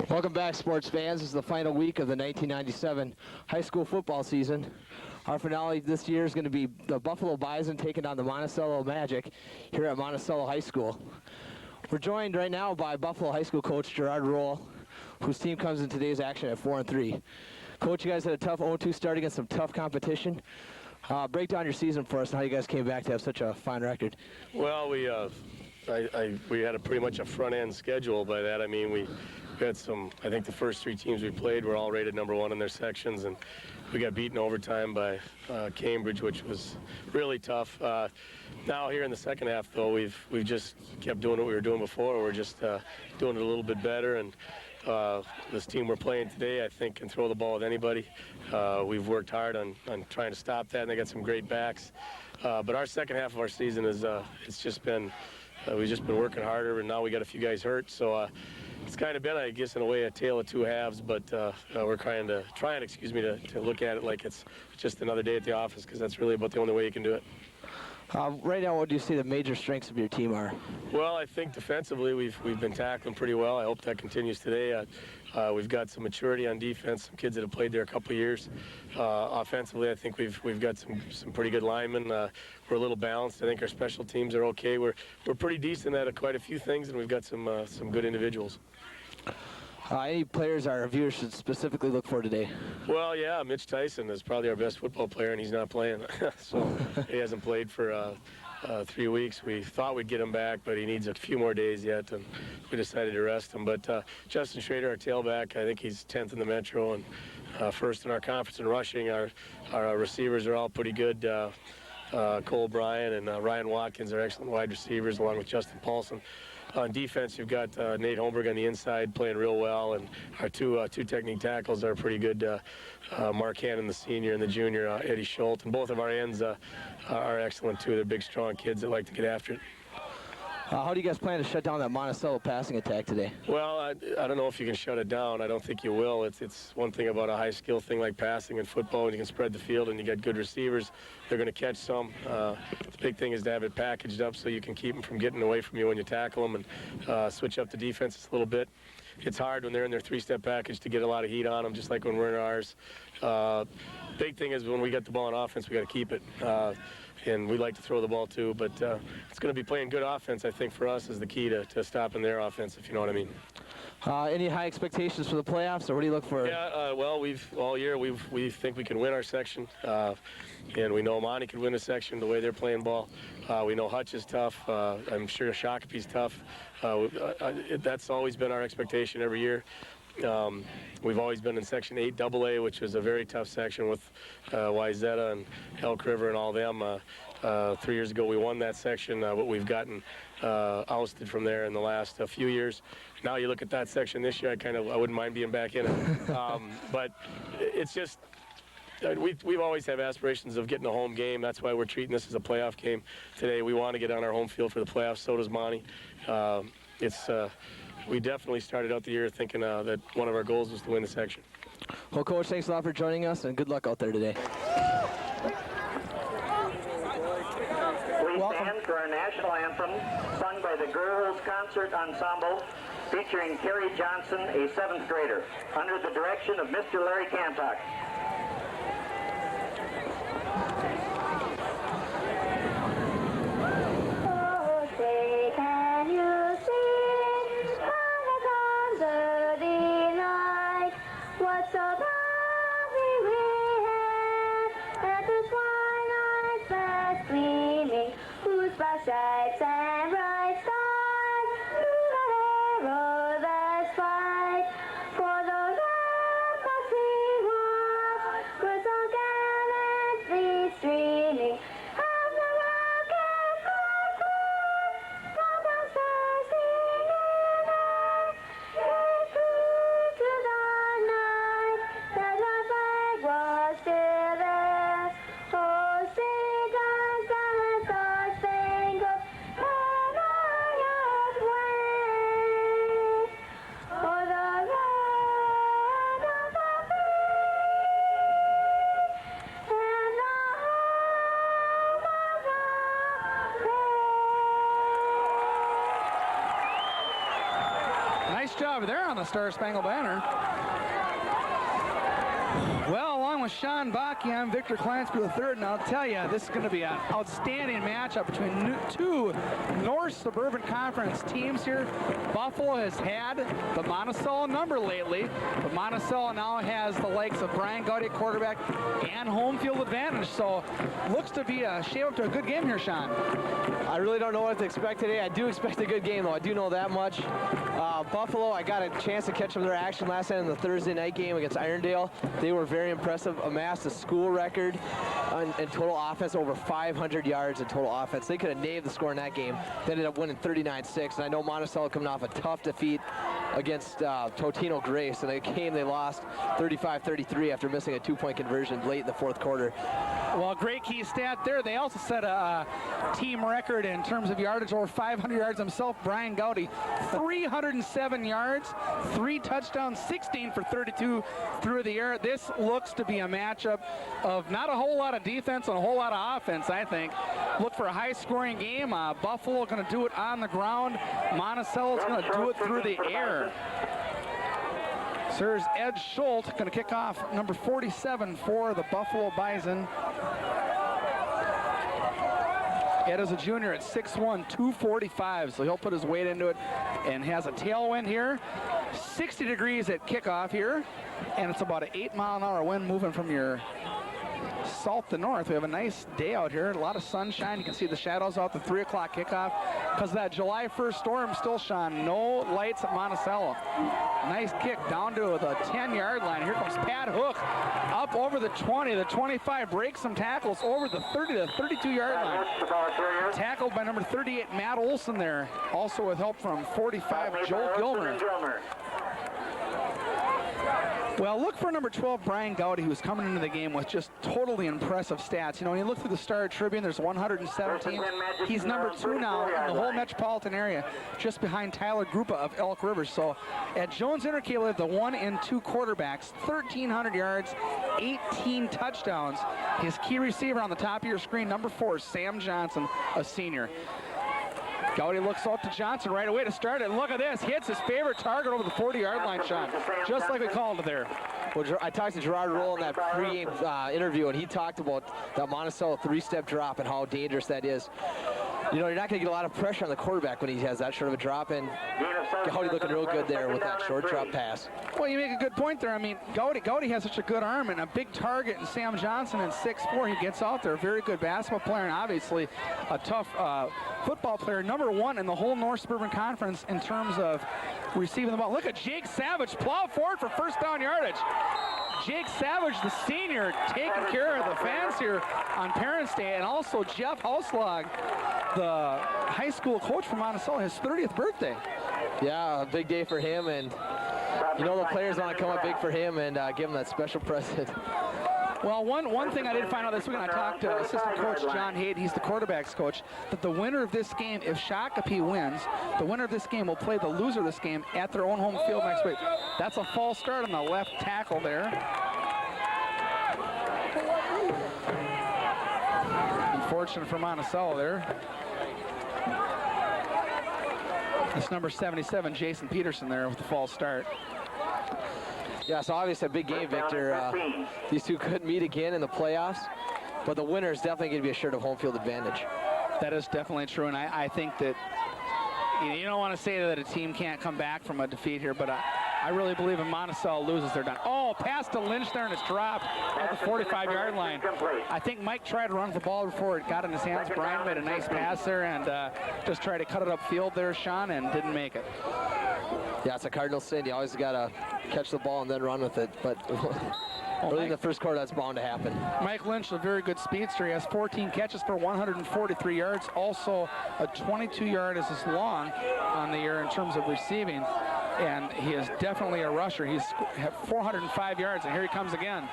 Welcome back, sports fans. This is the final week of the 1997 high school football season. Our finale this year is going to be the Buffalo Bison taking on the Monticello Magic here at Monticello High School. We're joined right now by Buffalo High School coach Gerard Roll, whose team comes in today's action at 4-3. Coach, you guys had a tough 0-2 start against some tough competition. Break down your season for us and how you guys came back to have such a fine record. Well, we had pretty much a front-end schedule by that. I mean, we had some, I think the first three teams we played were all rated #1 in their sections, and we got beaten overtime by Cambridge, which was really tough. Now here in the second half, though, we've just kept doing what we were doing before. We're just doing it a little bit better, and this team we're playing today, I think, can throw the ball at anybody. We've worked hard on trying to stop that, and they got some great backs. But our second half of our season is it's just been we've just been working harder, and now we got a few guys hurt, so it's kind of been, I guess, in a way, a tale of two halves. But we're trying to look at it like it's just another day at the office, because that's really about the only way you can do it. Right now, what do you see the major strengths of your team are? Well, I think defensively we've been tackling pretty well. I hope that continues today. We've got some maturity on defense, some kids that have played there a couple of years. Offensively, I think we've got some pretty good linemen. We're a little balanced. I think our special teams are okay. We're pretty decent at quite a few things, and we've got some good individuals. Any players our viewers should specifically look for today? Well, yeah, Mitch Tyson is probably our best football player, and he's not playing. So he hasn't played for 3 weeks. We thought we'd get him back, but he needs a few more days yet, and we decided to rest him. But Justin Schrader, our tailback, I think he's 10th in the Metro and first in our conference in rushing. Our receivers are all pretty good. Cole Bryan and Ryan Watkins are excellent wide receivers, along with Justin Paulson. On defense, you've got Nate Holmberg on the inside playing real well, and our two technique tackles are pretty good. Mark Hannon, the senior, and the junior, Eddie Schultz. And both of our ends are excellent, too. They're big, strong kids that like to get after it. How do you guys plan to shut down that Monticello passing attack today? Well, I don't know if you can shut it down. I don't think you will. It's one thing about a high-skill thing like passing and football, and you can spread the field and you get good receivers. They're going to catch some. The big thing is to have it packaged up so you can keep them from getting away from you when you tackle them, and switch up the defenses a little bit. It's hard when they're in their three-step package to get a lot of heat on them, just like when we're in ours. Big thing is when we get the ball in offense, we got to keep it. And we like to throw the ball too, but it's going to be playing good offense, I think, for us is the key to stopping their offense, if you know what I mean. Any high expectations for the playoffs, or what do you look for? Yeah, well, all year we think we can win our section, and we know Monty can win a section the way they're playing ball. We know Hutch is tough. I'm sure Shakopee's tough. That's always been our expectation every year. We've always been in Section 8 AA, which is a very tough section with Wyzetta and Elk River and all them. 3 years ago, we won that section, but we've gotten ousted from there in the last few years. Now you look at that section this year, I wouldn't mind being back in it. But it's just, we've always have aspirations of getting a home game. That's why we're treating this as a playoff game today. We want to get on our home field for the playoffs. So does Monty. We definitely started out the year thinking that one of our goals was to win the section. Well, Coach, thanks a lot for joining us, and good luck out there today. Please stand for our national anthem, sung by the Girls Concert Ensemble, featuring Terry Johnson, a 7th grader, under the direction of Mr. Larry Kantok. Stripes and bright stars, through the arrow that's fight, for the ramparts we job there on the Star Spangled Banner. Well, along with Sean Bakke, I'm Victor Kleinsby III, and I'll tell you, this is going to be an outstanding matchup between two North Suburban Conference teams here. Buffalo has had the Monticello number lately, but Monticello now has the likes of Brian Gowdy, quarterback, and home field advantage, so looks to be a shape up to a good game here, Sean. I really don't know what to expect today. I do expect a good game, though. I do know that much. Buffalo, I got a chance to catch some of their action last night in the Thursday night game against Irondale. They were very impressive, amassed a school record in total offense, over 500 yards in total offense. They could have nailed the score in that game. They ended up winning 39-6, and I know Monticello coming off a tough defeat against Totino Grace. In a game they lost 35-33 after missing a two-point conversion late in the fourth quarter. Well, great key stat there. They also set a team record in terms of yardage, over 500 yards himself. Brian Gowdy, 307 yards, 3 touchdowns, 16 for 32 through the air. This looks to be a matchup of not a whole lot of defense and a whole lot of offense, I think. Look for a high-scoring game. Buffalo going to do it on the ground. Monticello's going to do it through the air. So here's Ed Schultz going to kick off, number 47 for the Buffalo Bison. Ed is a junior at 6'1", 245, so he'll put his weight into it and has a tailwind here. 60 degrees at kickoff here, and it's about an 8-mile-an-hour wind moving from your south to north. We have a nice day out here, a lot of sunshine. You can see the shadows out the 3 o'clock kickoff because of that July 1st storm still, Sean. No lights at Monticello. Nice kick down to the 10-yard line. Here comes Pat Hook up over the 20, the 25, breaks some tackles over the 30 to 32-yard line. Tackled by number 38, Matt Olson there, also with help from 45, Joel Gilmer. Well, look for number 12, Brian Gowdy, who's coming into the game with just totally impressive stats. You know, when you look through the Star Tribune, there's 117. He's number 2 now in the whole metropolitan area, just behind Tyler Grupa of Elk River. So at Jones Intercalated, the 1 and 2 quarterbacks, 1,300 yards, 18 touchdowns. His key receiver on the top of your screen, number 4, Sam Johnson, a senior. Gowdy looks out to Johnson right away to start it. And look at this. Hits his favorite target over the 40-yard line, Sean. Just like we called it there. Well, I talked to Gerard Roll in that pregame interview, and he talked about that Monticello 3-step drop and how dangerous that is. You know, you're not going to get a lot of pressure on the quarterback when he has that short of a drop, and Gowdy looking real good there with that short drop pass. Well, you make a good point there. I mean, Gowdy has such a good arm and a big target, and Sam Johnson at 6'4", he gets out there. Very good basketball player, and obviously a tough football player. Number 1 in the whole North Suburban Conference in terms of receiving the ball. Look at Jake Savage plow forward for first down yardage. Jake Savage, the senior, taking care of the fans here on Parents' Day, and also Jeff Hauslag, the high school coach from Monticello, his 30th birthday. Yeah, a big day for him, and you know the players want to come up big for him and give him that special present. Well, one thing I did find out this week, and I talked to assistant coach John Hayden, he's the quarterback's coach, that the winner of this game, if Shakopee wins, the winner of this game will play the loser of this game at their own home field next week. That's a false start on the left tackle there. Unfortunate for Monticello there. It's number 77, Jason Peterson there with the false start. Yeah, so obviously a big game, Victor. These two could meet again in the playoffs, but the winner is definitely going to be assured of home field advantage. That is definitely true, and I think that you don't want to say that a team can't come back from a defeat here, but I really believe if Monticello loses, they're done. Oh, pass to Lynch there, and it's dropped at the 45-yard line. I think Mike tried to run the ball before it got in his hands. Brian made a nice pass there and just tried to cut it upfield there, Sean, and didn't make it. Yeah, it's a Cardinal sin. You always got to catch the ball and then run with it, but early in the first quarter, that's bound to happen. Mike Lynch, a very good speedster. He has 14 catches for 143 yards. Also, a 22-yard is his long on the year in terms of receiving. And he is definitely a rusher. He's had 405 yards, and here he comes again.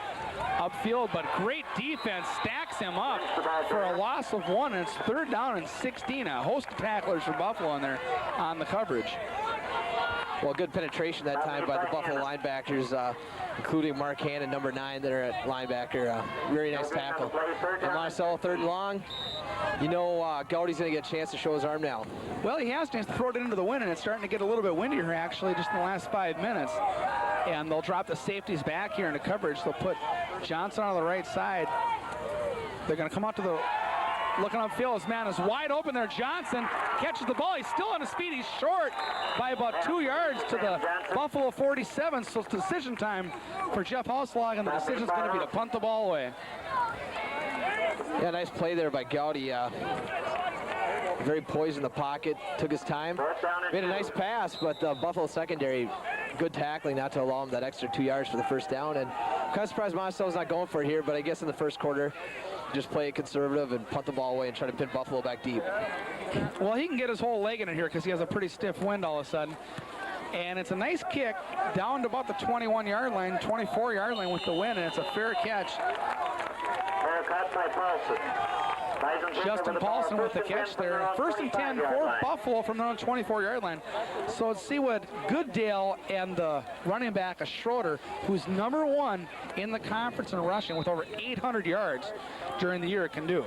Upfield, but great defense stacks him up for a loss of 1, and it's 3rd down and 16. A host of tacklers for Buffalo in there on the coverage. Well, good penetration that time by the Buffalo linebackers, including Mark Hannon, number 9, there at linebacker. Very nice tackle. And Monticello, 3rd and long. You know, Gowdy's going to get a chance to show his arm now. Well, he has a chance to throw it into the wind, and it's starting to get a little bit windier here, actually, just in the last 5 minutes. And they'll drop the safeties back here into coverage. They'll put Johnson on the right side. They're going to come out to the looking upfield. His man is wide open there. Johnson catches the ball. He's still on his feet. He's short by about 2 yards to the Buffalo 47. So it's decision time for Jeff Hauslag, and the decision's going to be to punt the ball away. Yeah, nice play there by Gowdy. Very poised in the pocket. Took his time. Made a nice pass, but the Buffalo secondary, good tackling not to allow him that extra 2 yards for the first down. And I'm kind of surprised Monticello's not going for it here, but I guess in the first quarter, just play it conservative and punt the ball away and try to pin Buffalo back deep. Well, he can get his whole leg in it here because he has a pretty stiff wind all of a sudden. And it's a nice kick down to about the 21-yard line, 24-yard line with the wind, and it's a fair catch. Justin Paulson with the catch there. 1st and 10 for Buffalo from the 24-yard line. So let's see what Goodale and the running back, Schroeder, who's number 1 in the conference in rushing with over 800 yards during the year, can do.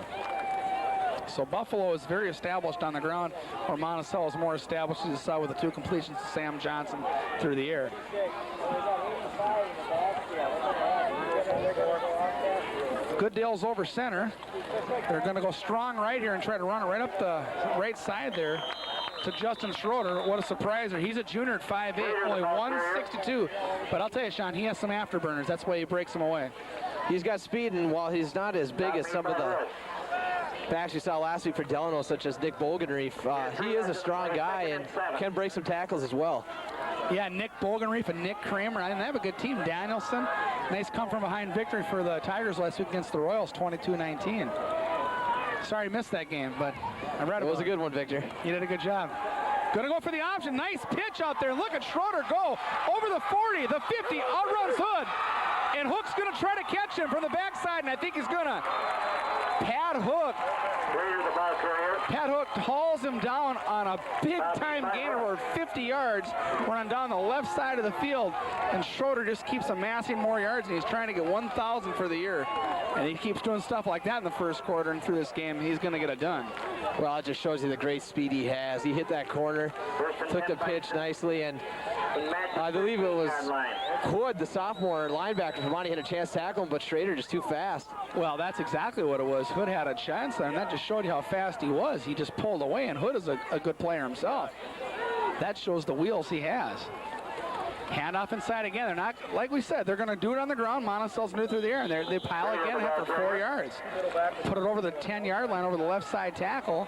So Buffalo is very established on the ground, where Monticello is more established, as you saw with the 2 completions to Sam Johnson through the air. Goodale's over center. They're going to go strong right here and try to run it right up the right side there to Justin Schroeder. What a surpriser. He's a junior at 5'8", only 162. But I'll tell you, Sean, he has some afterburners. That's why he breaks them away. He's got speed, and while he's not as big as some of the backs you saw last week for Delano, such as Nick Bogenreef, he is a strong guy and can break some tackles as well. Yeah, Nick Bogenreef and Nick Kramer. I mean, they have a good team. Danielson, nice come from behind victory for the Tigers last week against the Royals, 22-19. Sorry I missed that game, but I read it. It was a good one, Victor. You did a good job. Gonna go for the option. Nice pitch out there. Look at Schroeder go over the 40, the 50, outruns Hood. And Hook's gonna try to catch him from the backside, and I think he's gonna Pat Hook. Pat Hook hauls him down on a big-time gain of over 50 yards, running down the left side of the field, and Schroeder just keeps amassing more yards, and he's trying to get 1,000 for the year. And he keeps doing stuff like that in the first quarter, and through this game, he's going to get it done. Well, it just shows you the great speed he has. He hit that corner, took the pitch nicely, and I believe it was Hood, the sophomore linebacker from Monty, had a chance to tackle him, but Schrader just too fast. Well, that's exactly what it was. Hood had a chance there, and that just showed you how fast he was. He just pulled away, and Hood is a good player himself. That shows the wheels he has. Handoff inside again. They're not, like we said, they're going to do it on the ground. Monticello's new through the air, and they pile again after 4 yards. Put it over the 10-yard line, over the left side tackle,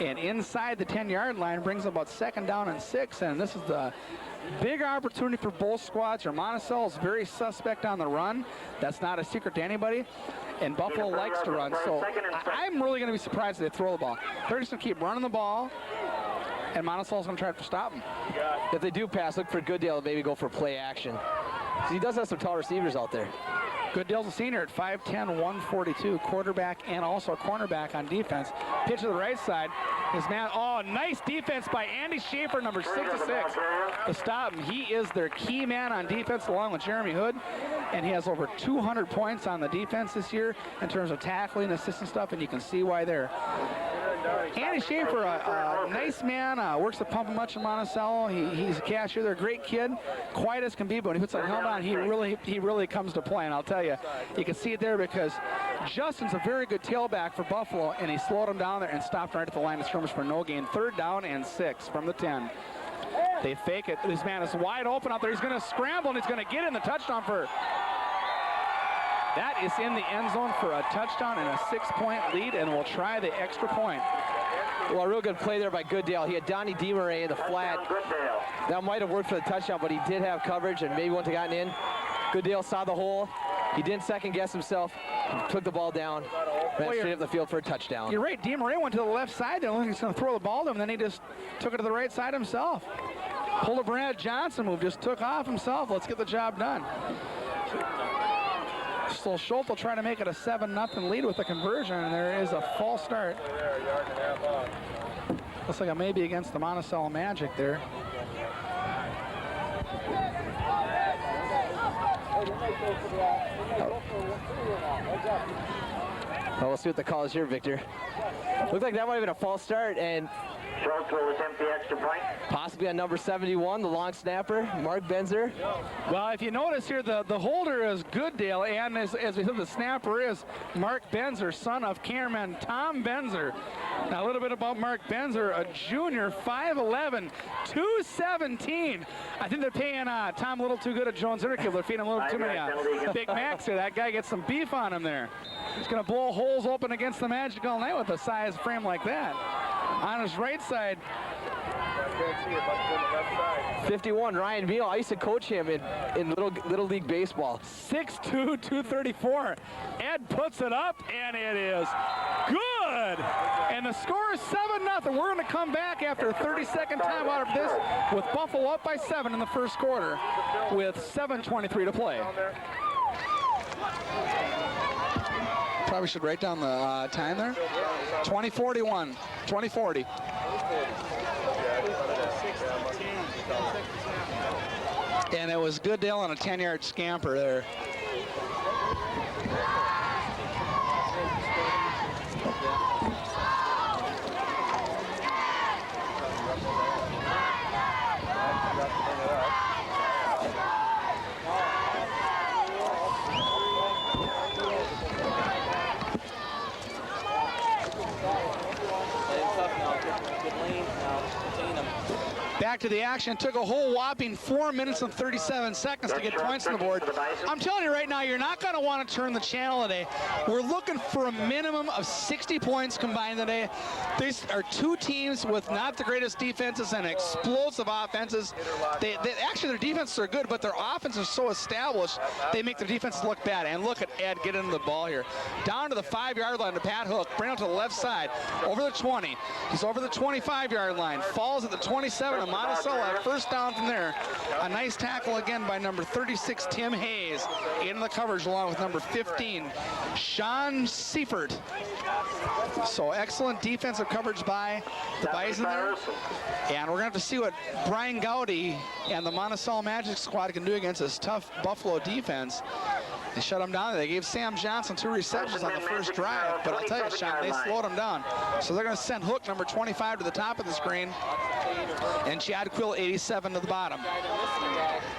and inside the 10-yard line brings about 2nd down and 6, and this is the big opportunity for both squads. Monticello is very suspect on the run. That's not a secret to anybody. And Buffalo likes to run, so I'm really going to be surprised if they throw the ball. They're just going to keep running the ball, and Monticello's going to try to stop them. If they do pass, look for Goodale and maybe go for play action. So he does have some tall receivers out there. Goodale's a senior at 5'10", 142, quarterback and also a cornerback on defense. Pitch to the right side. His man, oh, nice defense by Andy Schaefer, number 66, to stop him. He is their key man on defense along with Jeremy Hood, and he has over 200 points on the defense this year in terms of tackling, assist and stuff, and you can see why there. Andy Schaefer, a nice man, works the pump much in Monticello. He's a cashier. They're a great kid, quiet as can be, but when he puts that helmet on, he really comes to play. And I'll tell you, you can see it there because Justin's a very good tailback for Buffalo, and he slowed him down there and stopped right at the line of scrimmage for no gain. 3rd down and 6 from the 10. They fake it. This man is wide open out there. He's going to scramble, and he's going to get in the touchdown for. That is in the end zone for a touchdown and a 6-point lead, and we'll try the extra point. Well, a real good play there by Goodale. He had Donnie DeMarais in the flat. That might have worked for the touchdown, but he did have coverage and maybe wouldn't have gotten in. Goodale saw the hole. He didn't second guess himself. Took the ball down. Ran straight up the field for a touchdown. You're right. DeMarais went to the left side there. He's going to throw the ball to him, and then he just took it to the right side himself. Pulled a Brad Johnson move, just took off himself. Let's get the job done. So Schultz will try to make it a 7-0 lead with the conversion, and there is a false start. Looks like a maybe against the Monticello Magic there. Well, we'll see what the call is here, Victor. Looked like that might have been a false start, and Schultz will attempt the extra point. possibly on number 71, the long snapper, Mark Benzer. Well, if you notice here, the holder is Gooddale, and as we said, the snapper is Mark Benzer, son of cameraman Tom Benzer. Now, a little bit about Mark Benzer, a junior, 5'11", 217. I think they're paying Tom a little too good at Jones Intercube. They're feeding him a little too many Big Macs here. That guy gets some beef on him there. He's going to blow holes open against the Magic all night with a size frame like that. On his right side, 51, Ryan Beal. I used to coach him in little league baseball. 6'2", 234. Ed puts it up, and it is good. And the score is 7-0. We're going to come back after a 30-second timeout of this with Buffalo up by 7 in the first quarter with 7:23 to play. Probably should write down the time there. 20:41, 20:40. And it was Gooddale on a 10-yard scamper there. Back to the action. Took a whole whopping 4 minutes and 37 seconds to get points on the board. I'm telling you right now, you're not going to want to turn the channel today. We're looking for a minimum of 60 points combined today. These are two teams with not the greatest defenses and explosive offenses. Actually, their defenses are good, but their offense is so established, they make their defenses look bad. And look at Ed get into the ball here. Down to the 5-yard line to Pat Hook. Bring it to the left side. Over the 20. He's over the 25-yard line. Falls at the 27. Monticello, first down from there. A nice tackle again by number 36, Tim Hayes. In the coverage along with number 15, Sean Seifert. So excellent defensive coverage by the Bison there. And we're going to have to see what Brian Gowdy and the Monticello Magic squad can do against this tough Buffalo defense. They shut him down. They gave Sam Johnson 2 receptions on the first drive. But I'll tell you, Sean, they slowed him down. So they're going to send Hook, number 25, to the top of the screen. And Chad Quill, 87, to the bottom.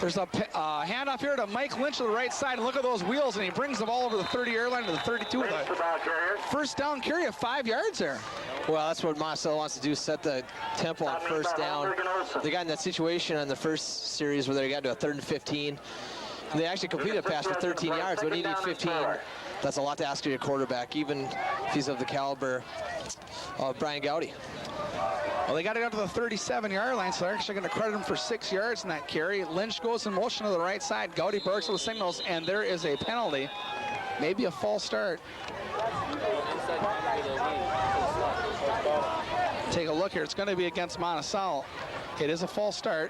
There's a handoff here to Mike Lynch to the right side. And look at those wheels. And he brings the ball over the 30-yard line to the 32. With a first down carry of 5 yards there. Well, that's what Monticello wants to do, set the tempo on first down. They got in that situation on the first series where they got to a 3rd and 15. They actually completed a pass for 13 yards, but he needs 15. That's a lot to ask of your quarterback, even if he's of the caliber of Brian Gowdy. Well, they got it up to the 37-yard line, so they're actually going to credit him for 6 yards in that carry. Lynch goes in motion to the right side. Gowdy barks with the signals, and there is a penalty. Maybe a false start. Take a look here. It's going to be against Monticello. It is a false start.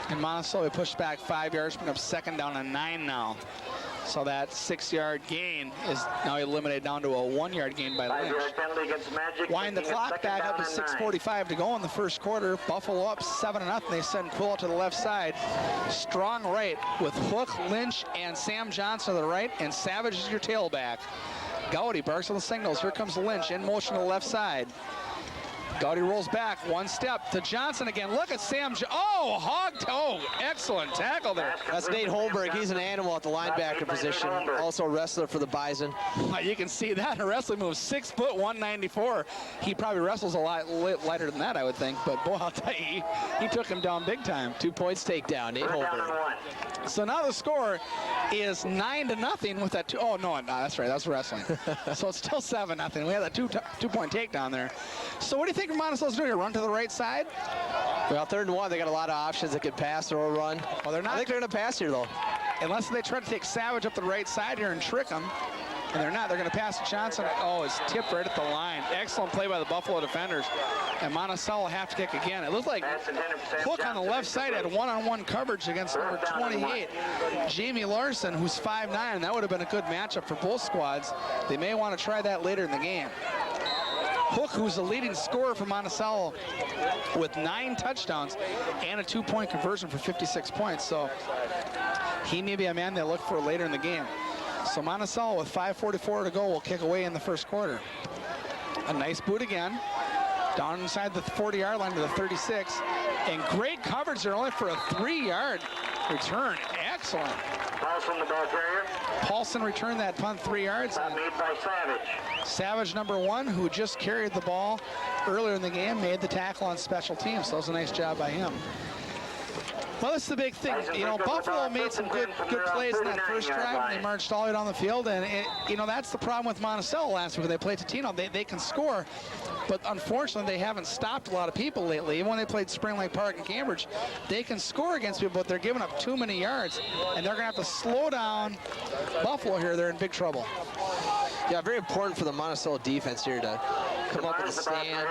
And Monticello pushed back 5 yards, bring up 2nd down and 9 now. So that 6-yard gain is now eliminated down to a 1-yard gain by Lynch. Wind the clock back up to 6:45 to go in the first quarter. Buffalo up 7-0. They send Quill out to the left side. Strong right with Hook, Lynch, and Sam Johnson to the right, and Savage is your tailback. Gowdy barks on the signals. Here comes Lynch in motion to the left side. Gowdy rolls back 1 step to Johnson again. Look at Sam. Excellent tackle there. That's Nate Holberg. He's an animal at the linebacker position. Also a wrestler for the Bison. You can see that. A wrestling move, 6 foot, 194. He probably wrestles a lot lighter than that, I would think. But boy, I'll tell you, he took him down big time. 2 points takedown, Nate Holberg. So now the score is 9-0 with that no, that's right. That's wrestling. So it's still 7-0. We had that two-point takedown there. So what do you think Monticello's doing here? Run to the right side? Well, 3rd and 1, they got a lot of options. They could pass or run. Well, they're not. I think they're going to pass here, though. Unless they try to take Savage up the right side here and trick him. And they're not. They're going to pass to Johnson. Oh, it's tipped right at the line. Excellent play by the Buffalo defenders. And Monticello have to kick again. It looked like Hook on the left side had one-on-one coverage against number 28, Jamie Larson, who's 5'9". That would have been a good matchup for both squads. They may want to try that later in the game. Hook, who's the leading scorer for Monticello with 9 touchdowns and a 2-point conversion for 56 points. So he may be a man they look for later in the game. So Monticello with 5:44 to go will kick away in the first quarter. A nice boot again. Down inside the 40-yard line to the 36. And great coverage there, only for a 3-yard return. Excellent. Paulson, the ball carrier. Paulson returned that punt 3 yards. Made by Savage. Savage, number 1, who just carried the ball earlier in the game, made the tackle on special teams. So that was a nice job by him. Well, that's the big thing. You know, Buffalo made some good plays in that first drive, and they marched all the way down the field. And, you know, that's the problem with Monticello last week when they played Totino. They can score, but unfortunately, they haven't stopped a lot of people lately. Even when they played Spring Lake Park and Cambridge, they can score against people, but they're giving up too many yards. And they're going to have to slow down Buffalo here. They're in big trouble. Yeah, very important for the Monticello defense here to come up with a stand.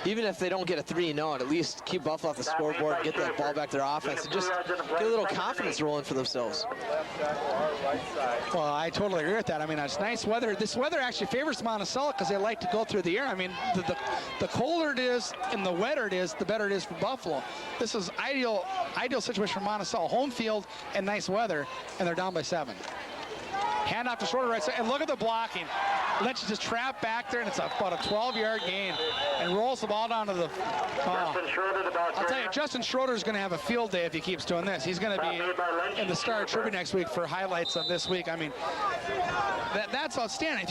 Even if they don't get a 3-0, at least keep Buffalo off the scoreboard, get that ball back to their offense, and just get a little confidence rolling for themselves. Well, I totally agree with that. I mean, it's nice weather. This weather actually favors Monticello because they like to go through the air. I mean, the colder it is and the wetter it is, the better it is for Buffalo. This is ideal situation for Monticello. Home field and nice weather, and they're down by 7. Hand off to Schroeder right side, and look at the blocking. Lets you just trap back there, and it's about a 12-yard gain, and rolls the ball down to the. I'll tell you, Justin Schroeder is going to have a field day if he keeps doing this. He's going to be in the Star Tribune next week for highlights of this week. I mean, that's outstanding. If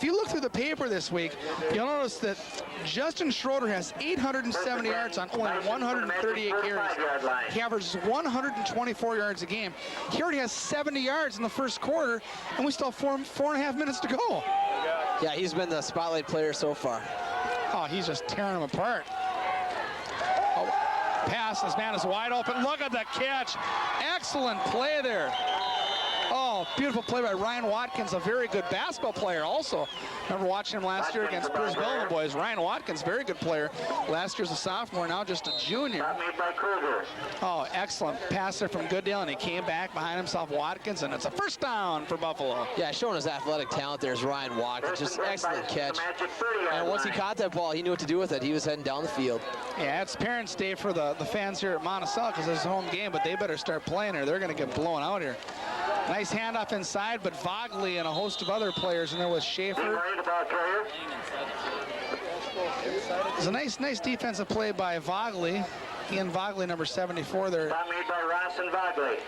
you look through the paper this week, you'll notice that Justin Schroeder has 870 yards on only 138 carries. He averages 124 yards a game. He already has 70 yards in the first quarter, and we still have 4.5 minutes to go. Yeah, he's been the spotlight player so far. Oh, he's just tearing them apart. Oh, pass, this man is wide open. Look at the catch. Excellent play there. Oh, beautiful play by Ryan Watkins, a very good basketball player also. Remember watching him last year against Bruce Bellman boys. Ryan Watkins, very good player. Last year's a sophomore, now just a junior. Oh, excellent pass there from Goodale, and he came back behind himself, Watkins, and it's a first down for Buffalo. Yeah, showing his athletic talent there is Ryan Watkins. Just excellent catch. And once he caught that ball, he knew what to do with it. He was heading down the field. Yeah, it's Parents' Day for the fans here at Monticello because it's a home game, but they better start playing here. They're going to get blown out here. Nice handoff inside, but Vogley and a host of other players, and there was Schaefer. It's a nice defensive play by Vogley. Ian Vogley, number 74 there. Made by Ross and Vogley.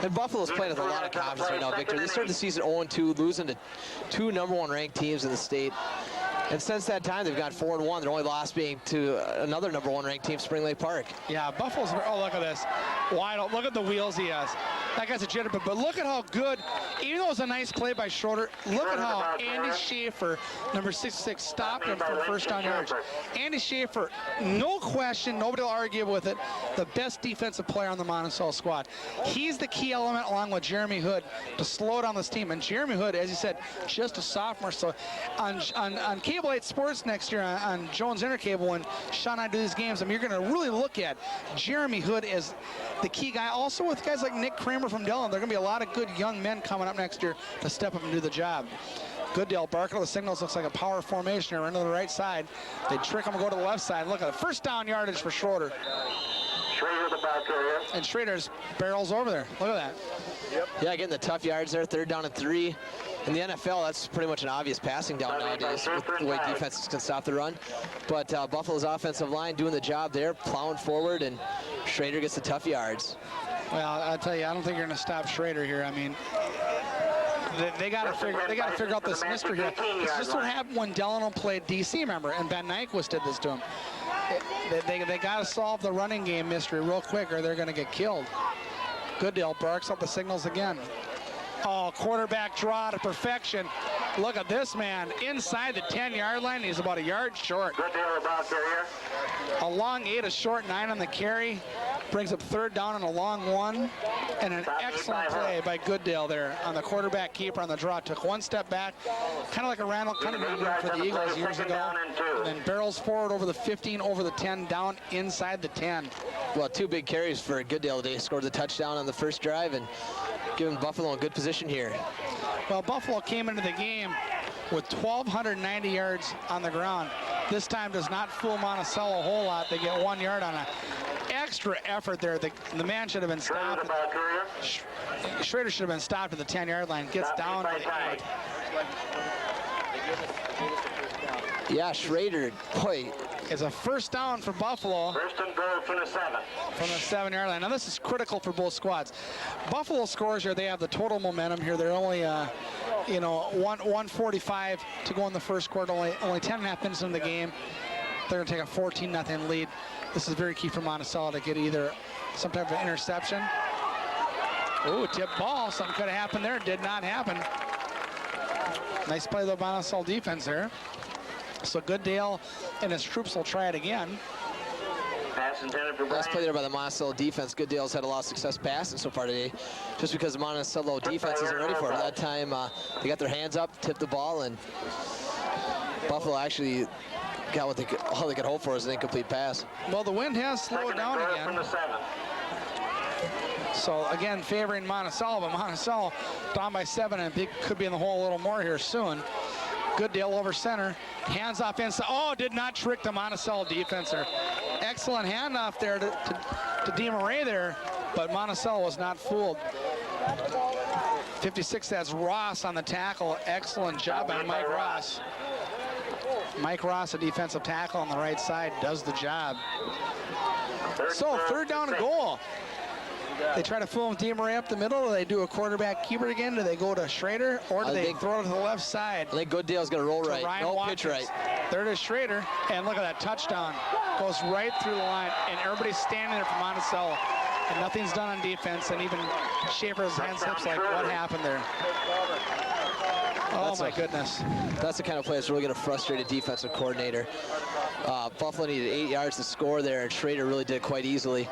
And Buffalo's playing with a lot of confidence right now, Victor. They started the season 0-2, losing to 2 #1 ranked teams in the state. And since that time, they've got 4-1. Their only loss being to another #1 ranked team, Spring Lake Park. Yeah, Buffalo's. Oh, look at this. Wide open. Look at the wheels he has. That guy's a jitterbug. But look at how good, even though it was a nice play by Schroeder, look at how Andy Schaefer, number 66, stopped him for first down yards. Andy Schaefer, no question, nobody will argue with it, the best defensive player on the Monticello squad. He's the key element, along with Jeremy Hood, to slow down this team. And Jeremy Hood, as you said, just a sophomore. So on Cable 8 Sports next year, on Jones Intercable, when Sean and I do these games, I mean, you're going to really look at Jeremy Hood as the key guy. Also with guys like Nick Kramer from Dillon, there are going to be a lot of good young men coming up next year to step up and do the job. Goodale, Barker, the signals, looks like a power formation here, into the right side. They trick him and go to the left side. Look at it, first down yardage for Schroeder. Schrader, the ball carrier. And Schrader's barrels over there. Look at that. Yep. Yeah, getting the tough yards there, 3rd down and 3. In the NFL, that's pretty much an obvious passing down nowadays with the way defenses can stop the run. But Buffalo's offensive line doing the job there, plowing forward, and Schrader gets the tough yards. Well, I'll tell you, I don't think you're going to stop Schrader here. I mean, they got to figure out this mystery here. It's just what happened when Delano played DC, remember, and Ben Nyquist did this to him. They got to solve the running game mystery real quick, or they're going to get killed. Goodale barks up the signals again. Oh, quarterback draw to perfection. Look at this man inside the 10-yard line. He's about a yard short. A long 8, a short 9 on the carry. Brings up 3rd down and a long 1. And an excellent play by Goodale there on the quarterback keeper on the draw. Took 1 step back, kind of like a Randall Cunningham did for the Eagles years ago. And then barrels forward over the 15, over the 10, down inside the 10. Well, 2 big carries for Goodale today. Scored the touchdown on the first drive and giving Buffalo a good position here. Well, Buffalo came into the game with 1,290 yards on the ground. This time does not fool Monticello a whole lot. They get 1 yard on an extra effort there. The man should have been stopped. Schrader should have been stopped at the 10-yard line. Gets down to the 8. Yeah, Schrader, boy. It's a first down for Buffalo. First and goal from the 7. From the 7-yard line. Now this is critical for both squads. Buffalo scores here. They have the total momentum here. They're only, 1:45 to go in the first quarter. Only 10 and a half minutes in the game. They're going to take a 14-0 lead. This is very key for Monticello to get either some type of interception. Ooh, tip ball. Something could have happened there. Did not happen. Nice play by the Monticello defense there. So Gooddale and his troops will try it again. Pass intended for Brian. Nice play there by the Monticello defense. Gooddale's had a lot of success passing so far today, just because the Monticello defense isn't ready for it. At that time, they got their hands up, tipped the ball, and Buffalo actually got what all they could hope for is an incomplete pass. Well, the wind has slowed down From again. the 7. So again, favoring Monticello, but Monticello down by 7 and could be in the hole a little more here soon. Gooddale over center, hands off inside. Oh, did not trick the Monticello defense there. Excellent handoff there to DeMarais there, but Monticello was not fooled. 56, that's Ross on the tackle. Excellent job by Mike Ross. Mike Ross, a defensive tackle on the right side, does the job. So third down and goal. They try to fool DeMarais up the middle. Do they do a quarterback keeper again? Do they go to Schrader, or do they throw it to the left side? I think Gooddale's going to roll right. Ryan No Watkins. pitch right. There it is, Schrader. And look at that touchdown. Goes right through the line, and everybody's standing there for Monticello. And nothing's done on defense, and even Schaefer's hands hips like, what happened there? Oh, my goodness. That's the kind of play that's really going to frustrate a defensive coordinator. Buffalo needed 8 yards to score there, and Schrader really did it quite easily.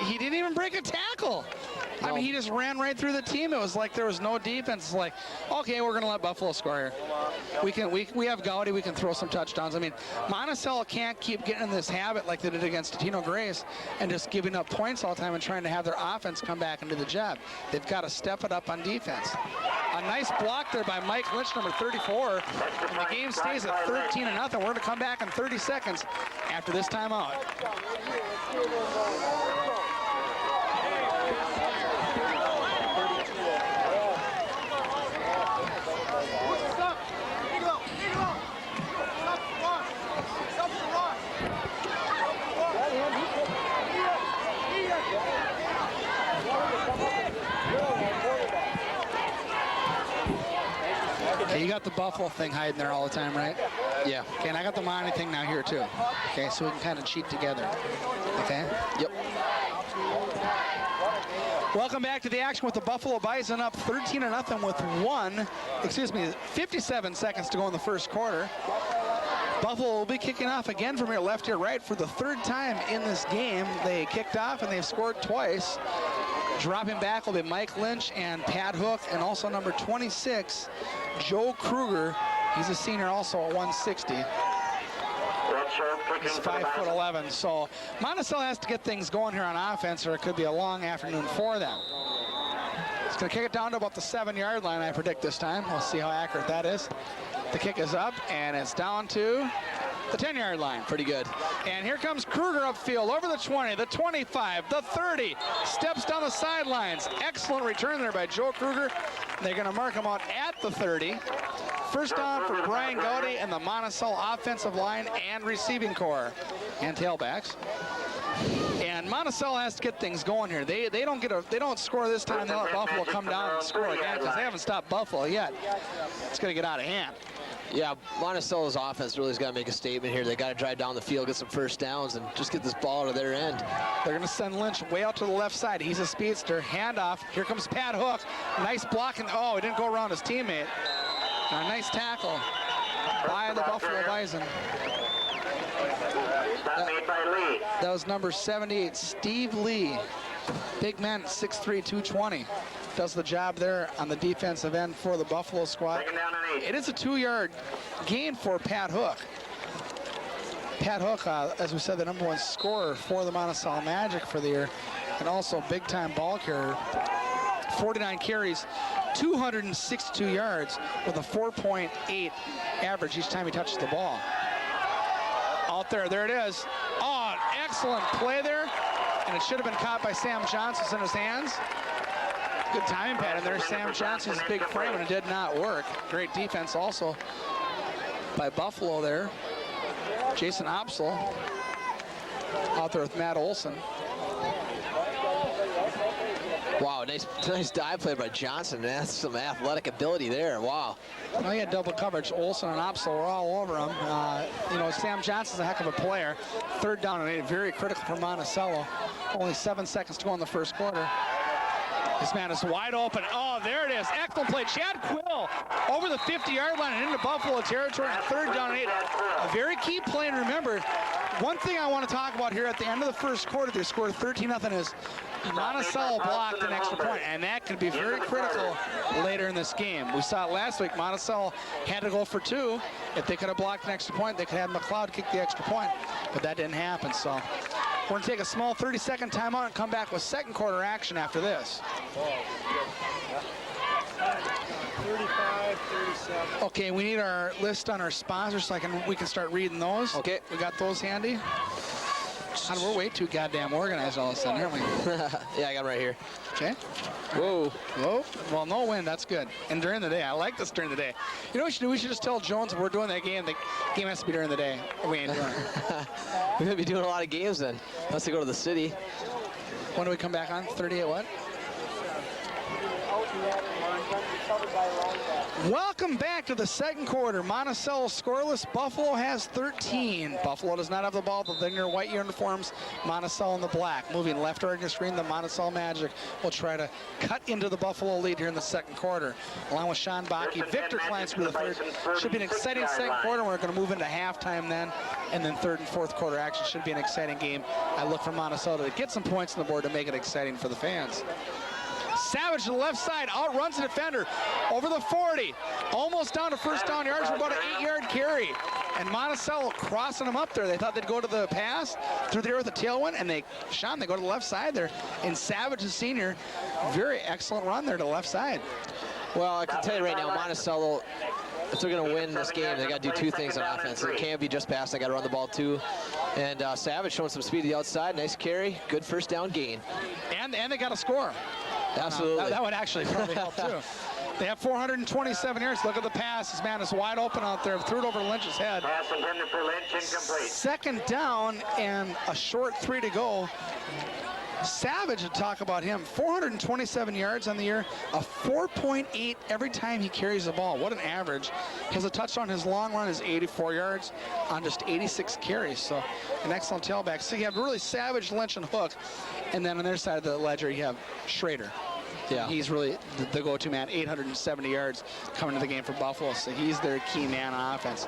He didn't even break a tackle. No. I mean, he just ran right through the team. It was like there was no defense. It's like, okay, we're going to let Buffalo score here. We have Gowdy. We can throw some touchdowns. I mean, Monticello can't keep getting in this habit like they did against Tino Grace and just giving up points all the time and trying to have their offense come back into the job. They've got to step it up on defense. A nice block there by Mike Lynch, number 34. And the game stays at 13-0. We're going to come back in 30 seconds after this timeout. Okay, you got the Buffalo thing hiding there all the time, right? Yeah. Okay, and I got the Monty thing now here too. Okay, so we can kind of cheat together. Okay? Yep. Welcome back to the action with the Buffalo Bison up 13-0 with 57 seconds to go in the first quarter. Buffalo will be kicking off again from here, left here, right, for the third time in this game. They kicked off and they've scored twice. Dropping back will be Mike Lynch and Pat Hook, and also number 26, Joe Kruger. He's a senior also at 160. He's 5'11". So Monticello has to get things going here on offense, or it could be a long afternoon for them. It's going to kick it down to about the 7-yard line, I predict this time. We'll see how accurate that is. The kick is up, and it's down to the 10-yard line. Pretty good. And here comes Kruger upfield over the 20, the 25, the 30. Steps down the sidelines. Excellent return there by Joe Kruger. They're going to mark him out at the 30. First down for Brian Gowdy and the Monticello offensive line and receiving core and tailbacks. And Monticello has to get things going here. They don't score this time. They'll let Buffalo come down and score again because they haven't stopped Buffalo yet. It's going to get out of hand. Yeah, Monticello's offense really has got to make a statement here. They got to drive down the field, get some first downs, and just get this ball to their end. They're going to send Lynch way out to the left side. He's a speedster. Handoff. Here comes Pat Hook. Nice blocking. Oh, he didn't go around his teammate. A nice tackle by the Buffalo Bison. That was number 78, Steve Lee. Big man at 6'3", 220. Does the job there on the defensive end for the Buffalo squad. It is a 2-yard gain for Pat Hook. Pat Hook, as we said, the number 1 scorer for the Monticello Magic for the year, and also big-time ball carrier. 49 carries, 262 yards with a 4.8 average each time he touches the ball. Out there it is. Oh, excellent play there. And it should have been caught by Sam Johnson. It's in his hands. Good timing pattern there. Sam Johnson's big frame, and it did not work. Great defense also by Buffalo there. Jason Opsel out there with Matt Olson. Wow, nice dive play by Johnson. That's some athletic ability there. Wow. Well, he had double coverage. Olson and Opsel were all over him. You know, Sam Johnson's a heck of a player. 3rd down and 8, very critical for Monticello. Only 7 seconds to go in the first quarter. This man is wide open. Oh, there it is. Excellent play. Chad Quill over the 50-yard line and into Buffalo territory on 3rd down and 8. A very key play. And remember, one thing I want to talk about here at the end of the first quarter, they scored 13-0, is Monticello blocked an extra point, and that can be very critical later in this game. We saw it last week. Monticello had to go for 2. If they could have blocked an extra point, they could have McLeod kick the extra point, but that didn't happen. So we're going to take a small 30-second timeout and come back with second quarter action after this. 35, 37. Okay, we need our list on our sponsors so we can start reading those. Okay. We got those handy. God, we're way too goddamn organized all of a sudden, aren't we? Yeah, I got it right here. Okay. Whoa. Whoa. Well, no wind. That's good. And during the day. I like this during the day. You know what we should do? We should just tell Jones if we're doing that game, the game has to be during the day. Or we ain't doing it. We're going to be doing a lot of games then. Unless they go to the city. When do we come back on? 38 what? Welcome back to the second quarter. Monticello scoreless. Buffalo has 13. Buffalo does not have the ball. They're in their white uniforms. Monticello in the black. Moving left over your screen, the Monticello Magic will try to cut into the Buffalo lead here in the second quarter. Along with Sean Bakke, Victor Kleins for the third. Should be an exciting second quarter. We're going to move into halftime then. And then third and fourth quarter action should be an exciting game. I look for Monticello to get some points on the board to make it exciting for the fans. Savage to the left side, outruns the defender over the 40. Almost down to first down yards for about an 8-yard carry. And Monticello crossing them up there. They thought they'd go to the pass through there with a tailwind, and they go to the left side there. And Savage, the senior, very excellent run there to the left side. Well, I can tell you right now, Monticello, if they're going to win this game, they got to do 2 things on offense. It can't be just pass. They got to run the ball too. And Savage showing some speed to the outside. Nice carry. Good first down gain. And they got to score. Absolutely. That would actually probably help too. They have 427 yards. Look at the pass. This man is wide open out there. Threw it over Lynch's head. Pass intended for Lynch, incomplete. Second down and a short 3 to go. Savage, to talk about him, 427 yards on the year, a 4.8 every time he carries the ball. What an average. He has a touchdown. His long run is 84 yards on just 86 carries. So an excellent tailback. So you have really Savage, Lynch, and Hook. And then on their side of the ledger, you have Schrader. Yeah. He's really the go-to man, 870 yards coming to the game for Buffalo. So he's their key man on offense.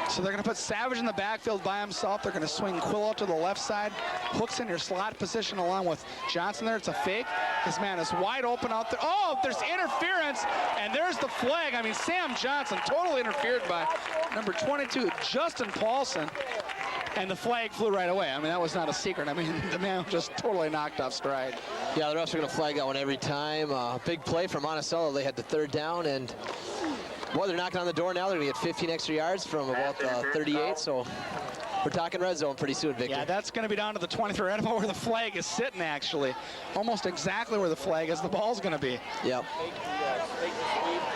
So they're going to put Savage in the backfield by himself. They're going to swing Quill out to the left side. Hook's in your slot position along with Johnson there. It's a fake. This man is wide open out there. Oh, there's interference, and there's the flag. I mean, Sam Johnson totally interfered by number 22, Justin Paulson. And the flag flew right away. I mean, that was not a secret. I mean, the man was just totally knocked off stride. Yeah, the refs are going to flag that one every time. Big play for Monticello. They had the 3rd down, and well, they're knocking on the door now. They're going to get 15 extra yards from about 38. So we're talking red zone pretty soon, Victor. Yeah, that's going to be down to the 23, right about where the flag is sitting, actually. Almost exactly where the flag is. The ball's going to be. Yep.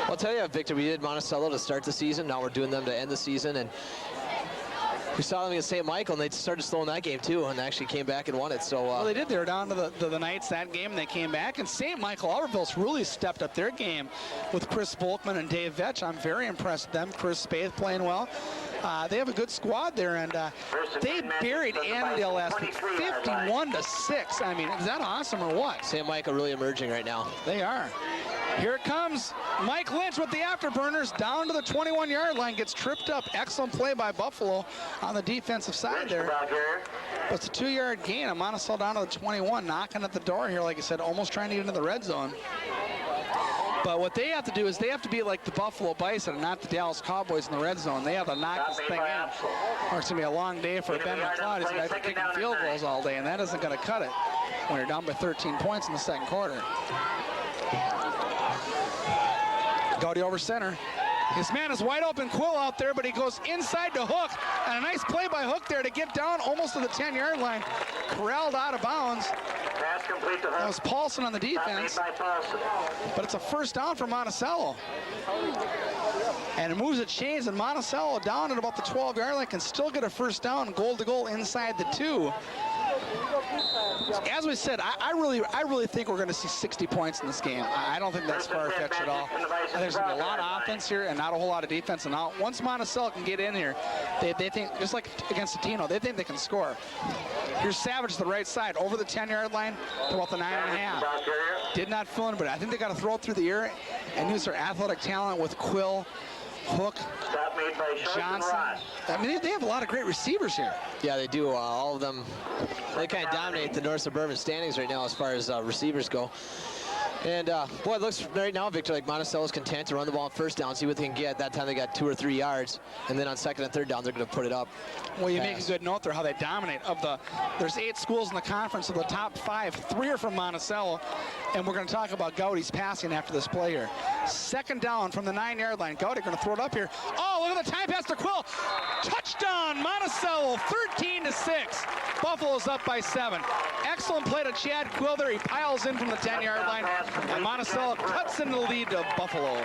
I'll tell you, Victor, we did Monticello to start the season. Now we're doing them to end the season, and we saw them against St. Michael, and they started slowing that game too, and actually came back and won it. So well, they did. They were down to the Knights that game, and they came back. And St. Michael Albertville's really stepped up their game with Chris Volkman and Dave Vetch. I'm very impressed with them. Chris Spaeth playing well. They have a good squad there, and they buried Annandale last week, 51-6. I mean, is that awesome or what? St. Michael really emerging right now. They are. Here it comes. Mike Lynch with the afterburners down to the 21-yard line. Gets tripped up. Excellent play by Buffalo on the defensive side there. But it's a 2-yard gain. Monticello down to the 21, knocking at the door here, like I said, almost trying to get into the red zone. But what they have to do is they have to be like the Buffalo Bison and not the Dallas Cowboys in the red zone. They have to knock this thing in. Or it's going to be a long day for Ben McLeod. He's going to be kicking field goals all day, and that isn't going to cut it when you're down by 13 points in the second quarter. Gowdy over center. His man is wide open, Quill out there, but he goes inside to Hook. And a nice play by Hook there to get down almost to the 10-yard line. Corralled out of bounds. Pass complete to Hook. That was Paulson on the defense. Not made by Paulson. But it's a first down for Monticello. And it moves the chains, and Monticello down at about the 12-yard line can still get a first down, goal to goal inside the 2. As we said, I really think we're going to see 60 points in this game. I don't think that's far-fetched at all. I think there's going to be a lot of offense here and not a whole lot of defense. And now, once Monticello can get in here, they think, just like against Tino, they think they can score. Here's Savage to the right side, over the 10-yard line to about the 9.5. Did not fill in, but I think they got to throw it through the air and use their athletic talent with Quill, Hook, Stop made by Johnson. I mean, they have a lot of great receivers here. Yeah, they do. All of them, they kind of dominate the North Suburban standings right now as far as receivers go. And boy, it looks right now, Victor, like Monticello's content to run the ball on first down, see what they can get. That time they got 2 or 3 yards, and then on second and third down they're going to put it up. Well, you make a good note there how they dominate. There's 8 schools in the conference. Of the top 5, 3 are from Monticello, and we're going to talk about Gowdy's passing after this play here. Second down from the 9-yard line. Gowdy going to throw it up here. Oh, look at the time pass to Quill. Touchdown, Monticello, 13-6. Buffalo's up by 7. Excellent play to Chad Quill there. He piles in from the 10-yard line, and Monticello cuts in the lead to Buffalo.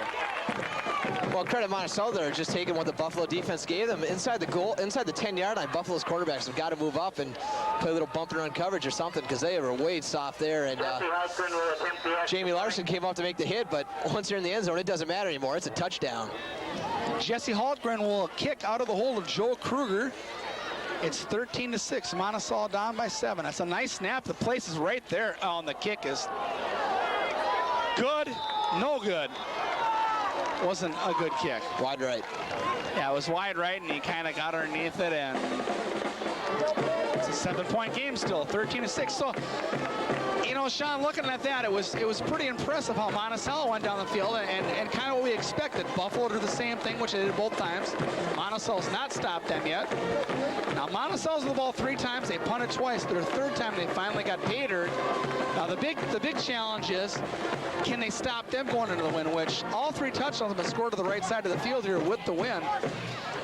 Well, credit Monticello there, just taking what the Buffalo defense gave them inside the goal, inside the 10-yard line. Buffalo's quarterbacks have got to move up and play a little bump and run coverage or something, because they were way soft there. And Jamie Larson came up to make the hit, but once you're in the end zone, it doesn't matter anymore. It's a touchdown. Jesse Haltgren will kick out of the hold of Joe Kruger. It's 13-6. Monticello down by 7. That's a nice snap. The place is right there. Oh, and the kick is good. No good. Wasn't a good kick. Wide right. Yeah, it was wide right, and he kind of got underneath it, and it's a 7-point game still, 13-6. So, you know, Sean, looking at that, it was pretty impressive how Monticello went down the field, and kind of what we expected. Buffalo did the same thing, which they did both times. Monticello's not stopped them yet. Now, Monticello's the ball 3 times. They punted twice. Their 3rd time, they finally got patered. Now, the big challenge is, can they stop them going into the wind, which all 3 touchdowns have been scored to the right side of the field here with the wind.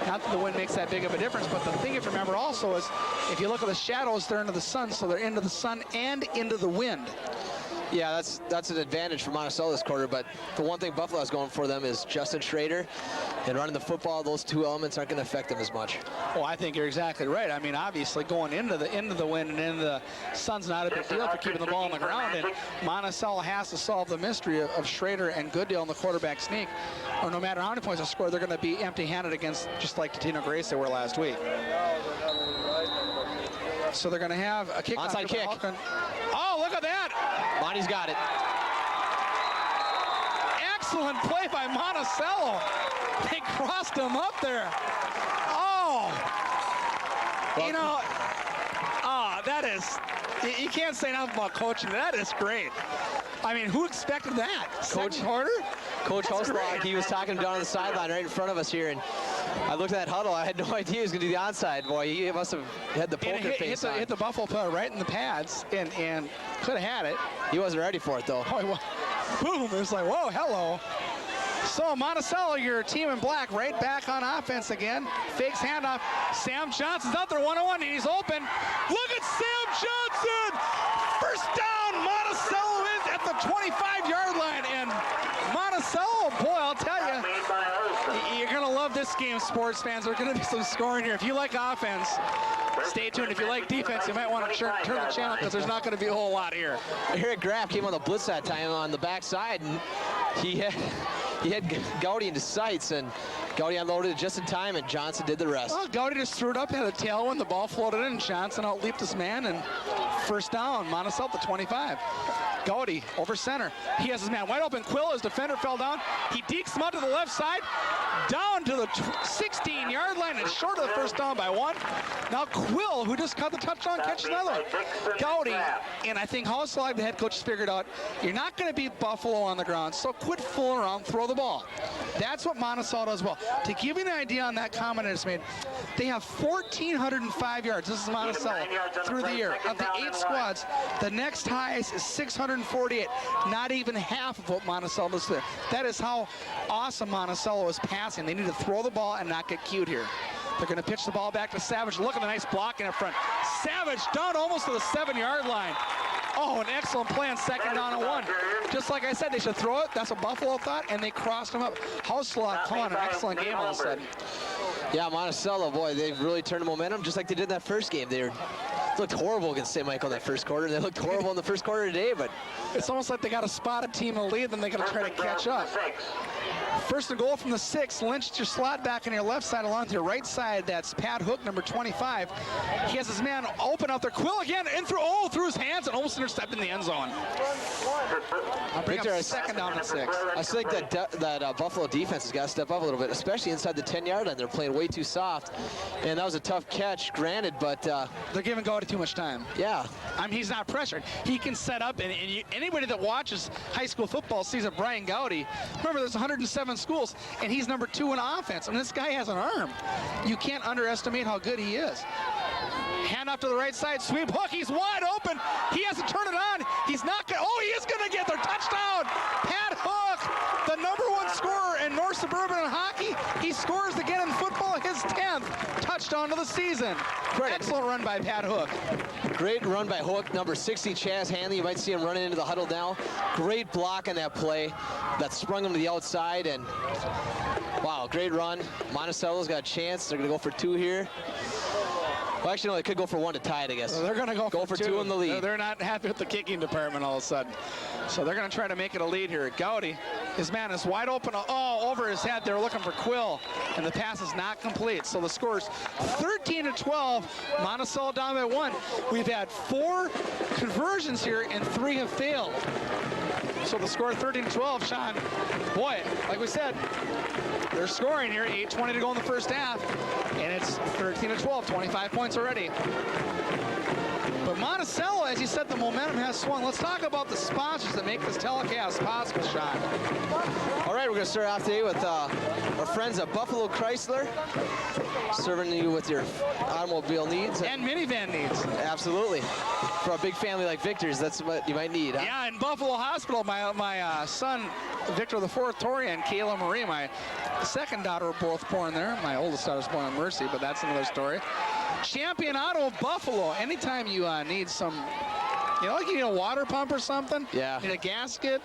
Not that the wind makes that big of a difference, but the thing you have to remember also is, if you look at the shadows, they're into the sun, so they're into the sun and into the wind. Yeah, that's an advantage for Monticello this quarter, but the one thing Buffalo is going for them is Justin Schrader, and running the football, those 2 elements aren't going to affect them as much. Well, I think you're exactly right. I mean, obviously going into the wind and into the sun's not a big deal for keeping the ball on the ground, and Monticello has to solve the mystery of Schrader and Gooddale in the quarterback sneak, or no matter how many points they score, they're going to be empty-handed against, just like Tino Grace they were last week. So they're going to have a kick. Onside kick. Oh, look at that. Monty's got it. Excellent play by Monticello. They crossed him up there. Oh. Well, you know, that is, you can't say nothing about coaching. That is great. I mean, who expected that? Coach Horter? Coach Hoslog, he was talking down on the sideline right in front of us here, and I looked at that huddle. I had no idea he was going to do the onside. Boy, he must have had the poker face on. Hit the Buffalo player right in the pads, and could have had it. He wasn't ready for it, though. Oh, boom. It was like, whoa, hello. So Monticello, your team in black, right back on offense again. Fakes handoff. Sam Johnson's out there, 1-on-1, and he's open. Look at Sam Johnson! First down, Monticello is at the 25-yard line, and Monticello, boy, I'll tell you, you're going to love this game, sports fans. There's going to be some scoring here. If you like offense, stay tuned. If you like defense, you might want to turn the channel, because there's not going to be a whole lot here. Eric Graff came on the blitz that time on the backside, and he had Gowdy into sights, and Gowdy unloaded it just in time, and Johnson did the rest. Well, Gowdy just threw it up, had a tailwind, the ball floated in, and Johnson out-leaped his man, and first down, Monticello at the 25. Gowdy over center. He has his man wide open. Quill, his defender, fell down. He dekes him out to the left side, down to the 16-yard line, and short of the first down by 1. Now Quill, who just caught the touchdown, catches another one. Gowdy, and I think Hauslag, the head coach, has figured out, you're not going to beat Buffalo on the ground, so quit fooling around, throw the ball. That's what Monticello does well. To give you an idea on that comment I just made, they have 1,405 yards. This is Monticello through the year. Of the 8 squads, the next highest is 650. 148. Not even half of what Monticello does there. That is how awesome Monticello is passing. They need to throw the ball and not get cute here. They're going to pitch the ball back to Savage. Look at the nice block in up front. Savage down almost to the 7-yard line. Oh, an excellent play on 2nd down and 1. Just like I said, they should throw it. That's what Buffalo thought, and they crossed him up. Houselot calling an excellent game all of a sudden. Yeah, Monticello, boy, they've really turned the momentum just like they did that first game. They looked horrible against St. Michael in that first quarter. They looked horrible in the first quarter today, but it's almost like they got a spotted team in the lead, then they got to try to catch up. First and goal from the 6. Lynch your slot back on your left side along to your right side. That's Pat Hook, number 25. He has his man open out there. Quill again, in through his hands and almost intercepted in the end zone. I'll bring up 2nd down and 6. I think that Buffalo defense has got to step up a little bit, especially inside the 10-yard line. They're playing way too soft, and that was a tough catch, granted, but they're giving Gowdy too much time. Yeah. I mean, he's not pressured. He can set up, and anybody that watches high school football sees that Brian Gowdy, remember there's 107 schools, and he's number 2 in offense. I mean, this guy has an arm. You can't underestimate how good he is. Hand off to the right side, sweep, Hook, he's wide open. He has to turn it on. He's not going to, oh, he is going to get there. Touchdown, Pat Hook, the number 1 scorer in North Suburban in hockey. He scores again in football, his 10th touchdown of the season. Excellent run by Pat Hook. Great run by Hook, number 60, Chaz Hanley. You might see him running into the huddle now. Great block on that play that sprung him to the outside, and wow, great run. Monticello's got a chance. They're going to go for 2 here. Well, actually, no, they could go for 1 to tie it, I guess. Well, they're going to go for 2 in the lead. They're not happy with the kicking department all of a sudden. So they're going to try to make it a lead here. Gowdy, his man is wide open. Oh, over his head. They're looking for Quill, and the pass is not complete. So the score's 13-12. Monticello down by 1. We've had 4 conversions here, and 3 have failed. So the score 13-12, Sean. Boy, like we said, they're scoring here. 8:20 to go in the first half, and it's 13-12, 25 points already. But Monticello, as you said, the momentum has swung. Let's talk about the sponsors that make this telecast possible, Sean. All right, we're going to start off today with our friends at Buffalo Chrysler, serving you with your automobile needs. And minivan needs. Absolutely. For a big family like Victor's, that's what you might need. Huh? Yeah, in Buffalo Hospital, my son, Victor IV, Tori, and Kayla Marie, my second daughter, were both born there. My oldest daughter was born on Mercy, but that's another story. Champion Auto of Buffalo. Anytime you need some, like you need a water pump or something, yeah, need a gasket,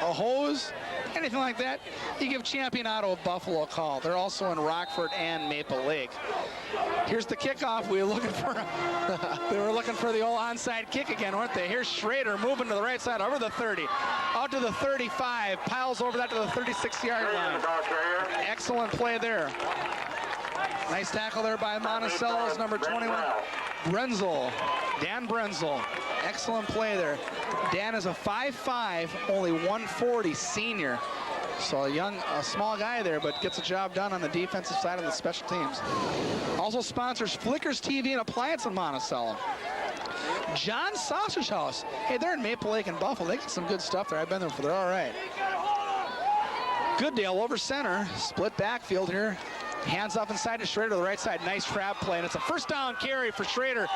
a hose, anything like that, you give Champion Auto of Buffalo a call. They're also in Rockford and Maple Lake. Here's the kickoff. We were looking for, they were looking for the old onside kick again, weren't they? Here's Schrader moving to the right side, over the 30, out to the 35, piles over that to the 36-yard line. Excellent play there. Nice tackle there by Monticello's number 21, Brenzel, Dan Brenzel. Excellent play there. Dan is a 5'5", only 140 senior. So a small guy there, but gets the job done on the defensive side of the special teams. Also sponsors Flickers TV and Appliance in Monticello. John's Sausage House. Hey, they're in Maple Lake and Buffalo. They got some good stuff there. I've been there before. They're all right. Goodale over center. Split backfield here. Hands off inside to Schrader to the right side. Nice trap play, and it's a first down carry for Schrader.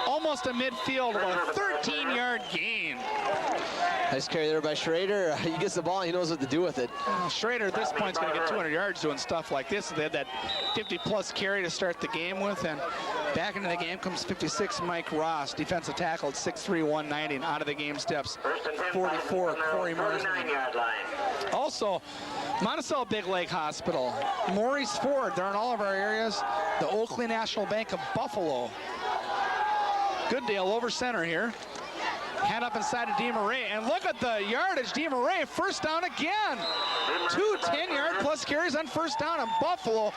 Almost a midfield, about a 13-yard gain. Nice carry there by Schrader. He gets the ball, and he knows what to do with it. Schrader at this point is going to get 200 yards doing stuff like this. They had that 50-plus carry to start the game with, and back into the game comes 56 Mike Ross, defensive tackle at 6'3", 190, and out of the game steps 44 Corey Marsden. Also, Monticello Big Lake Hospital, Maurice Ford, they're in all of our areas. The Oakley National Bank of Buffalo. Goodale over center here. Hand up inside to DeMarais, and look at the yardage. DeMarais, first down again. 2 10-yard plus carries on first down, and Buffalo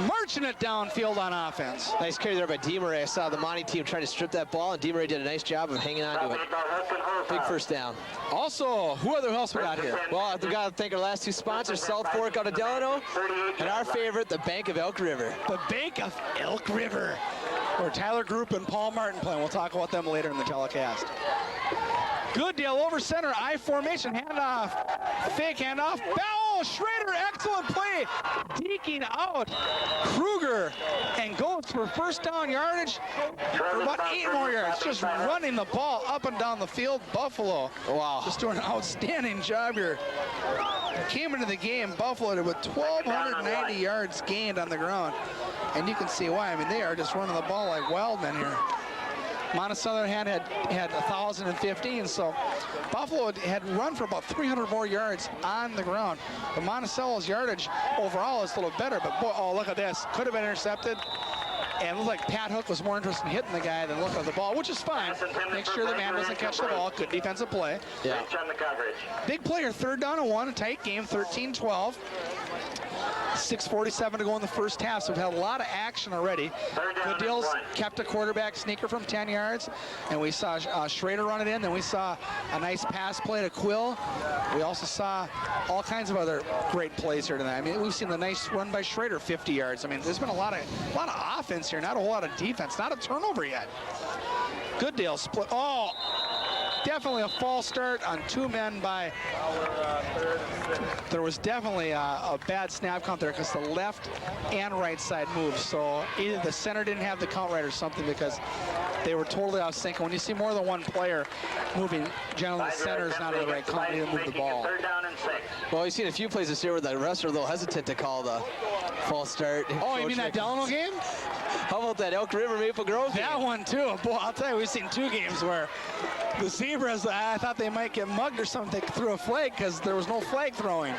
marching it downfield on offense. Nice carry there by DeMarais. I saw the Monty team trying to strip that ball, and DeMarais did a nice job of hanging on to it. Big first down. Also, who else we got here? Well, we've got to thank our last 2 sponsors, South Fork out of Delano, and our favorite, the Bank of Elk River. The Bank of Elk River, where Tyler Group and Paul Martin play. We'll talk about them later in the telecast. Goodale over center, I formation, handoff, fake handoff, Schrader, excellent play. Deking out Kruger and goes for first down yardage for about 8 more yards. Just running the ball up and down the field. Buffalo. Wow. Just doing an outstanding job here. Came into the game, Buffalo with 1,290 yards gained on the ground. And you can see why. I mean, they are just running the ball like wild men here. Monticello had 1,015, so Buffalo had run for about 300 more yards on the ground. But Monticello's yardage overall is a little better, but boy, oh, look at this. Could have been intercepted. And it looked like Pat Hook was more interested in hitting the guy than looking at the ball, which is fine. Make sure the man doesn't catch the ball. Good defensive play. Yeah. Big Big player, 3rd down and 1, a tight game, 13-12. 6:47 to go in the first half, so we've had a lot of action already. Good deals kept a quarterback sneaker from 10 yards, and we saw Schrader run it in. Then we saw a nice pass play to Quill. We also saw all kinds of other great plays here tonight. I mean, we've seen the nice run by Schrader, 50 yards. I mean, there's been a lot of offense here, not a whole lot of defense, not a turnover yet. Good deal split. Oh, definitely a false start on 2 men by. There was definitely a bad snap count there because the left and right side moved. So either the center didn't have the count right or something, because they were totally out of sync. And when you see more than one player moving, generally the center is not in the right count to move the ball. 3rd down and 6. Well, we've seen a few plays this year where the refs are a little hesitant to call the false start. Oh, you mean that Delano game? How about that Elk River Maple Grove game? That one too. Boy, I'll tell you, we've seen 2 games where the Zebras, I thought they might get mugged or something. They threw a flag because there was no flag throwing.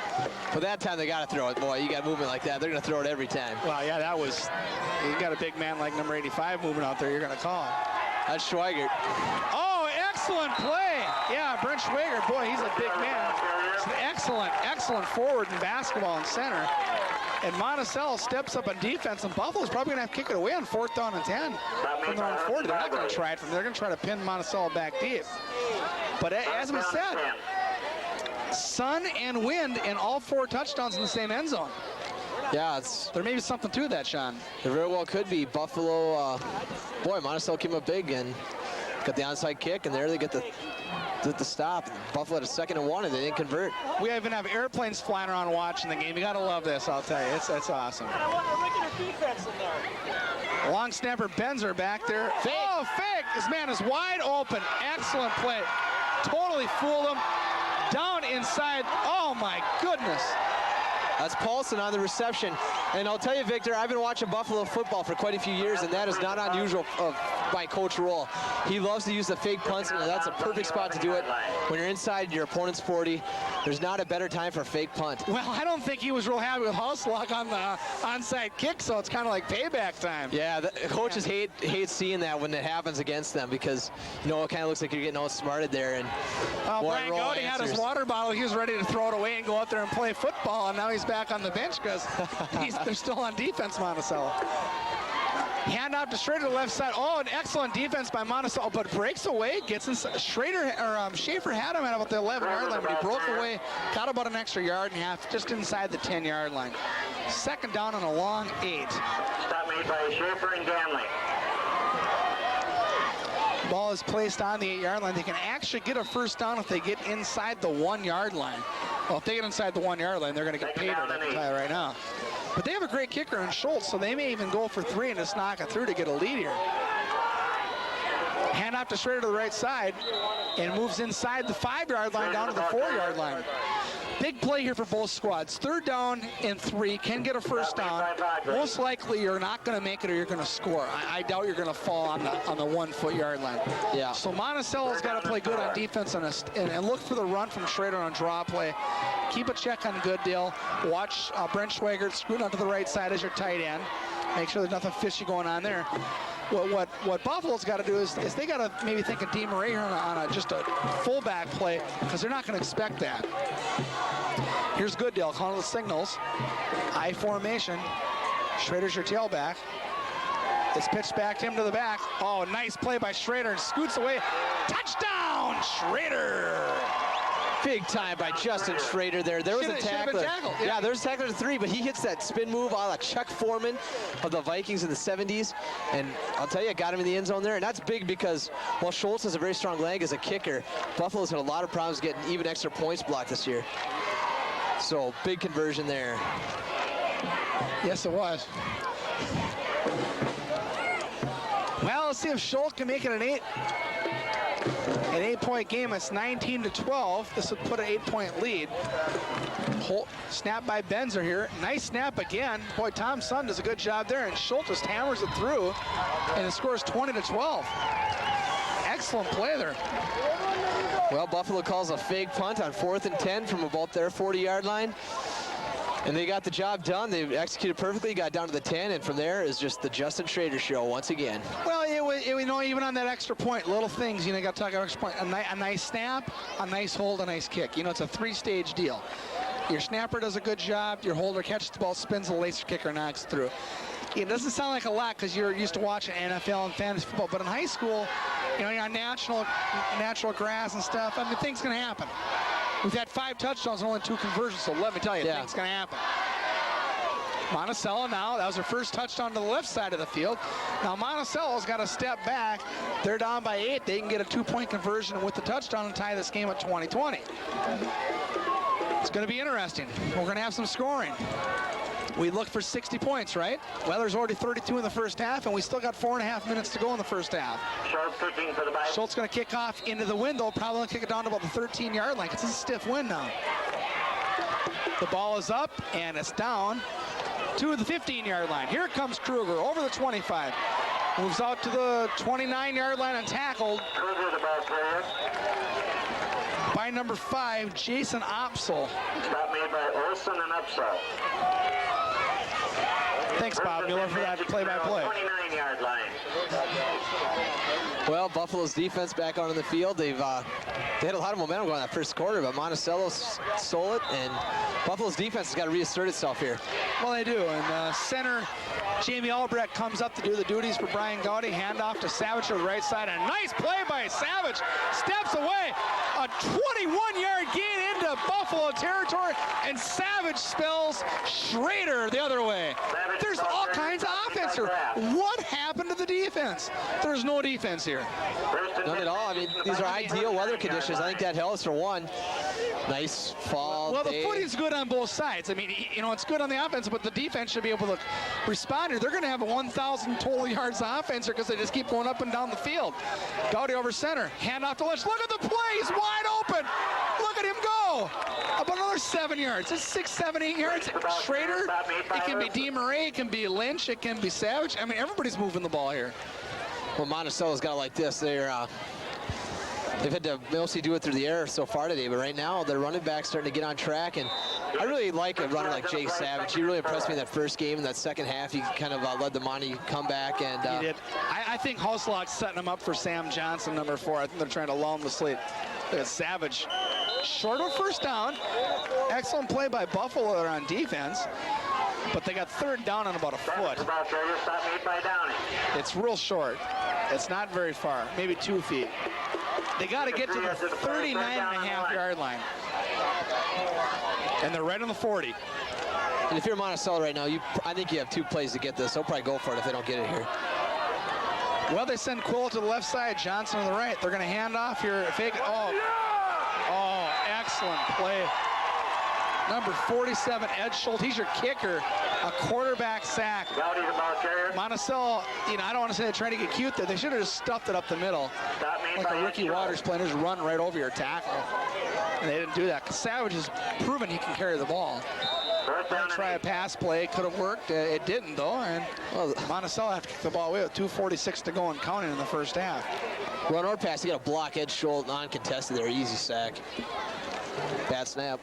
But that time they got to throw it, boy. You got movement like that, they're going to throw it every time. Well, yeah, that was, you got a big man like number 85 moving out there, you're going to call it. That's Schweigert. Oh, excellent play. Yeah, Brent Schweigert, boy, he's a big man. He's an excellent forward in basketball and center. And Monticello steps up on defense, and Buffalo's probably going to have to kick it away on 4th down and 10 from their own 40. They're not going to try it from there. They're going to try to pin Monticello back deep. But as we said, sun and wind and all 4 touchdowns in the same end zone. Yeah, There may be something to that, Sean. there very well could be. Buffalo, boy, Monticello came up big and got the onside kick, and there they get the stop. Buffalo had a 2nd and 1, and they didn't convert. We even have airplanes flying around watching the game. You got to love this, I'll tell you. It's awesome. Long snapper Benzer back there. Fake. Oh, fake! This man is wide open. Excellent play. Totally fooled him. Down inside. Oh, my goodness. That's Paulson on the reception. And I'll tell you, Victor, I've been watching Buffalo football for quite a few years, and that is not unusual by Coach Roll. He loves to use the fake punts, and that's a perfect spot to do it. When you're inside your opponent's 40, there's not a better time for a fake punt. Well, I don't think he was real happy with Hauslock on the onside kick, so it's kind of like payback time. Yeah, the coaches hate seeing that when it happens against them, because, you know, it kind of looks like you're getting outsmarted there. And Brian Gowdy had his water bottle. He was ready to throw it away and go out there and play football, and now he's back on the bench because they're still on defense, Monticello. Hand out to Schrader to the left side. Oh, an excellent defense by Monticello, but breaks away, gets inside. Schaefer had him at about the 11-yard line, but he broke away, got about an extra yard and a half, just inside the 10-yard line. 2nd down and a long 8. Stop made by Schaefer and Ganley. Ball is placed on the 8-yard line. They can actually get a first down if they get inside the 1-yard line. Well, if they get inside the 1-yard line, they're going to get paid, I can tell you right now. But they have a great kicker in Schultz, so they may even go for 3 and just knock it through to get a lead here. Hand off to Schrader to the right side and moves inside the 5-yard line down to the 4-yard line. Big play here for both squads. 3rd down and 3, can get a first down. Most likely you're not going to make it or you're going to score. I doubt you're going to fall on the 1-foot yard line. Yeah. So Monticello's got to play good on defense and look for the run from Schrader on draw play. Keep a check on Good Deal. Watch Brent Schweigert scoot onto the right side as your tight end. Make sure there's nothing fishy going on there. What Buffalo's got to do is they got to maybe think of Di Maria on just a fullback play, because they're not going to expect that. Here's Gooddale calling the signals. I formation. Schrader's your tailback. It's pitched back to him to the back. Oh, nice play by Schrader, and scoots away. Touchdown, Schrader! Big time by Justin Schrader there. There was a tackler. Yeah, there's a tackler to 3, but he hits that spin move a la Chuck Foreman of the Vikings in the 70s. And I'll tell you, it got him in the end zone there. And that's big because while Schultz has a very strong leg as a kicker, Buffalo's had a lot of problems getting even extra points blocked this year. So big conversion there. Yes, it was. Well, let's see if Schultz can make it an 8-point game. It's 19-12. This would put an 8-point lead. Snap by Benzer here. Nice snap again. Boy, Tom Sun does a good job there, and Schultz just hammers it through, and it scores 20-12. Excellent play there. Well, Buffalo calls a fake punt on 4th and 10 from about their 40-yard line. And they got the job done. They executed perfectly, got down to the 10, and from there is just the Justin Schrader show once again. Well, even on that extra point, little things, you got to talk about extra point. A nice snap, a nice hold, a nice kick. It's a 3-stage deal. Your snapper does a good job, your holder catches the ball, spins the laser kicker, knocks through. It doesn't sound like a lot because you're used to watching NFL and fantasy football, but in high school, you're on natural grass and stuff. I mean, things can happen. We've had 5 touchdowns and only 2 conversions, so let me tell you, things can happen. Monticello now, that was their first touchdown to the left side of the field. Now Monticello's got to step back. They're down by 8. They can get a 2-point conversion with the touchdown and tie this game at 20-20. It's going to be interesting. We're going to have some scoring. We look for 60 points, right? Well, there's already 32 in the first half, and we still got 4.5 minutes to go in the first half. Schultz going to kick off into the wind, though, probably going to kick it down to about the 13-yard line. It's a stiff wind now. The ball is up, and it's down to the 15-yard line. Here comes Kruger over the 25. Moves out to the 29-yard line and tackled by number 5, Jason Opsel. Stop made by Olson and Upsall. Thanks, Bob Mueller, for that play-by-play. 29-yard line. Well, Buffalo's defense back out on the field. They had a lot of momentum going that first quarter, but Monticello stole it, and Buffalo's defense has got to reassert itself here. Well, they do, and center Jamie Albrecht comes up to do the duties for Brian Gowdy. Handoff to Savage to the right side. A nice play by Savage. Steps away. A 21-yard gain into Buffalo territory, and Savage spells Schrader the other way. There's all kinds of offense here. What happened to the defense? There's no defense here. None at all. I mean, these are ideal weather conditions. I think that helps for one. Nice fall. Well, the footing's good on both sides. I mean, it's good on the offense, but the defense should be able to respond here. They're going to have a 1,000 total yards of offense here because they just keep going up and down the field. Gowdy over center. Hand off to Lynch. Look at the play. He's wide open. Look at him go. About another 7 yards. It's 6, 7, 8 yards. Schrader. It can be DeMarais. It can be Lynch. It can be Savage. I mean, everybody's moving the ball here. Well, Monticello's got it like this. They've had to mostly do it through the air so far today, but right now their running back's starting to get on track, and I really like a runner like Jay Savage. He really impressed me in that first game. In that second half, he kind of led the Monty comeback. And he did. I think Houselock's setting him up for Sam Johnson, number 4. I think they're trying to lull him to sleep. Look at Savage. Short of a first down. Excellent play by Buffalo there on defense. But they got 3rd down on about a foot. It's real short. It's not very far, maybe 2 feet. They got to get to the 39.5-yard line. And they're right on the 40. And if you're Monticello right now, I think you have 2 plays to get this. They'll probably go for it if they don't get it here. Well, they send Quill to the left side, Johnson to the right. They're going to hand off here. Fake it. Oh, excellent play. Number 47, Ed Schultz. He's your kicker. A quarterback sack. Monticello, I don't want to say they're trying to get cute there. They should have just stuffed it up the middle. Like a Ricky Waters playing, just run right over your tackle. And they didn't do that. Savage has proven he can carry the ball. Try a pass play, could have worked. It didn't, though. And Monticello have to kick the ball away with 2:46 to go and counting in the first half. Run or pass, you got to block Ed Schultz, non-contested there. Easy sack. Bad snap.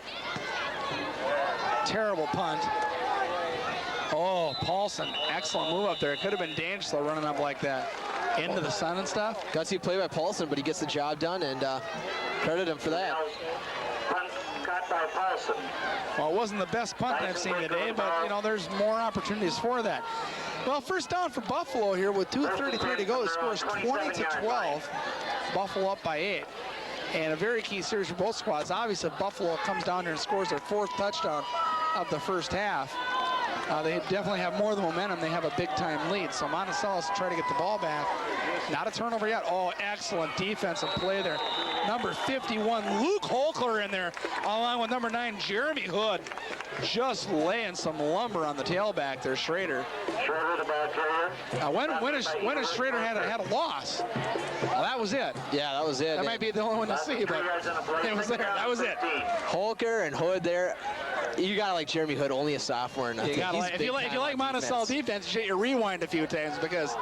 Terrible punt. Oh, Paulson, excellent move up there. It could have been dangerous though, running up like that into the sun and stuff. Gutsy play by Paulson, but he gets the job done, and credit him for that. Punt caught by Paulson. Well, it wasn't the best punt I've seen today, but there's more opportunities for that. Well, first down for Buffalo here with 2:33 to go. The score is 20-12. Buffalo up by 8. And a very key series for both squads. Obviously, Buffalo comes down here and scores their 4th touchdown of the first half. They definitely have more of the momentum. They have a big-time lead. So Monticello's trying to get the ball back. Not a turnover yet. Oh, excellent defensive play there. Number 51, Luke Holkler in there, along with number 9, Jeremy Hood. Just laying some lumber on the tailback there, Schrader. Schrader, the ball carrier. When has Schrader had a loss? Well, that was it. Yeah, that was it. That might be the only one to see, but it was there. That was it. Holker and Hood there. You gotta like Jeremy Hood, only a sophomore. And You gotta if you like Monticello defense, you should your rewind a few times because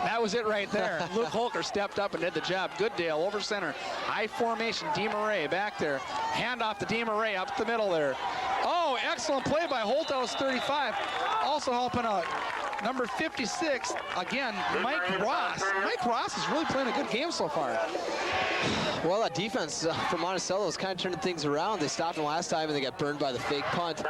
that was it right there. Luke Holker stepped up and did the job. Goodale over center. High formation. DeMarais back there. Hand off to DeMarais up the middle there. Oh, excellent play by Holthouse 35. Also helping out number 56, again, Mike Ross. Mike Ross is really playing a good game so far. Well, that defense from Monticello is kind of turning things around. They stopped them last time and they got burned by the fake punt.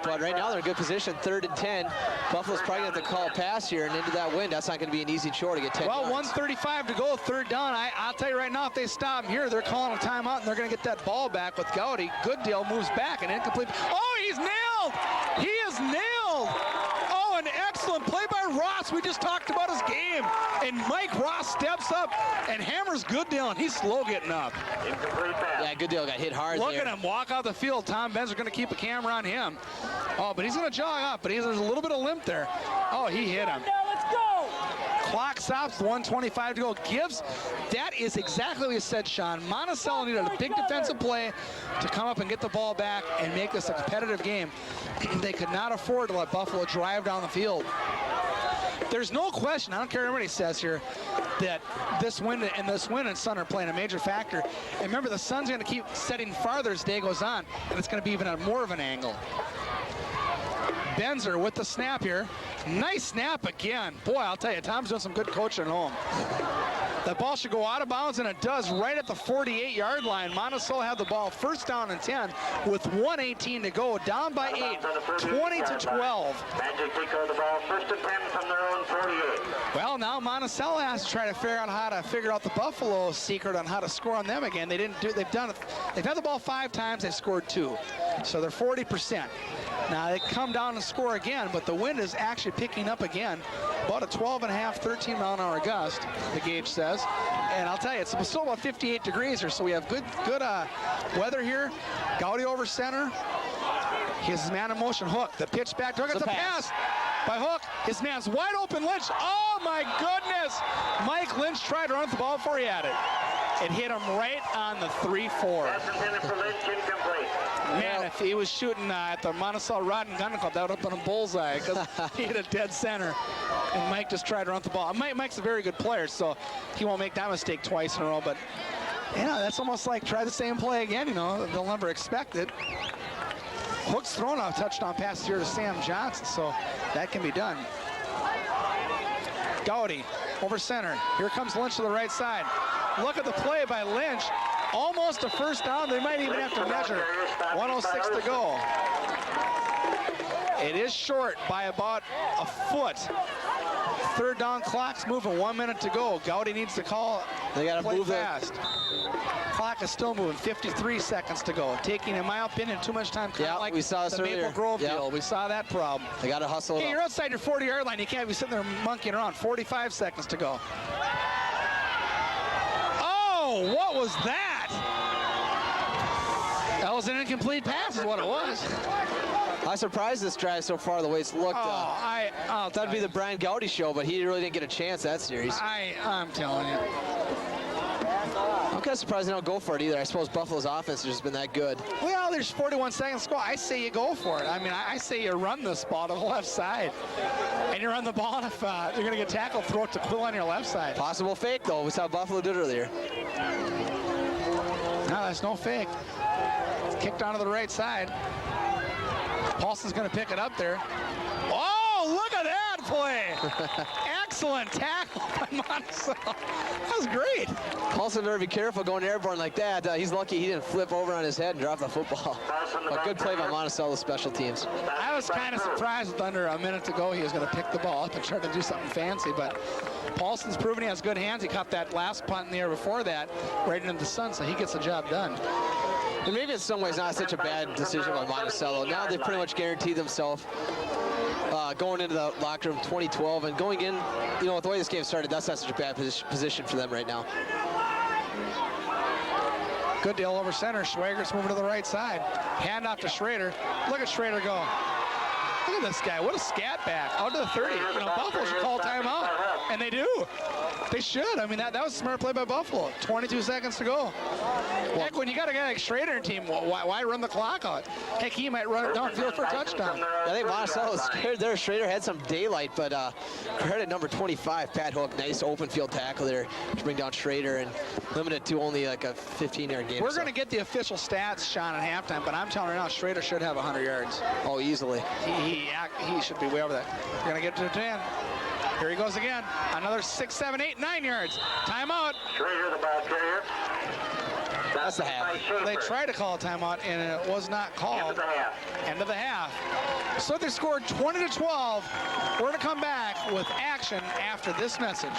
But right now they're in good position, 3rd and 10. Buffalo's probably going to have to call a pass here and into that wind. That's not going to be an easy chore to get 10 Well, yards. 1:35 to go, 3rd down. I'll tell you right now, if they stop him here, they're calling a timeout and they're going to get that ball back with Gowdy. Goodale moves back and incomplete. Oh, he's nailed! He is nailed! Oh, an excellent play by Ross. We just talked about his game. And Mike Ross steps up and hammers Goodale, and he's slow getting up. Yeah, Goodale got hit hard Look there. at him walk out the field. Tom Ben's going to keep a camera on him. Oh, but he's going to jog up, but there's a little bit of limp there. Oh, he hit him. Let's go. Clock stops, 1:25 to go. Gibbs, that is exactly what you said, Sean. Monticello needed a big defensive play to come up and get the ball back and make this a competitive game. They could not afford to let Buffalo drive down the field. There's no question, I don't care what anybody says here, that this wind and sun are playing a major factor. And remember, the sun's going to keep setting farther as day goes on, and it's going to be even at more of an angle. Benzer with the snap here. Nice snap again. Boy, I'll tell you, Tom's doing some good coaching at home. The ball should go out of bounds, and it does right at the 48-yard line. Monticello had the ball 1st down and 10 with 1:18 to go, down by 8, 20-12. Magic Pico the ball 1st and 10 from their own 48. Well, now Monticello has to try to figure out how to figure out the Buffalo secret on how to score on them again. They've had the ball 5 times, they've scored 2. So they're 40%. Now they come down and score again, but the wind is actually picking up again. About a 12.5, 13 mile an hour gust, the gauge says. And I'll tell you, it's still about 58 degrees here, so we have good weather here. Gowdy over center. His man in motion, Hook. The pitch back, it's a pass by Hook. His man's wide open, Lynch. Oh my goodness! Mike Lynch tried to run the ball before he had it. It hit him right on the 3-4. That's intended for Lynch, incomplete. Man, if he was shooting at the Monticello Rod and Gun Club, that would have been a bullseye because he hit a dead center. And Mike just tried to run the ball. Mike's a very good player, so he won't make that mistake twice in a row. But, that's almost like try the same play again. They'll never expect it. Hook's thrown a touchdown pass here to Sam Johnson, so that can be done. Gowdy over center. Here comes Lynch to the right side. Look at the play by Lynch. Almost a 1st down. They might even have to measure. 1:06 to go. It is short by about a foot. 3rd down clock's moving, 1 minute to go. Gowdy needs to call. They got to play move fast. Clock is still moving, 53 seconds to go. Taking, in my opinion, too much time. Yeah, like we saw this the earlier. Maple Grove Yeah. deal. We saw that problem. They got to hustle it Hey, up. you're outside your 40-yard line. You can't be sitting there monkeying around. 45 seconds to go. Oh, what was that? That was an incomplete pass is what it was. I'm surprised this drive so far the way it's looked. I'll That'd be the Brian Gowdy show, but he really didn't get a chance that series. I'm telling you. I'm kind of surprised they don't go for it either. I suppose Buffalo's offense has just been that good. Well, there's 41 seconds to go. I say you go for it. I mean, I say you run this ball to the left side. And you run the ball, and if you're going to get tackled, throw it to Quill on your left side. Possible fake, though. We saw Buffalo do it earlier. No, that's no fake. It's kicked onto the right side. Paulson's going to pick it up there. Oh, look at that play. Excellent tackle by Monticello. That was great. Paulson better be careful going airborne like that. He's lucky he didn't flip over on his head and drop the football. But good play by Monticello's special teams. I was kind of surprised with under a minute to go he was going to pick the ball up and try to do something fancy, but Paulson's proven he has good hands. He caught that last punt in the air before that right into the sun, so he gets the job done. And maybe in some ways not such a bad decision by Monticello. Now they've pretty much guaranteed themselves going into the locker room 2012 and going in, you know, with the way this game started, that's not such a bad position for them right now. Good deal over center. Schwager's moving to the right side. Hand off to Schrader. Look at Schrader go. Look at this guy. What a scat back. Out to the 30. You know, Buffalo should call timeout. And they do. They should. I mean, that was a smart play by Buffalo. 22 seconds to go. Heck, when you got a guy like Schrader in team, why run the clock out? Heck, he might run it downfield for a touchdown. I think Monticello was scared there. Schrader had some daylight, but credit number 25, Pat Hook. Nice open field tackle there to bring down Schrader and limit it to only like a 15-yard game. We're going to get the official stats, Sean, at halftime, but I'm telling you now, Schrader should have 100 yards. Oh, easily. He should be way over that. We're going to get to 10. Here he goes again. Another 6, 7, 8, 9 yards. Timeout. Schrader, the ball carrier. That's the half. They tried to call a timeout, and it was not called. End of the half. So they scored 20-12. We're going to come back with action after this message.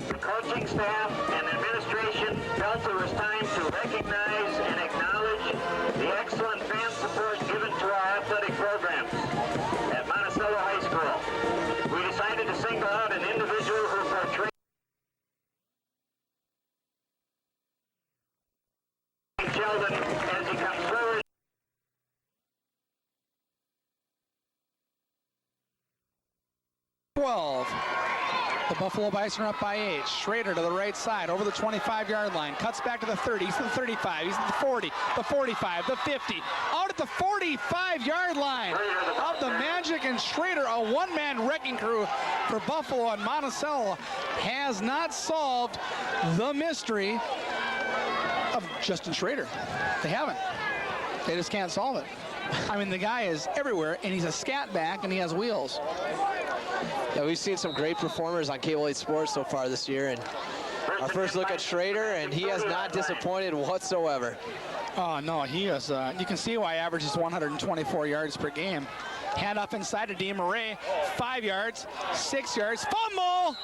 The coaching staff and administration felt it was time to recognize and acknowledge the excellent fan support given to our athletic programs at Monticello High School. We decided to single out an individual who portrayed Sheldon as he comes forward. The Buffalo Bison are up by 8. Schrader to the right side, over the 25-yard line. Cuts back to the 30. He's to the 35. He's at the 40, the 45, the 50. Out at the 45-yard line of the Magic and Schrader. A one-man wrecking crew for Buffalo, and Monticello has not solved the mystery of Justin Schrader. They haven't. They just can't solve it. I mean, the guy is everywhere, and he's a scat back, and he has wheels. Yeah, we've seen some great performers on Cable 8 Sports so far this year, and our first look at Schrader, and he has not disappointed whatsoever. Oh, no, he is. You can see why he averages 124 yards per game. Hand off inside to DeMarais. 5 yards, 6 yards, fumble!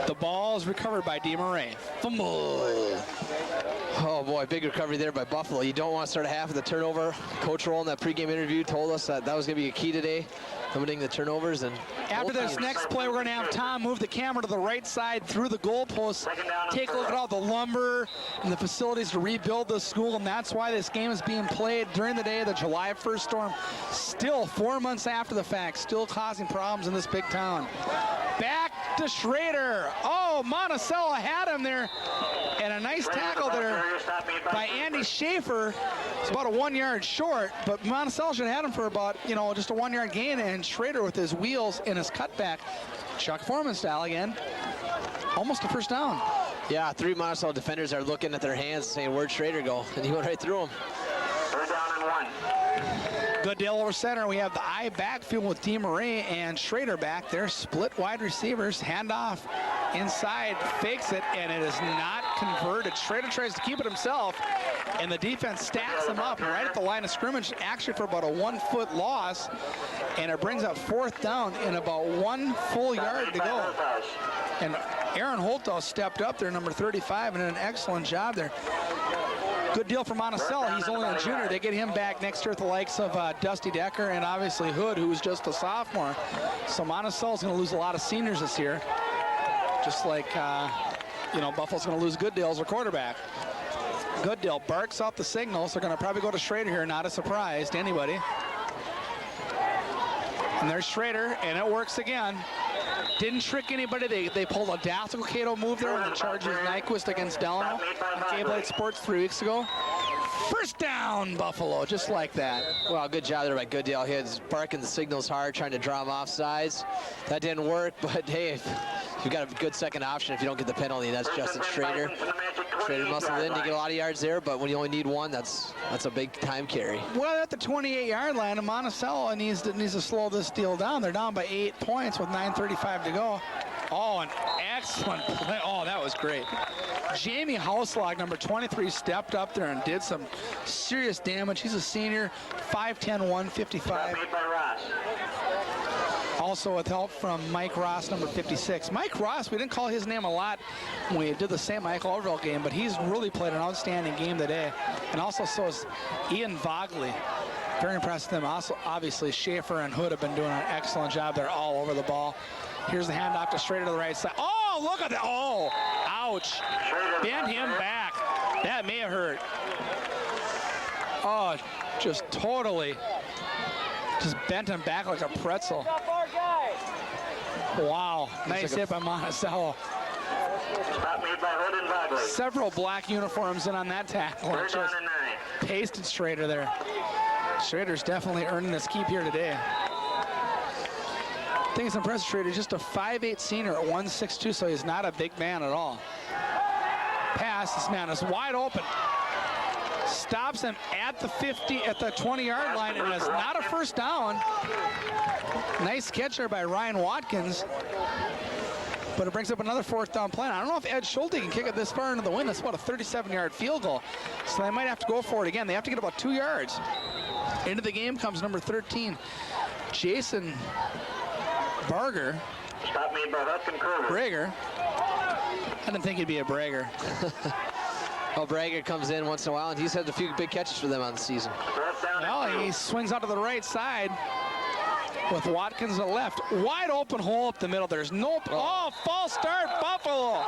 The ball is recovered by DeMarais. Fumble! Oh boy, big recovery there by Buffalo. You don't want to start a half of the turnover. Coach Roll in that pregame interview told us that was going to be a key today, limiting the turnovers. And after this next play, we're going to have Tom move the camera to the right side through the goalposts. Take a look at all the lumber and the facilities to rebuild the school, and that's why this game is being played during the day of the July 1st storm. Still 4 months after the fact, still causing problems in this big town. Back to Schrader. Oh, Monticello had him there. And a nice tackle there by Andy Schaefer. It's about a 1 yard short, but Monticello should have had him for about, just a 1 yard gain. And Schrader with his wheels and his cutback, Chuck Foreman style again, almost a first down. Yeah, 3 Monticello defenders are looking at their hands saying, where'd Schrader go? And he went right through them. Third down and 1. Good deal over center. We have the I backfield with DeMarais and Schrader back there. Split wide receivers. Handoff inside. Fakes it, and it is not converted. Schrader tries to keep it himself, and the defense stacks him up right at the line of scrimmage, actually for about a 1 foot loss. And it brings up 4th down in about 1 full yard to go. And Aaron Holthaus stepped up there, number 35, and did an excellent job there. Good deal for Monticello. He's only a junior. They get him back next year with the likes of Dusty Decker and obviously Hood, who's just a sophomore. So Monticello's going to lose a lot of seniors this year. Just like, Buffalo's going to lose Good Deal as their quarterback. Good Deal barks out the signals. They're going to probably go to Schrader here. Not a surprise to anybody. And there's Schrader, and it works again. Didn't trick anybody. They pulled a Dathel Cato move there on the Chargers Nyquist against Delano on Cable 8 Sports 3 weeks ago. First down, Buffalo, just like that. Well, good job there by Goodale. He was barking the signals hard, trying to draw him off sides. That didn't work, but hey, if you've got a good second option if you don't get the penalty. That's Justin Schrader. Schrader muscled in to get a lot of yards there, but when you only need one, that's a big time carry. Well, at the 28-yard line, and Monticello needs to slow this deal down. They're down by 8 points with 9:35 to go. Oh, an excellent play. Oh, that was great. Jamie Houselog, number 23, stepped up there and did some serious damage. He's a senior, 5'10", 155. Made by Ross. Also with help from Mike Ross, number 56. Mike Ross, we didn't call his name a lot when we did the St. Michael Overall game, but he's really played an outstanding game today. And also so is Ian Vogley. Very impressed with them. Also, obviously, Schaefer and Hood have been doing an excellent job. They're all over the ball. Here's the handoff to Schrader to the right side. Oh, look at that. Oh, ouch. Bend him back. That may have hurt. Oh, just totally just bent him back like a pretzel. Wow, nice hit by Monticello. Stop made by Hood and Vogley. Several black uniforms in on that tackle. Third down Just and 9. pasted Schrader there. Schrader's definitely earning this keep here today. I think it's impressive. Schrader, just a 5'8" senior at 162, so he's not a big man at all. Pass, this man is wide open. Stops him at the 50, at the 20-yard line, and it's not a first down. Nice catch there by Ryan Watkins. But it brings up another fourth down play. I don't know if Ed Schulte can kick it this far into the wind. That's about a 37-yard field goal. So they might have to go for it again. They have to get about 2 yards. Into the game comes number 13, Jason Barger. Stop made by Huck and Kroger. Brager. I didn't think he'd be a Brager. Well, Brager comes in once in a while, and he's had a few big catches for them on the season. Fourth down Well, and 2. he swings out to the right side with Watkins to the left. Wide open hole up the middle. There's no, oh, false start, Buffalo.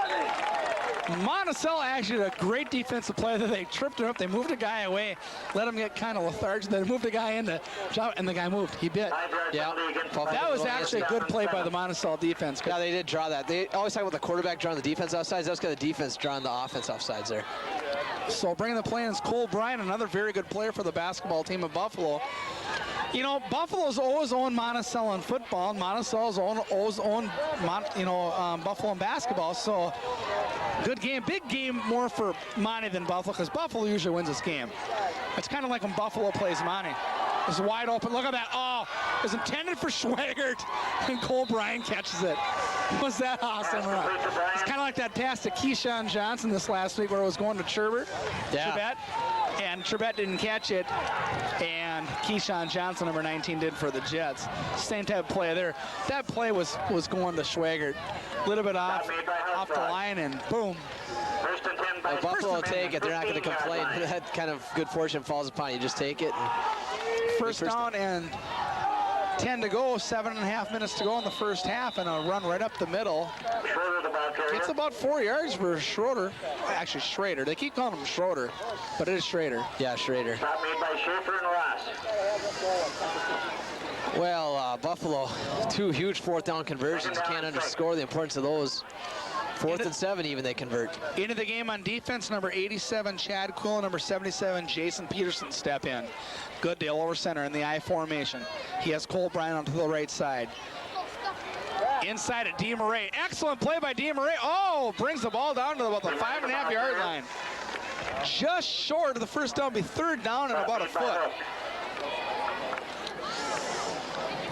Monticello actually did a great defensive play that they tripped him up. They moved a guy away, let him get kind of lethargic. Then moved a guy in to jump, and the guy moved. He bit. 5 yards Yeah. penalty against That was actually a good play by the Monticello defense. Yeah, they did draw that. They always talk about the quarterback drawing the defense offsides. That's got the defense drawing the offense offsides there. So bringing the play in is Cole Bryan, another very good player for the basketball team of Buffalo. You know, Buffalo's always owned Monticello in football, and Monticello's always owned Buffalo in basketball. So good game, big game more for Monty than Buffalo, because Buffalo usually wins this game. It's kind of like when Buffalo plays Monty. It's wide open. Look at that. Oh, it's intended for Schwagert, and Cole Bryan catches it. Was that awesome? It's kind of like that pass to Keyshawn Johnson this last week where it was going to Sherbet. Yeah. And Sherbet didn't catch it, and Keyshawn Johnson, number 19, did for the Jets. Same type of play there. That play was going to Schwagert. A little bit off the line, and boom. First and 10 by Buffalo will take it. They're not going to complain. That kind of good fortune falls upon you. Just take it. First down and 10 to go, 7.5 minutes to go in the first half, and a run right up the middle. Schroeder, the ball carrier. It's about 4 yards for Schroeder. Actually, Schrader. They keep calling him Schroeder, but it is Schrader. Yeah, Schrader. Stop made by Schaefer and Ross. Well, Buffalo, 2 huge fourth down conversions. Can't underscore the importance of those. 4th and 7 even they convert. Into the game on defense, number 87, Chad Quill, number 77, Jason Peterson step in. Good deal over center in the I formation. He has Cole Bryan onto the right side. Inside at DeMarais. Excellent play by DeMarais. Oh, brings the ball down to about the 5.5-yard line. Just short of the first down, be third down and about a foot.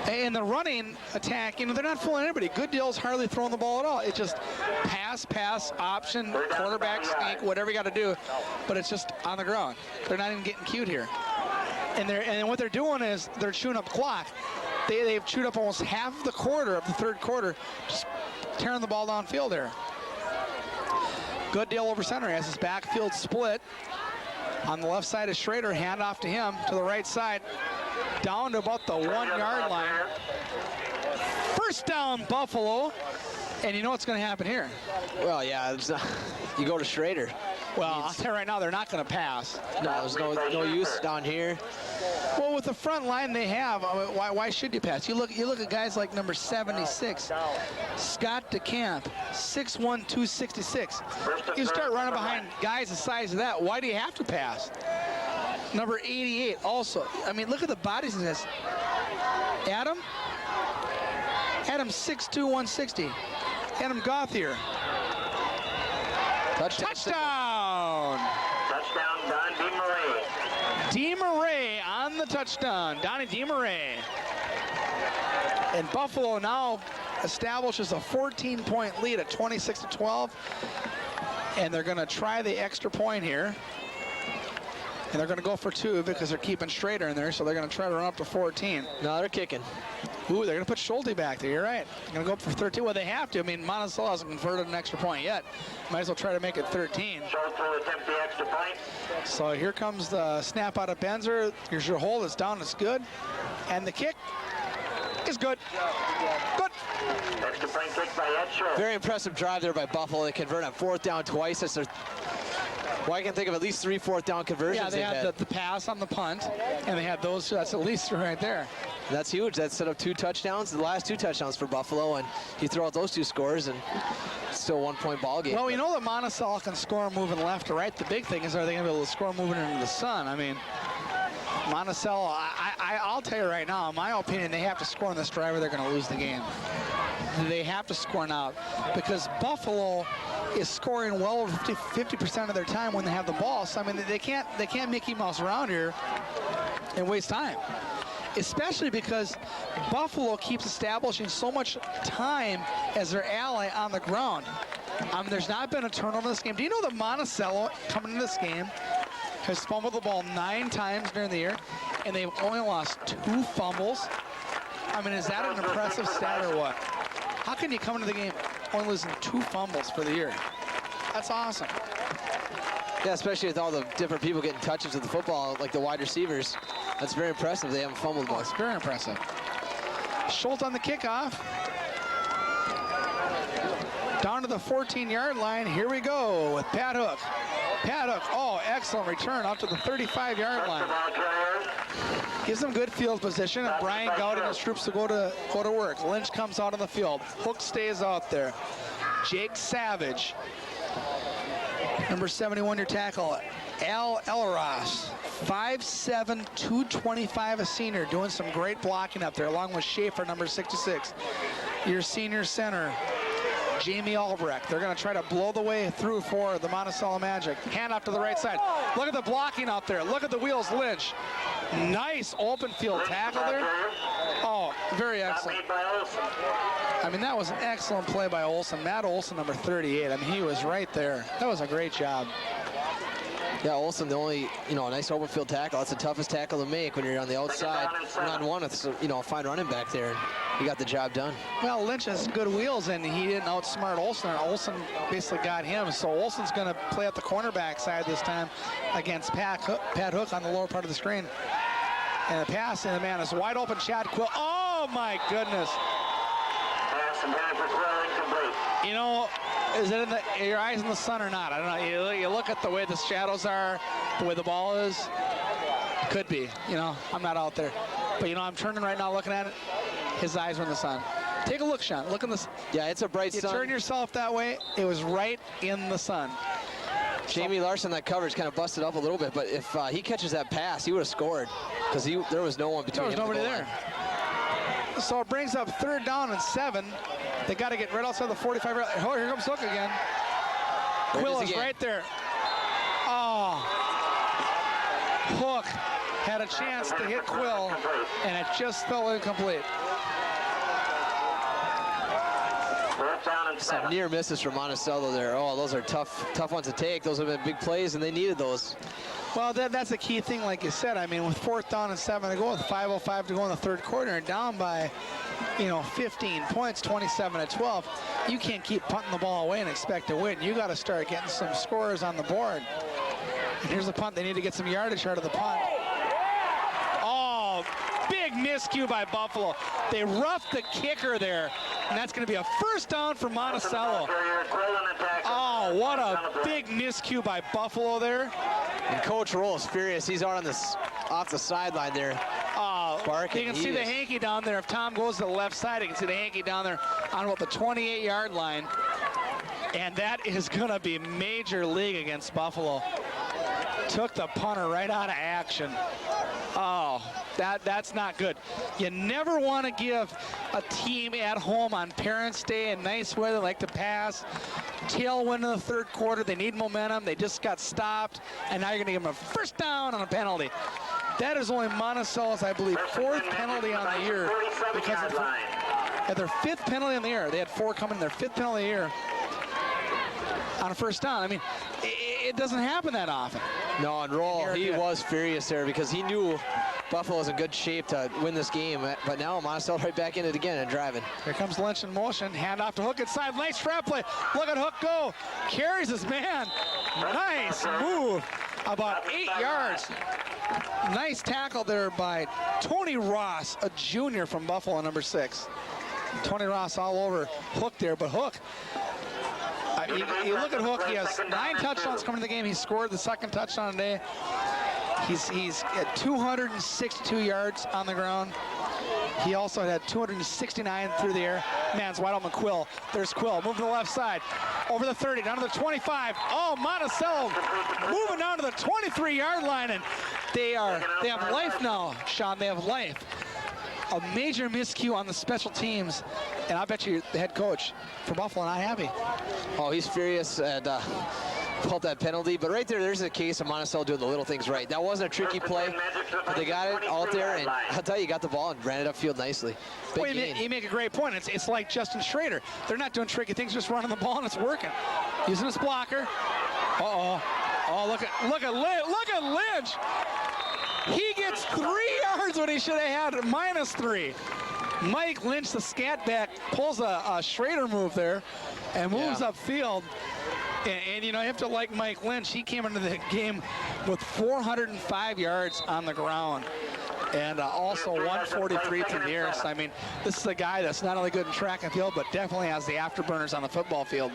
And the running attack, they're not fooling anybody. Good deal's hardly throwing the ball at all. It's just pass, option, quarterback sneak, whatever you got to do. But it's just on the ground. They're not even getting cute here. And what they're doing is they're chewing up the clock. They've chewed up almost half the quarter of the third quarter, just tearing the ball downfield there. Good deal over center. He has his backfield split. On the left side is Schrader. Hand off to him to the right side. Down to about the 1-yard line. First down, Buffalo. And you know what's going to happen here? Well, yeah, you go to Schrader. Well, I'll tell you right now, they're not going to pass. No, there's no use down here. Well, with the front line they have, why should you pass? You look at guys like number 76, Scott DeCamp, 6'1", 266. You start running behind guys the size of that, why do you have to pass? Number 88 also. I mean, look at the bodies in this. Adam 6'2", 160. Adam Gauthier. Touchdown! Touchdown, Don DeMarais. DeMarais on the touchdown. Donnie DeMarais. And Buffalo now establishes a 14-point lead at 26-12. And they're going to try the extra point here. And they're going to go for 2 because they're keeping Schrader in there, so they're going to try to run up to 14. No, they're kicking. Ooh, they're going to put Schulte back there. You're right. They're going to go up for 13. Well, they have to. I mean, Monticello hasn't converted an extra point yet. Might as well try to make it 13. Schulte will attempt the extra point. So here comes the snap out of Benzer. Here's your hold. It's down. It's good. And the kick is good. Good. Extra point kick by Ed Schulte. Very impressive drive there by Buffalo. They convert on 4th down twice. That's their, well, I can think of at least 3 4th down conversions. Yeah, they had the pass on the punt, and they had those. That's at least 3 right there. That's huge. That set up 2 touchdowns, the last 2 touchdowns for Buffalo, and you throw out those 2 scores, and it's still a 1-point ball game. Well, we know that Monticello can score moving left to right. The big thing is, are they going to be able to score moving into the sun? I mean, Monticello, I'll tell you right now, in my opinion, they have to score on this drive or they're going to lose the game. They have to score now because Buffalo is scoring well over 50% of their time when they have the ball. So, I mean, they can't Mickey Mouse around here and waste time. Especially because Buffalo keeps establishing so much time as their ally on the ground. I mean, there's not been a turnover in this game. Do you know that Monticello, coming into this game, has fumbled the ball 9 times during the year, and they've only lost 2 fumbles? I mean, is that an impressive stat or what? How can you come into the game only losing 2 fumbles for the year? That's awesome. Yeah, especially with all the different people getting touches of the football, like the wide receivers. That's very impressive. They haven't fumbled Oh, much. it's very impressive. Schulte on the kickoff. Down to the 14-yard line. Here we go with Pat Hook. Pat Hook, oh, excellent return out to the 35-yard line. Gives them good field position, and Brian Gowdy and his troops to go to work. Lynch comes out on the field. Hook stays out there. Jake Savage, number 71, your tackle. Al Elleros, 5'7", 225, a senior, doing some great blocking up there, along with Schaefer, number 66. Your senior center, Jamie Albrecht. They're going to try to blow the way through for the Monticello Magic. Hand off to the right side. Look at the blocking out there. Look at the wheels, Lynch. Nice open field tackle there. Oh, very excellent. I mean, that was an excellent play by Olson. Matt Olson, number 38. I mean, he was right there. That was a great job. Yeah, Olson, the only, a nice open field tackle. That's the toughest tackle to make when you're on the outside. One-on-one with, a fine running back there. He got the job done. Well, Lynch has good wheels, and he didn't outsmart Olson. Olson basically got him, so Olson's going to play at the cornerback side this time against Pat Hook on the lower part of the screen. And the pass, and the man is wide open. Chad Quill. Oh, my goodness. Is it in your eyes in the sun or not? I don't know. You look at the way the shadows are, the way the ball is. Could be. I'm not out there. But, I'm turning right now looking at it. His eyes were in the sun. Take a look, Sean. Look in the. Yeah, it's a bright sun. You turn yourself that way. It was right in the sun. Jamie Larson, that coverage kind of busted up a little bit, but if he catches that pass, he would have scored because there was no one between him. There was nobody there. So it brings up 3rd down and 7. They got to get right outside the 45. Oh, here comes Hook again. Quill is right there. Oh. Hook had a chance to hit Quill, and it just fell incomplete. Some near misses from Monticello there. Oh, those are tough ones to take. Those have been big plays, and they needed those. Well, that's a key thing, like you said. I mean, with 4th down and 7 to go, with 5:05 to go in the 3rd quarter, and down by, 15 points, 27-12, you can't keep punting the ball away and expect to win. You got to start getting some scores on the board. And here's the punt. They need to get some yardage out of the punt. Oh, big miscue by Buffalo. They roughed the kicker there, and that's going to be a 1st down for Monticello. Oh, what a big miscue by Buffalo there. And Coach Roll's furious. He's out on off the sideline there. Barking. You can see the hanky down there. If Tom goes to the left side, you can see the hanky down there on about the 28-yard line. And that is going to be major league against Buffalo. took the punter right out of action. Oh, that's not good. You never want to give a team at home on Parents' Day and nice weather like to pass. Tailwind in the third quarter. They need momentum. They just got stopped, and now you're going to give them a first down on a penalty. That is only Monticello's, I believe, fourth penalty on the year. Because at their fifth penalty on the year. They had 4 coming. Their fifth penalty of the year on a first down. I mean, it doesn't happen that often. No, and Roll, he was furious there because he knew Buffalo was in good shape to win this game. But now Monticello right back in it again and driving. Here comes Lynch in motion. Hand off to Hook inside. Nice trap play. Look at Hook go. Carries his man. Nice move. About 8 yards. Nice tackle there by Tony Ross, a junior from Buffalo, number 6. Tony Ross all over Hook there, but Hook, you look at Hook, he has 9 touchdowns coming to the game. He scored the second touchdown today. He's at 262 yards on the ground. He also had 269 through the air. Man's wide open. Quill. There's Quill. Moving to the left side. Over the 30, down to the 25. Oh, Monticello moving down to the 23-yard line, and they have life now, Sean. They have life. A major miscue on the special teams, and I bet you the head coach for Buffalo not happy. Oh, he's furious and felt that penalty. But right there's a case of Monticello doing the little things right. That wasn't a tricky play, but they got it out there, and I'll tell you, got the ball and ran it upfield nicely. Well, you make a great point. It's like Justin Schrader. They're not doing tricky things, just running the ball, and it's working. Using his blocker. Uh-oh. Oh, look at Lynch. He gets 3 yards when he should have had -3. Mike Lynch, the scat back, pulls a Schrader move there and moves upfield. And you know, you have to like Mike Lynch. He came into the game with 405 yards on the ground and also 143 through the air. So, I mean, this is a guy that's not only good in track and field, but definitely has the afterburners on the football field.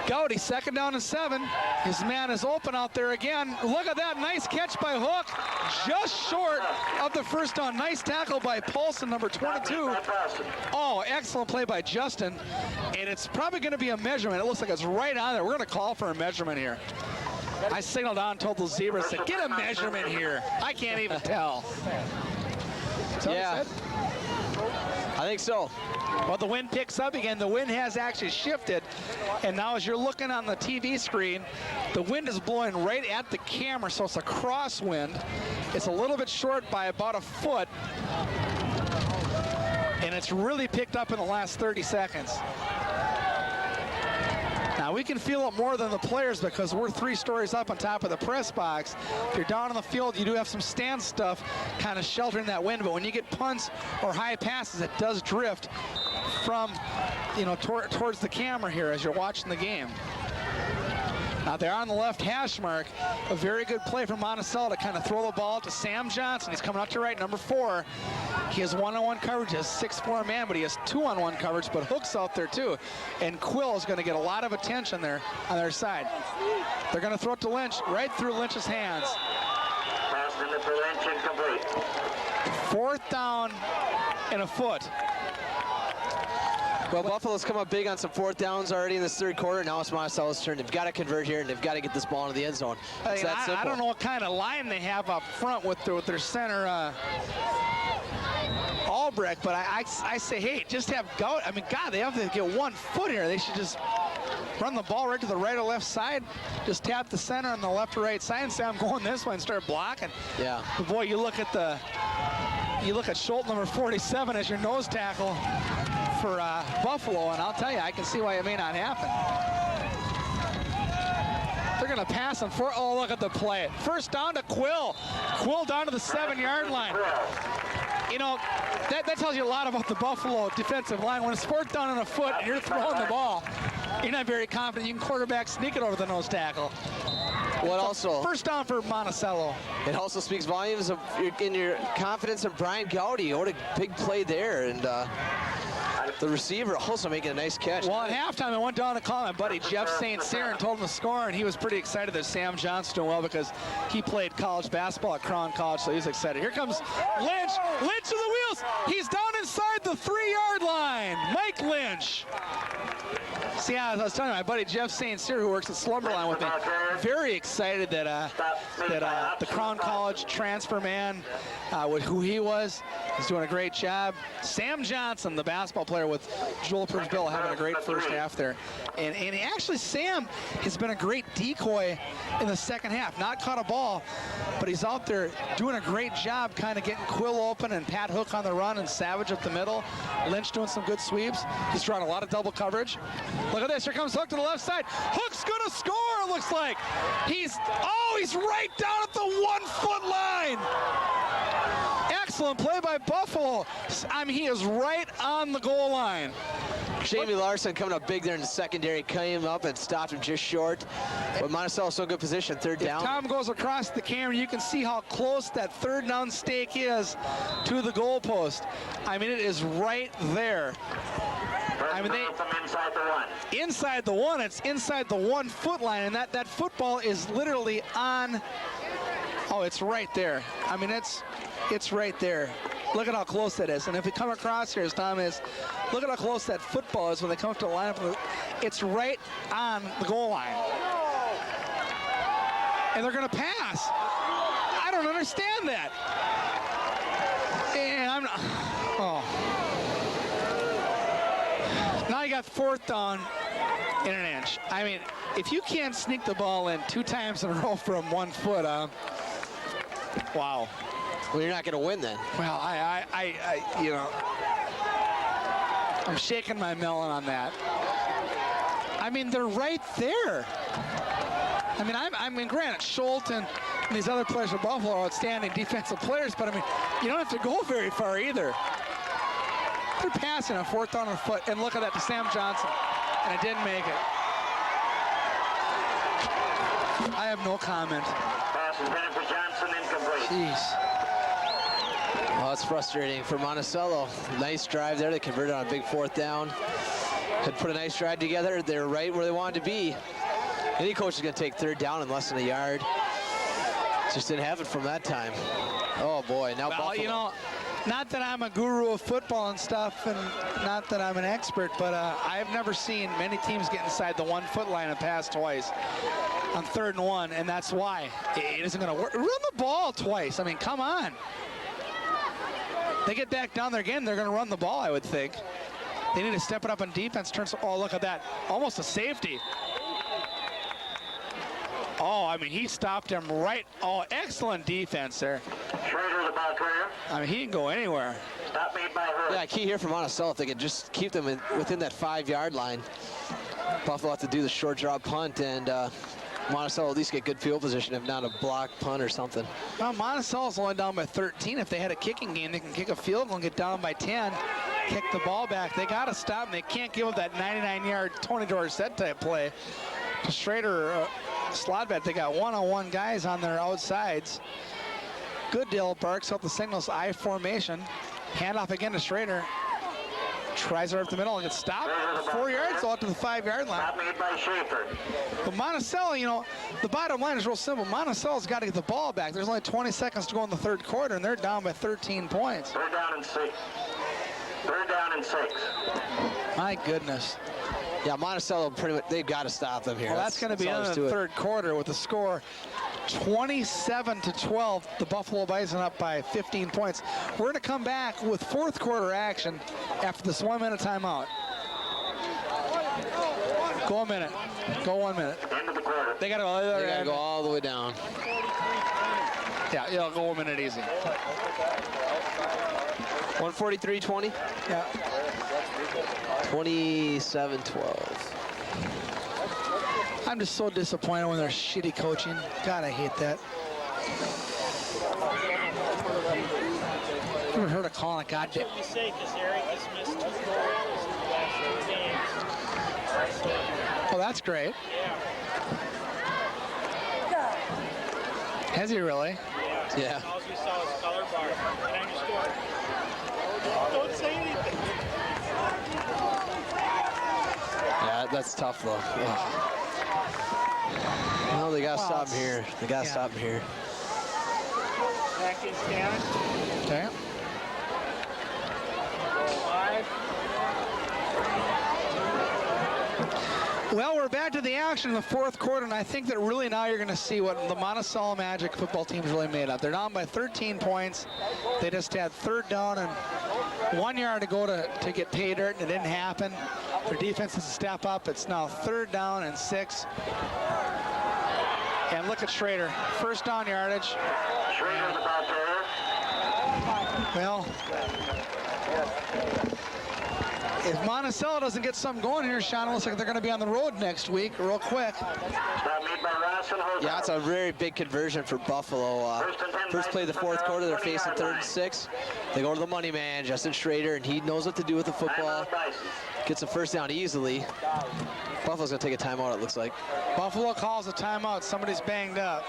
Gowdy, 2nd down and 7. His man is open out there again. Look at that nice catch by Hook. Just short of the first down. Nice tackle by Paulson, number 22. Oh, excellent play by Justin. And it's probably going to be a measurement. It looks like it's right on there. We're going to call for a measurement here. I signaled on, told the zebra, said, get a measurement here. I can't even tell. Yeah, I think so. Well, the wind picks up again. The wind has actually shifted. And now as you're looking on the TV screen, the wind is blowing right at the camera, so it's a crosswind. It's a little bit short by about a foot. And it's really picked up in the last 30 seconds. Now, we can feel it more than the players because we're 3 stories up on top of the press box. If you're down on the field, you do have some stand stuff kind of sheltering that wind, but when you get punts or high passes, it does drift from, you know, towards the camera here as you're watching the game. Now they're on the left hash mark. A very good play from Monticello to kind of throw the ball to Sam Johnson. He's coming up to right, number 4. He has 1-on-1 coverage, he has 6'4" man, but he has 2-on-1 coverage, but Hook's out there too. And Quill is going to get a lot of attention there on their side. They're going to throw it to Lynch, right through Lynch's hands. Pass into Lynch, incomplete. 4th down and a foot. Well, Buffalo's come up big on some 4th downs already in this 3rd quarter. Now it's Monticello's turn. They've got to convert here, and they've got to get this ball into the end zone. It's that simple. I don't know what kind of line they have up front with their center, Albrecht, but I say, hey, just have go. I mean, God, they have to get 1 foot here. They should just run the ball right to the right or left side. Just tap the center on the left or right side and say, I'm going this way and start blocking. Yeah. But boy, you look at Schultz, number 47, as your nose tackle for Buffalo, and I'll tell you, I can see why it may not happen. They're going to pass on 4. Oh, look at the play. First down to Quill. Quill down to the 7-yard line. You know, that tells you a lot about the Buffalo defensive line. When it's 4th down and a foot and you're throwing the ball, you're not very confident. You can quarterback sneak it over the nose tackle. What also? First down for Monticello. It also speaks volumes of your confidence in Brian Gowdy. What a big play there, and the receiver also making a nice catch. Well, at halftime, I went down to call my buddy Jeff St. Cyr and told him the score, and he was pretty excited that Sam Johnson doing well because he played college basketball at Crown College, so he's excited. Here comes Lynch. Lynch to the wheels. He's down inside the 3-yard line. Mike Lynch. See, I was telling you, my buddy Jeff St. Cyr, who works at Slumberline with me, very excited that the Crown College transfer man, who he was, is doing a great job. Sam Johnson, the basketball player with Joel Bill, having a great first half there. And actually, Sam has been a great decoy in the second half. Not caught a ball, but he's out there doing a great job kind of getting Quill open and Pat Hook on the run and Savage up the middle. Lynch doing some good sweeps. He's drawing a lot of double coverage. Look at this. Here comes Hook to the left side. Hook's going to score, it looks like. He's right down at the 1 foot line. Excellent play by Buffalo. I mean, he is right on the goal line. Jamie Larson coming up big there in the secondary, came up and stopped him just short. But Monticello's so good position, third down. If Tom goes across the camera, you can see how close that third down stake is to the goalpost. I mean, it is right there. I mean, inside the one, it's inside the 1 foot line, and that football is literally on. Oh, it's right there. I mean, it's right there. Look at how close that is. And if we come across here, as Tom is, look at how close that football is when they come up to the lineup. It's right on the goal line. And they're going to pass. I don't understand that. And I'm not. Oh. Now you got fourth down in an inch. I mean, if you can't sneak the ball in 2 times in a row from 1 foot, wow. Well, you're not going to win then. Well, you know, I'm shaking my melon on that. I mean, they're right there. I mean, granted, Schultz and these other players for Buffalo are outstanding defensive players, but I mean, you don't have to go very far either. They're passing on fourth down on foot, and look at that to Sam Johnson, and it didn't make it. I have no comment. Pass intended for Johnson, incomplete. Jeez. Well, that's frustrating for Monticello. Nice drive there. They converted on a big fourth down. Had put a nice drive together. They're right where they wanted to be. Any coach is going to take third down in less than a yard. Just didn't have it from that time. Oh, boy. Now Buffalo. You know, not that I'm a guru of football and stuff, and not that I'm an expert, but I've never seen many teams get inside the 1 foot line and pass twice on 3rd and 1, and that's why. It isn't going to work. Run the ball twice. I mean, come on. They get back down there again, they're going to run the ball, I would think. They need to step it up on defense. Oh, look at that. Almost a safety. Oh, I mean, he stopped him right. Oh, excellent defense there. Schrader, the ball carrier. I mean, he didn't go anywhere. Stop made by her. Yeah, key here for Monticello, if they could just keep them within that 5-yard line. Buffalo have to do the short drop punt, and Monticello at least get good field position, if not a block punt or something. Well, Monticello's only down by 13. If they had a kicking game, they can kick a field goal and get down by 10, kick the ball back. They got to stop them. They can't give up that 99-yard Tony Dorsett type play to Schrader. Slot bet. They got one-on-one guys on their outsides. Good deal. Barks out the signals I formation. Handoff again to Schrader. Tries it up the middle and gets stopped. 4 yards out to the 5-yard line. Stop made by Schaefer. But Monticello, you know, the bottom line is real simple. Monticello's got to get the ball back. There's only 20 seconds to go in the 3rd quarter, and they're down by 13 points. 3rd down and 6. 3rd down and 6. My goodness. Yeah, Monticello, pretty much, they've got to stop them here. Well, that's going to be in the 3rd quarter with the score 27-12. The Buffalo Bison up by 15 points. We're going to come back with 4th quarter action after this 1-minute timeout. Go a minute. Go 1 minute. End of the quarter. They got to go the other They got to end. go all the way down. Yeah, it'll go a minute easy. 143-20. Yeah. 27-12. I'm just so disappointed when they're shitty coaching. God, I hate that. Ever heard of calling a goddamn? Oh, that's great. Has he really? Yeah. All we saw was color bar. And you scored. Don't say anything. Yeah, that's tough though. Ugh. Well, they got to stop him here. They got to stop him here. Back in stand. Okay. 5. watching the fourth quarter, and I think that really now you're going to see what the Monticello Magic football team is really made of. They're down by 13 points. They just had third down and 1 yard to go to get pay dirt, and it didn't happen. Their defense is a step up. It's now third down and 6. And look at Schrader, first down yardage. Schrader's about there. Well, if Monticello doesn't get something going here, Sean, it looks like they're going to be on the road next week real quick. Yeah, it's a very big conversion for Buffalo. First play of the fourth quarter, they're facing 3rd and 6. They go to the money man, Justin Schrader, and he knows what to do with the football. Gets a first down easily. Buffalo's going to take a timeout, it looks like. Buffalo calls a timeout. Somebody's banged up.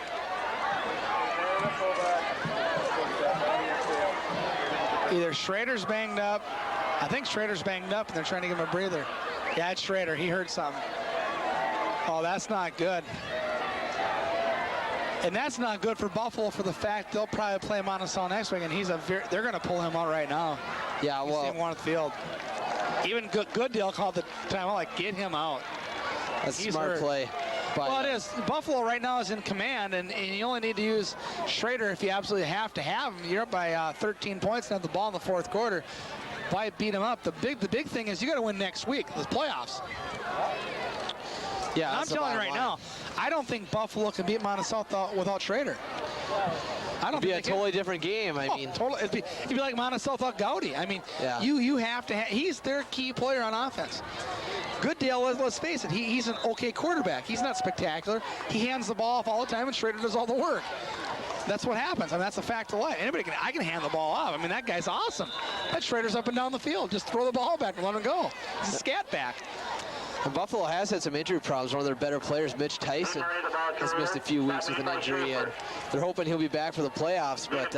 Either Schrader's banged up. I think Schrader's banged up, and they're trying to give him a breather. Yeah, it's Schrader. He heard something. Oh, that's not good. And that's not good for Buffalo for the fact they'll probably play Monticello next week, and they're going to pull him out right now. Yeah, well. See him on the field. Even Gooddale called the timeout, like, get him out. That's a smart play. Well, it is. Buffalo right now is in command, and you only need to use Schrader if you absolutely have to have him. You're up by 13 points and have the ball in the fourth quarter. Why beat him up? The big thing is you got to win next week, the playoffs. Yeah, and I'm telling you right now, I don't think Buffalo can beat Monticello without Schrader. It'd be a totally different game. I mean, totally. It'd be like Monticello without Gowdy. I mean, yeah. you have to. He's their key player on offense. Gooddale, let's face it, he's an okay quarterback. He's not spectacular. He hands the ball off all the time, and Schrader does all the work. That's what happens. I mean, that's a fact of life. I can hand the ball off. I mean, that guy's awesome. That Schrader's up and down the field. Just throw the ball back and let him go. He's a scat back. And Buffalo has had some injury problems. One of their better players, Mitch Tyson, has missed a few weeks with an injury, and they're hoping he'll be back for the playoffs. But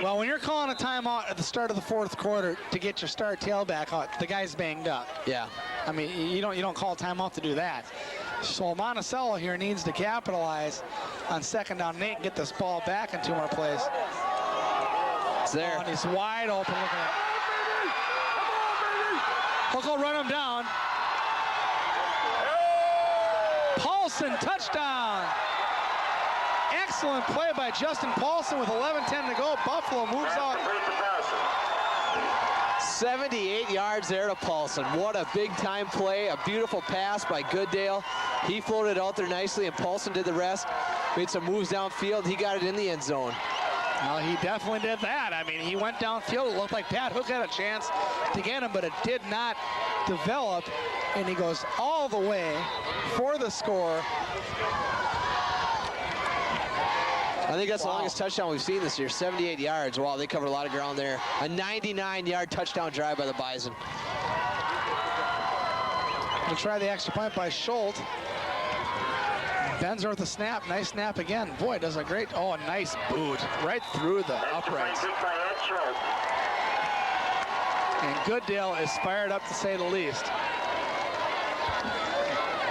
well, when you're calling a timeout at the start of the fourth quarter to get your star tailback out, the guy's banged up. Yeah. I mean, you don't call a timeout to do that. So Monticello here needs to capitalize on 2nd down and 8 and get this ball back in 2 more plays. It's there. Oh, and he's wide open. Look at it. Hook will run him down. Paulson, touchdown. Excellent play by Justin Paulson with 11:10 to go. Buffalo moves out. 78 yards there to Paulson. What a big-time play. A beautiful pass by Gooddale. He floated out there nicely, and Paulson did the rest. Made some moves downfield. He got it in the end zone. Well, he definitely did that. I mean, he went downfield. It looked like Pat Hook had a chance to get him, but it did not develop. And he goes all the way for the score. I think that's the longest touchdown we've seen this year, 78 yards. Wow, they covered a lot of ground there. A 99-yard touchdown drive by the Bison. We'll try the extra point by Schultz. Benzer with the snap. Nice snap again. Boy, does a great, a nice boot right through the uprights. And Gooddale is fired up, to say the least.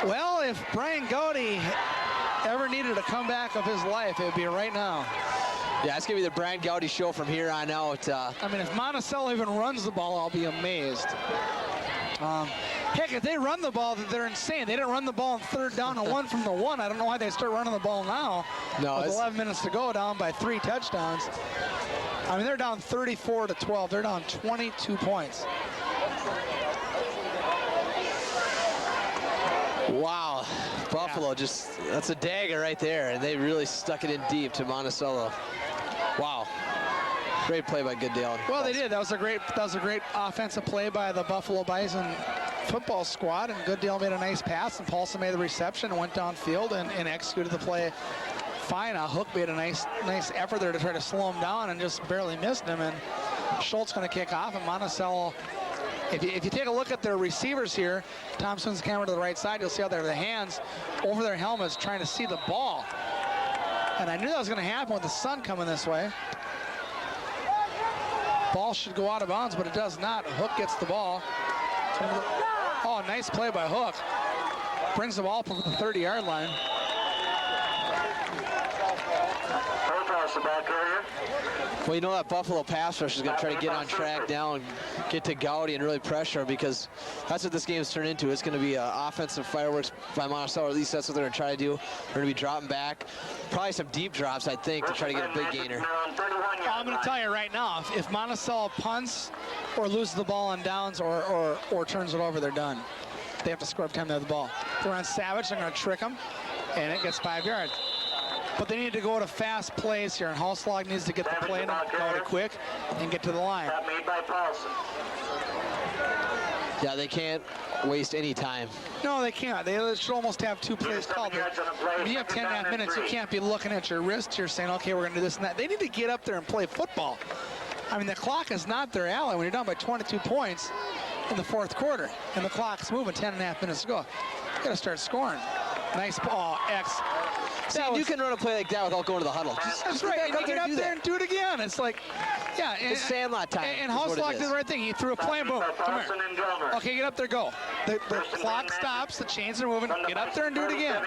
Well, if Brian Gowdy ever needed a comeback of his life, it would be right now. Yeah, it's going to be the Brian Gowdy show from here on out. I mean, if Monticello even runs the ball, I'll be amazed. Heck, if they run the ball, they're insane. They didn't run the ball on 3rd down and 1 from the 1. I don't know why they start running the ball now. No, with 11 minutes to go, down by 3 touchdowns. I mean, they're down 34-12. They're down 22 points. Wow, Buffalo that's a dagger right there, and they really stuck it in deep to Monticello. Wow, great play by Gooddale. Well, they did. That was a great offensive play by the Buffalo Bison football squad, and Gooddale made a nice pass, and Paulson made the reception and went downfield and executed the play fine. Hook made a nice effort there to try to slow him down and just barely missed him, and Schultz going to kick off, and Monticello. If you take a look at their receivers here, Thompson's camera to the right side, you'll see how they're the hands over their helmets trying to see the ball. And I knew that was going to happen with the sun coming this way. Ball should go out of bounds, but it does not. Hook gets the ball. Oh, nice play by Hook. Brings the ball up to the 30-yard line. Pass the ball carrier. Well, you know that Buffalo pass rush is going to try to get on track now and get to Gowdy and really pressure, because that's what this game's turned into. It's going to be offensive fireworks by Monticello, or at least that's what they're going to try to do. They're going to be dropping back. Probably some deep drops, I think, to try to get a big gainer. Well, I'm going to tell you right now, if Monticello punts or loses the ball on downs or turns it over, they're done. They have to score every time they have the ball. If they're on Savage, they're going to trick them, and it gets 5 yards. But they need to go to fast plays here, and Hauslog needs to get the play out quick and get to the line. Made by Paulson. Yeah, they can't waste any time. No, they can't. They should almost have 2 plays called. When you have 10.5 minutes, you can't be looking at your wrist. You're saying, okay, we're going to do this and that. They need to get up there and play football. I mean, the clock is not their ally when you're down by 22 points in the 4th quarter, and the clock's moving 10.5 minutes to go. You got to start scoring. Nice ball, X. See, you can run a play like that without going to the huddle. That's right. And get up there and do it again. It's like, yeah. It's Sandlot time. And Hauslog did the right thing. He threw a play and boom. Come here. Okay, get up there, go. The clock stops. The chains are moving. Get up there and do it again.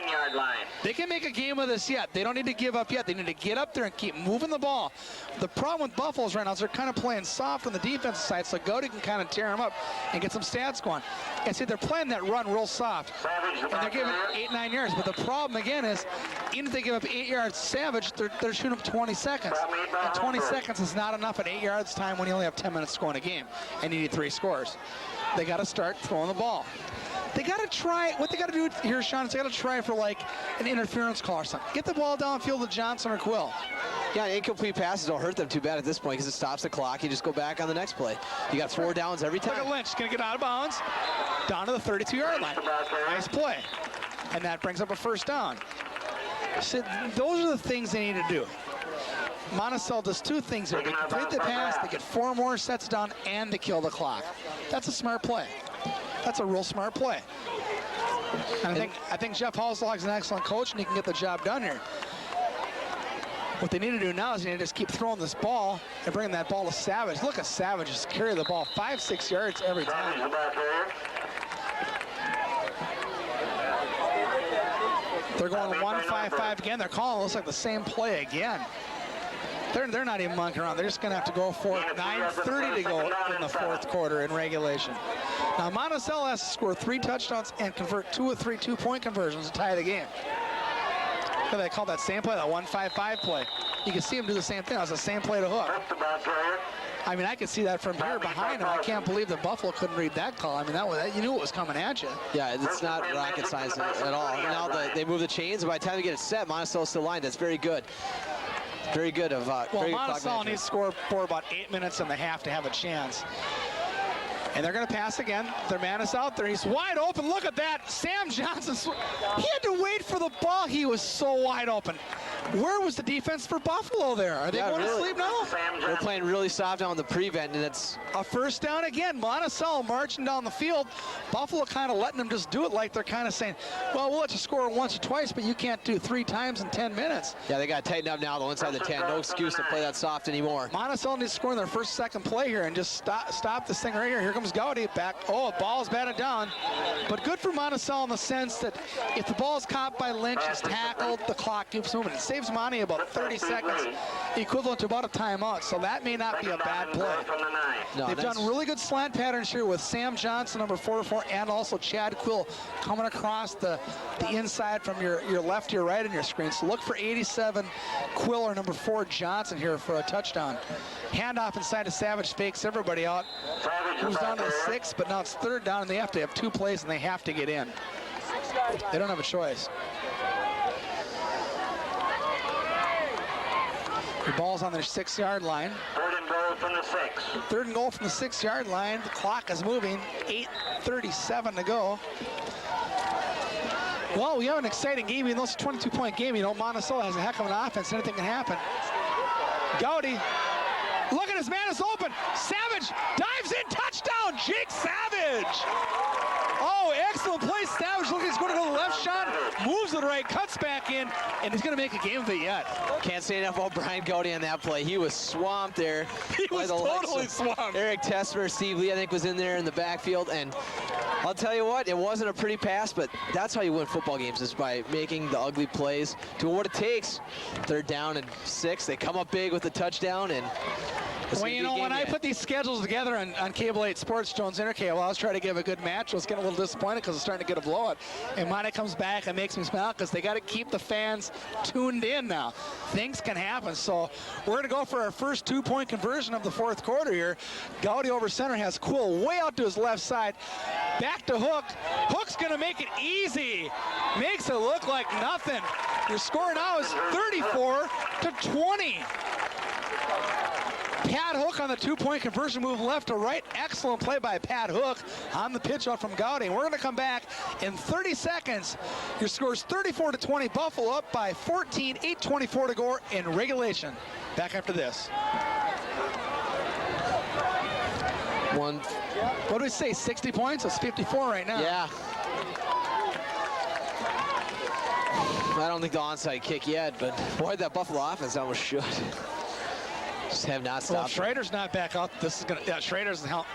They can make a game of this yet. They don't need to give up yet. They need to get up there and keep moving the ball. The problem with Buffalo's right now is they're kind of playing soft on the defensive side, so Gowdy can kind of tear them up and get some stats going. And see, they're playing that run real soft, and they're giving 8-9 yards. But the problem again is, even if they give up 8 yards, Savage, they're shooting up 20 seconds. And 20 seconds is not enough at 8 yards time when you only have 10 minutes to go in a game, and you need 3 scores. They got to start throwing the ball. They got to try, what they got to do here, Sean, is they got to try for like an interference call or something. Get the ball downfield to Johnson or Quill. Yeah, incomplete passes don't hurt them too bad at this point because it stops the clock. You just go back on the next play. You got 4 downs every time. Look at Lynch, going to get out of bounds, down to the 32-yard line. Nice play. And that brings up a first down. So those are the things they need to do. Monticello does 2 things here. They complete the pass, they get 4 more sets down, and they kill the clock. That's a smart play. That's a real smart play. And I think Jeff Hauslog is an excellent coach, and he can get the job done here. What they need to do now is they need to just keep throwing this ball and bringing that ball to Savage. Look at Savage just carry the ball 5-6 yards every time. They're going 1-5-5 again. They're calling, looks like the same play again. They're not even monkeying around. They're just going to have to go for it. 9:30 to go in the 4th quarter in regulation. Now, Monticello has to score 3 touchdowns and convert 2 of 3 2-point conversions to tie the game. They call that same play, that 1-5-5 play. You can see him do the same thing. That was the same play to Hook. I mean, I could see that from here behind him. I can't believe that Buffalo couldn't read that call. I mean, you knew it was coming at you. Yeah, it's not rocket science at all. Now they move the chains, and by the time they get it set, Monticello's still lined. That's very good. Very good of well, Monticello needs to score for about 8 minutes in the half to have a chance. And they're going to pass again. Their man is out there. He's wide open. Look at that. Sam Johnson. He had to wait for the ball. He was so wide open. Where was the defense for Buffalo there? Are they going to sleep now? They're playing really soft down the prevent, and it's a first down again. Monticello marching down the field. Buffalo kind of letting them just do it like they're kind of saying, well, we'll let you score once or twice, but you can't do 3 times in 10 minutes. Yeah, they got to tighten up now, though, inside the 10. No excuse to play that soft anymore. Monticello needs to score in their second play here and just stop this thing right here. Here comes Gowdy back. Oh, ball's batted down. But good for Monticello in the sense that if the ball's caught by Lynch, it's tackled, the clock keeps moving. It saves Monty about 30 seconds, equivalent to about a timeout. So that may not be a bad play. No, they've done really good slant patterns here with Sam Johnson, number 44, and also Chad Quill coming across the inside from your left to your right on your screen. So look for 87 Quill or number 4 Johnson here for a touchdown. Handoff inside to Savage, fakes everybody out. Moves down to the 6, but now it's 3rd down, and they have to have 2 plays, and they have to get in. They don't have a choice. The ball's on their 6-yard line. 3rd and goal from the 6. 3rd and goal from the 6-yard line. The clock is moving. 8:37 to go. Well, we have an exciting game. Even though it's a 22-point game, you know, Monticello has a heck of an offense. Anything can happen. Gowdy. Look at his man is open. Savage dives in. Touchdown, Jake Savage. Oh, excellent play. Savage looking, he's going to go to the left shot. Moves to the right, cuts back in, and he's going to make a game of it yet. Can't say enough about Brian Gowdy on that play. He was swamped there. He was totally swamped. Eric Tesmer, Steve Lee, I think, was in there in the backfield. And I'll tell you what, it wasn't a pretty pass, but that's how you win football games, is by making the ugly plays. Doing what it takes. 3rd down and 6. They come up big with the touchdown, and well, you know, when I put these schedules together on Cable 8 Sports, Jones Intercable, I was trying to give a good match. I was getting a little disappointed because I was starting to get a blowout. And Monty comes back and makes me smile because they got to keep the fans tuned in now. Things can happen. So we're going to go for our first 2-point conversion of the 4th quarter here. Gowdy over center has Quill way out to his left side. Back to Hook. Hook's going to make it easy. Makes it look like nothing. Your score now is 34-20. Pat Hook on the 2-point conversion move left to right. Excellent play by Pat Hook on the pitch out from Gowdy. And we're going to come back in 30 seconds. Your score is 34-20. Buffalo up by 14, 8:24 to go in regulation. Back after this. What do we say, 60 points? It's 54 right now. Yeah. I don't think the onside kick yet, but boy, that Buffalo offense almost should. Just have not stopped. Well, Schrader's not back up. This is gonna. Yeah, Schrader's the helmet.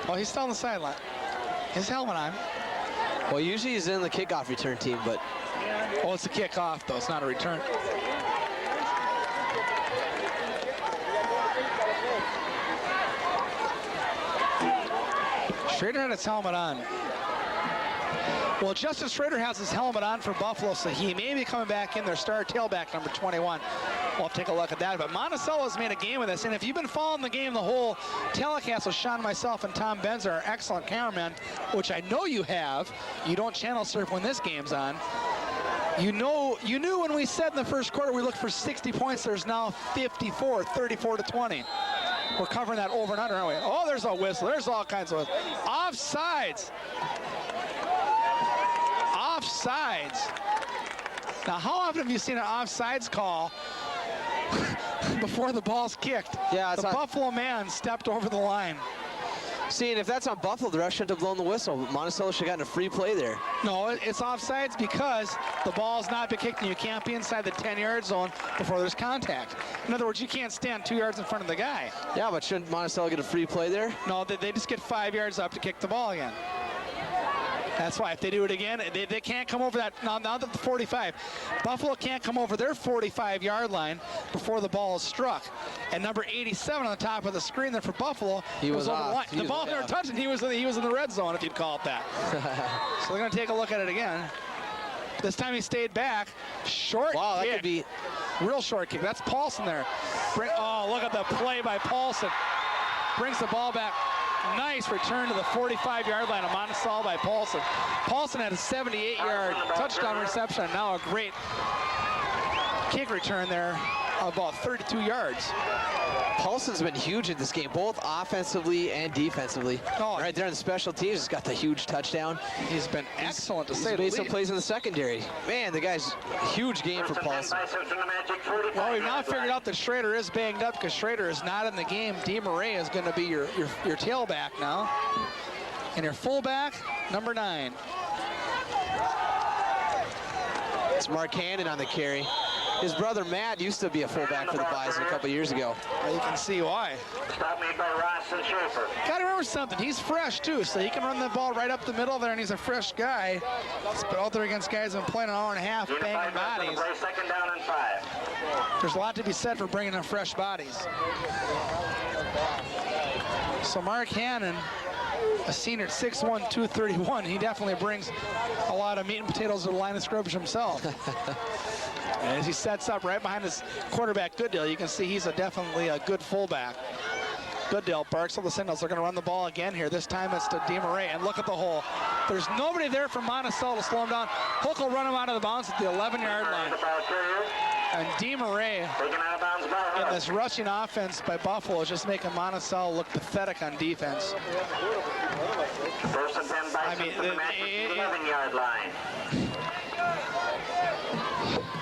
Oh, he's still on the sideline. His helmet on. Well, usually he's in the kickoff return team, but. Oh, it's a kickoff though. It's not a return. Schrader had his helmet on. Well, Justin Schrader has his helmet on for Buffalo, so he may be coming back in their star tailback, number 21. We'll take a look at that. But Monticello has made a game of this, and if you've been following the game the whole telecast with Sean, myself, and Tom Benzer, our excellent cameraman, which I know you have, you don't channel surf when this game's on. You knew when we said in the first quarter we looked for 60 points, there's now 54, 34-20. We're covering that over and under, aren't we? Oh, there's a whistle. There's all kinds of whistles. Offsides. Offsides. Now, how often have you seen an offsides call before the ball's kicked? Yeah, the Buffalo man stepped over the line. See, and if that's on Buffalo, the ref shouldn't have blown the whistle. Monticello should have gotten a free play there. No, it's offsides because the ball's not been kicked and you can't be inside the 10-yard zone before there's contact. In other words, you can't stand 2 yards in front of the guy. Yeah, but shouldn't Monticello get a free play there? No, they just get 5 yards up to kick the ball again. That's why if they do it again, they can't come over that. Now that the 45, Buffalo can't come over their 45-yard line before the ball is struck. And number 87 on the top of the screen there for Buffalo was over the line. The ball never touched him. He was in the red zone, if you'd call it that. So they're going to take a look at it again. This time he stayed back. Short wow, kick. That could be real short kick. That's Paulson there. Oh, look at the play by Paulson. Brings the ball back. Nice return to the 45-yard line of Monticello by Paulson. Paulson had a 78-yard touchdown reception. Now a great kick return there of about 32 yards. Paulson's been huge in this game, both offensively and defensively. Oh, right there on the special teams, he's got the huge touchdown. He's been excellent to say the least. He's made some plays in the secondary. Man, the guy's huge game for Paulson. Well, we've now figured out that Schrader is banged up because Schrader is not in the game. DeMarais is going to be your tailback now. And your fullback, number 9. It's Mark Hannon on the carry. His brother Matt used to be a fullback for the Bison a couple years ago. Well, you can see why. Stop made by Ross and Schaefer. Got to remember something. He's fresh, too, so he can run the ball right up the middle there, and he's a fresh guy. He's been out there against guys who've been playing an hour and a half, banging bodies. Second down and 5. There's a lot to be said for bringing in fresh bodies. So Mark Hannon, a senior at 6'1", 231, he definitely brings a lot of meat and potatoes to the line of scrimmage himself. And as he sets up right behind his quarterback, Goodale, you can see he's definitely a good fullback. Goodale barks on the signals. They're going to run the ball again here. This time it's to DeMarais. And look at the hole. There's nobody there for Monticello to slow him down. Hook will run him out of the bounds at the 11-yard line. And DeMarais, in this rushing offense by Buffalo, is just making Monticello look pathetic on defense. First and 10 Bison from the 11-yard line.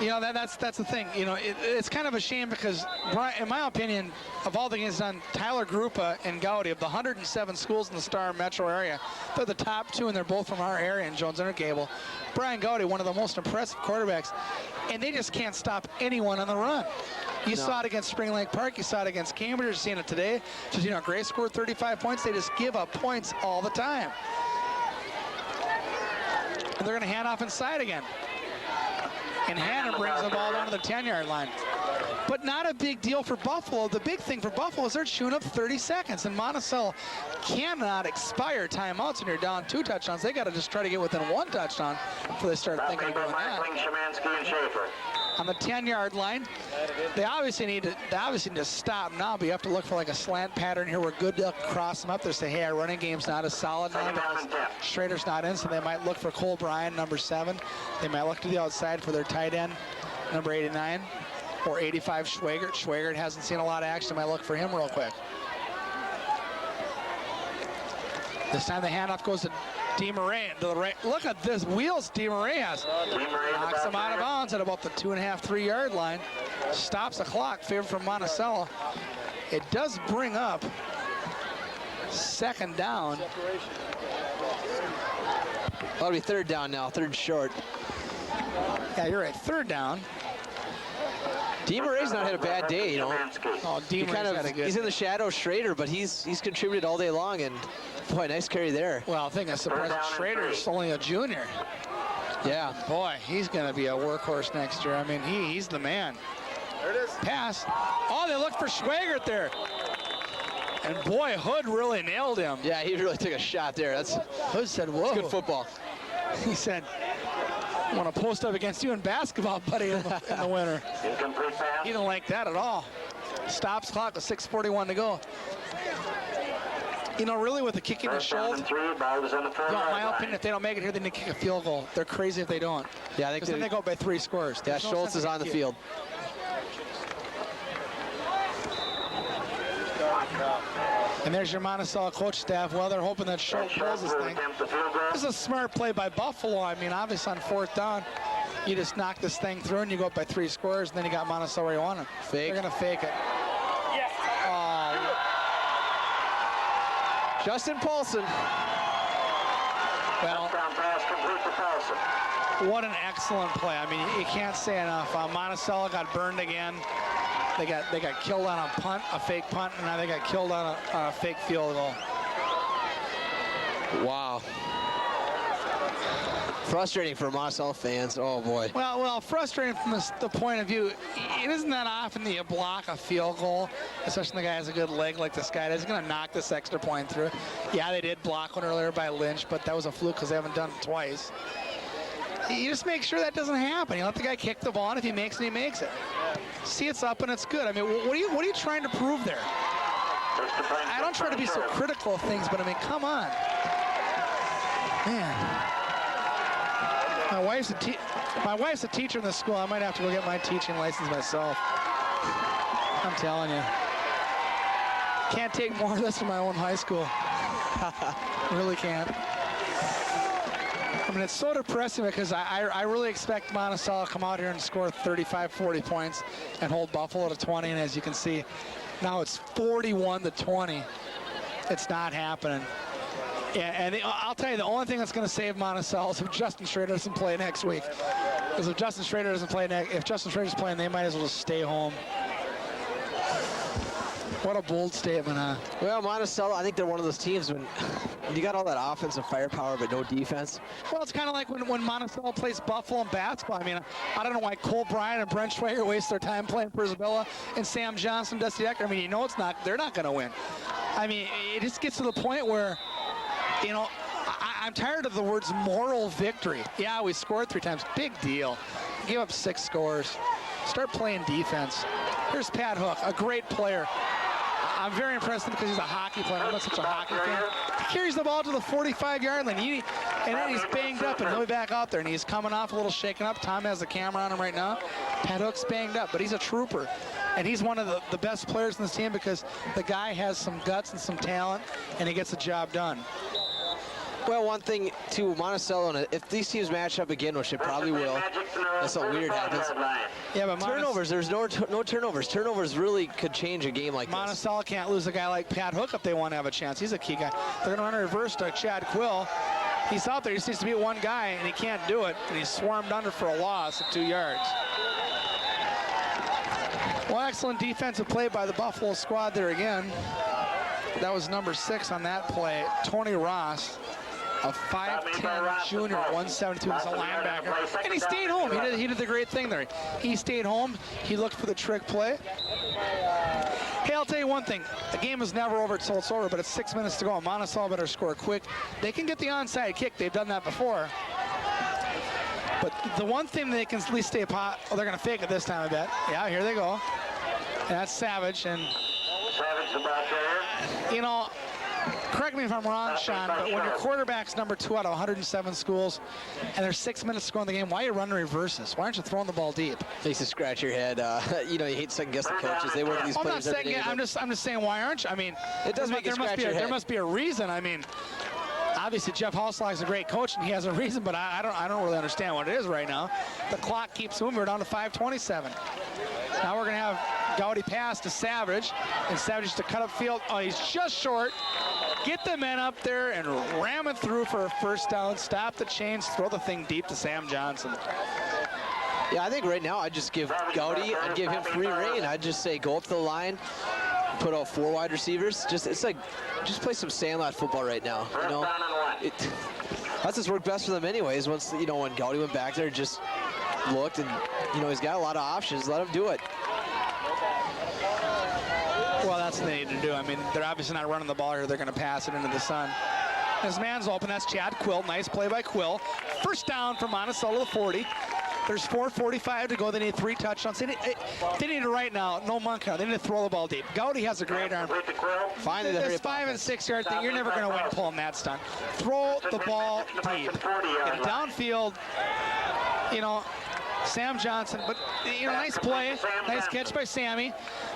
You know, that's the thing. You know, it's kind of a shame because, Brian, in my opinion, of all the games done, Tyler Grupa and Gowdy, of the 107 schools in the Star metro area, they're the top 2, and they're both from our area in Jones Intercable. Brian Gowdy, one of the most impressive quarterbacks, and they just can't stop anyone on the run. You saw it against Spring Lake Park. You saw it against Cambridge. You're seeing it today. Just, you know, Gray scored 35 points. They just give up points all the time. And they're going to hand off inside again. And Hannon brings the ball down to the 10-yard line. But not a big deal for Buffalo. The big thing for Buffalo is they're chewing up 30 seconds. And Monticello cannot expire timeouts when you're down 2 touchdowns. They got to just try to get within 1 touchdown before they start thinking of doing that. On the 10-yard line, they obviously need to stop now, but you have to look for like a slant pattern here where Goodell cross them up there, say, hey, our running game's not as solid now because Schrader's not in, so they might look for Cole Bryan, number 7. They might look to the outside for their tight end, number 89, or 85, Schwagert. Schwagert hasn't seen a lot of action. They might look for him real quick. This time the handoff goes to DeMarais to the right. Look at this wheels DeMarais has. Knocks him out of bounds at about the 2.5, 3-yard line. Stops the clock, favor from Monticello. It does bring up 2nd down. That'll be 3rd down now, 3rd short. Yeah, you're right, 3rd down. DeMaray's not had a bad day, you know. Oh, DeMaray's had a good he's in the shadow of Schrader, but he's contributed all day long, and boy, nice carry there. Well, I think I'm surprised Schrader's only a junior. Yeah. Boy, he's going to be a workhorse next year. I mean, he's the man. There it is. Pass. Oh, they looked for Schwagert there. And boy, Hood really nailed him. Yeah, he really took a shot there. Hood said, whoa. That's good football. He said, I want to post up against you in basketball, buddy, in the winter. He didn't like that at all. Stops clock with 6:41 to go. You know, really with the kicking the shoulder, in my opinion, if they don't make it here, then they kick a field goal. They're crazy if they don't. Yeah, I think then they go by 3 scores. Yeah, Schultz is on the field. And there's your Monticello coach staff. Well, they're hoping that Schultz pulls this thing. This is a smart play by Buffalo. I mean, obviously on 4th down, you just knock this thing through and you go up by 3 scores, and then you got Monticello where you want them. Fake. They're going to fake it. Justin Paulson. Well, what an excellent play. I mean, you can't say enough. Monticello got burned again. They got killed on a punt, a fake punt, and now they got killed on a fake field goal. Wow. Frustrating for Monticello fans. Oh boy. Well, frustrating from the point of view. It isn't that often that you block a field goal, especially when the guy has a good leg like this guy does. He's going to knock this extra point through. Yeah, they did block one earlier by Lynch, but that was a fluke because they haven't done it twice. You just make sure that doesn't happen. You let the guy kick the ball, and if he makes it, he makes it. See, it's up and it's good. I mean, what are you trying to prove there? I don't try to be so critical of things, but I mean, come on, man. My wife's a teacher in this school. I might have to go get my teaching license myself. I'm telling you. Can't take more of this in my own high school. Really can't. I mean, it's so depressing because I really expect Monticello to come out here and score 35, 40 points and hold Buffalo to 20. And as you can see, now it's 41-20. It's not happening. And I'll tell you, the only thing that's going to save Monticello is if Justin Schrader doesn't play next week. Because if Justin Schrader doesn't play if Justin Schrader's playing, they might as well just stay home. What a bold statement, huh? Well, Monticello, I think they're one of those teams when you got all that offensive firepower but no defense. Well, it's kind of like when Monticello plays Buffalo in basketball. I mean, I don't know why Cole Bryan and Brent Schwager waste their time playing for Isabella and Sam Johnson, Dusty Decker. I mean, you know they're not going to win. I mean, it just gets to the point where, you know, I'm tired of the words moral victory. Yeah, we scored 3 times. Big deal. Gave up 6 scores. Start playing defense. Here's Pat Hook, a great player. I'm very impressed because he's a hockey player. I'm not such a hockey fan. He carries the ball to the 45-yard line. And then he's banged up, and he'll be back out there. And he's coming off a little shaken up. Tom has the camera on him right now. Pat Hook's banged up, but he's a trooper. And he's one of the best players in this team because the guy has some guts and some talent, and he gets the job done. Well, one thing too, Monticello, and if these teams match up again, which they probably will, that's something weird happens. Yeah, but Turnovers, there's no turnovers. Turnovers really could change a game like this. Monticello can't lose a guy like Pat Hook if they want to have a chance. He's a key guy. They're going to run a reverse to Chad Quill. He's out there. He just needs to beat one guy, and he can't do it. And he's swarmed under for a loss of 2 yards. Well, excellent defensive play by the Buffalo squad there again. That was number 6 on that play, Tony Ross. A 5'10" junior, 172 as a linebacker. And he stayed home. He did the great thing there. He stayed home. He looked for the trick play. Hey, I'll tell you one thing. The game is never over until it's over, but it's 6 minutes to go. Monticello better score quick. They can get the onside kick. They've done that before. But the one thing they can at least stay pot. Oh, they're going to fake it this time, I bet. Yeah, here they go. And that's Savage. And, you know, correct me if I'm wrong, Sean, but when your quarterback's number 2 out of 107 schools and there's 6 minutes to go in the game, why are you running reverses? Why aren't you throwing the ball deep? Makes you scratch your head. You know, you hate second-guessing coaches. They work with these players every day. I'm just saying, why aren't you? I mean, it does make you scratch your head. There must be a reason. I mean, obviously Jeff Hauslag's a great coach and he has a reason, but I don't really understand what it is right now. The clock keeps moving. We're down to 5:27. Now we're going to have Gowdy pass to Savage, and Savage to cut up field. Oh, he's just short. Get the men up there and ram it through for a first down. Stop the chains, throw the thing deep to Sam Johnson. Yeah, I think right now I'd just give Gowdy, I'd give him free reign. I'd just say go up to the line, put out 4 wide receivers. Just play some sandlot football right now. You know, that's what's worked best for them anyways. Once, you know, when Gowdy went back there, just looked and, you know, he's got a lot of options. Let him do it. Well, that's what they need to do. I mean, they're obviously not running the ball here. They're going to pass it into the sun. His man's open. That's Chad Quill. Nice play by Quill. First down for Monticello, the 40. There's 4:45 to go. They need 3 touchdowns. They need to right now, no monkey. They need to throw the ball deep. Gowdy has a great arm. Finally, this 5- and 6-yard thing, you're never going to win pulling that stunt. Throw the ball deep. And downfield, you know, Sam Johnson, but, you know, nice play, nice catch by Sammy.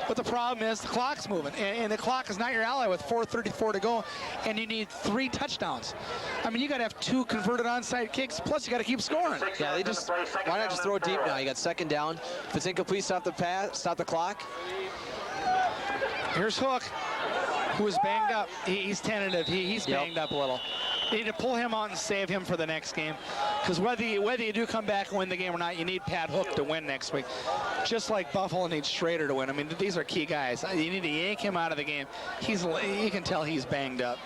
But the problem is the clock's moving, and the clock is not your ally with 4:34 to go, and you need 3 touchdowns. I mean, you got to have 2 converted onside kicks, plus you got to keep scoring. Yeah, why not just throw it deep now? You got 2nd down. If it's incomplete, stop the pass, stop the clock. Here's Hook, who is banged up. He's tentative. He's banged up a little. You need to pull him out and save him for the next game. Because whether you do come back and win the game or not, you need Pat Hook to win next week. Just like Buffalo needs Schrader to win. I mean, these are key guys. You need to yank him out of the game. You can tell he's banged up.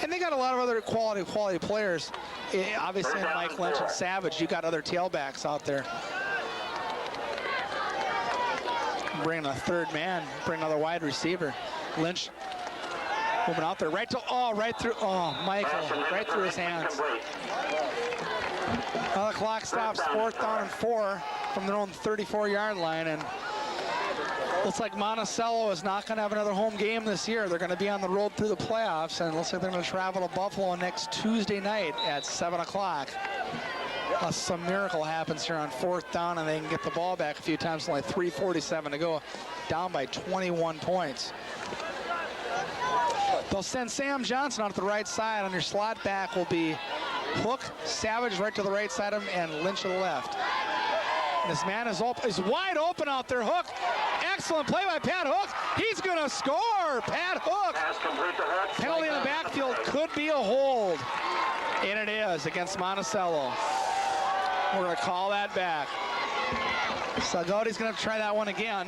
And they got a lot of other quality players. Obviously, Mike Lynch and Savage, you got other tailbacks out there. Bring a 3rd man, bring another wide receiver. Lynch moving out there, right through his hands. Now the clock stops, 4th down and 4 from their own 34-yard line, and looks like Monticello is not going to have another home game this year. They're going to be on the road through the playoffs, and it looks like they're going to travel to Buffalo next Tuesday night at 7 o'clock. Unless some miracle happens here on 4th down and they can get the ball back a few times, only 3:47 to go, down by 21 points. They'll send Sam Johnson out to the right side. On your slot back will be Hook, Savage right to the right side of him, and Lynch to the left. And this man is wide open out there. Hook, excellent play by Pat Hook. He's going to score. Pat Hook. Penalty in the backfield could be a hold. And it is against Monticello. We're going to call that back. So Gowdy's going to try that one again.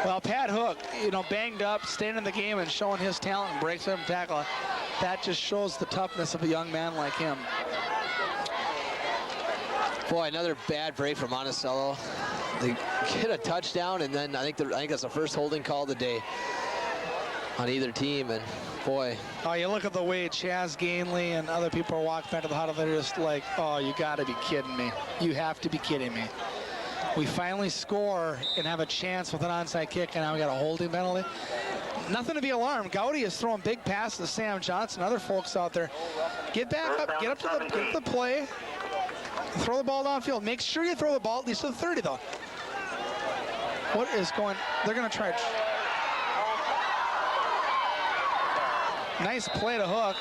Well, Pat Hook, you know, banged up, staying in the game and showing his talent and breaks every tackle. That just shows the toughness of a young man like him. Boy, another bad break for Monticello. They get a touchdown, and then I think that's the first holding call of the day on either team. And boy, oh, you look at the way Chaz Gainley and other people are walking back to the huddle. They're just like, oh, you got to be kidding me. You have to be kidding me. We finally score and have a chance with an onside kick, and now we got a holding penalty. Nothing to be alarmed. Gowdy is throwing big passes to Sam Johnson, other folks out there. Get back up, get up to the play, throw the ball downfield. Make sure you throw the ball at least to the 30, though. What is going? They're going to try. Nice play to Hook.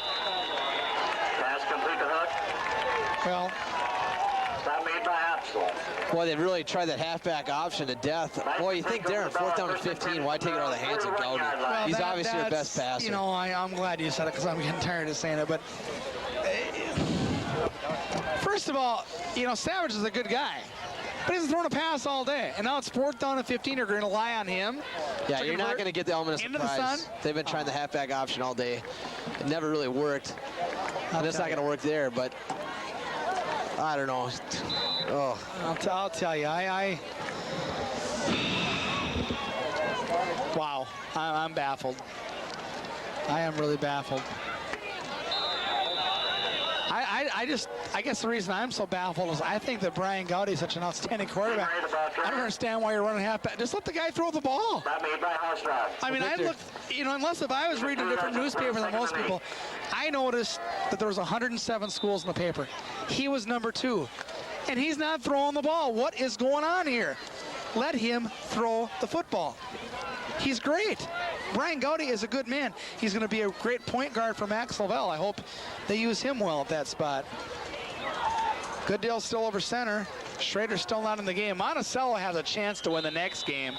Pass complete to Hook. Well, Stop made by Opsel. Boy, they really tried that halfback option to death. Boy, you think they're in 4th down and 15. Why take it out of the hands of Gowdy? well, He's obviously your that's- best passer. You know, I'm glad you said it because I'm getting tired of saying it. But first of all, you know, Savage is a good guy. But he's thrown a pass all day. And now it's 4th down and 15. You're going to rely on him. Yeah, to you're not convert going to get the element of into the surprise. sun. They've been trying the halfback option all day. It never really worked. And it's not going to work there, but I don't know. Oh. I'll tell you, wow, I'm baffled. I am really baffled. I guess the reason I'm so baffled is I think that Brian Gowdy is such an outstanding quarterback. I don't understand why you're running halfback. Just let the guy throw the ball. Stop made by Houserock. I mean, I looked, you know, unless if I was reading a different newspaper than most people, I noticed that there was 107 schools in the paper. He was number 2, and he's not throwing the ball. What is going on here? Let him throw the football. He's great. Brian Gowdy is a good man. He's going to be a great point guard for Max Lavelle. I hope they use him well at that spot. Gooddale's still over center. Schrader's still not in the game. Monticello has a chance to win the next game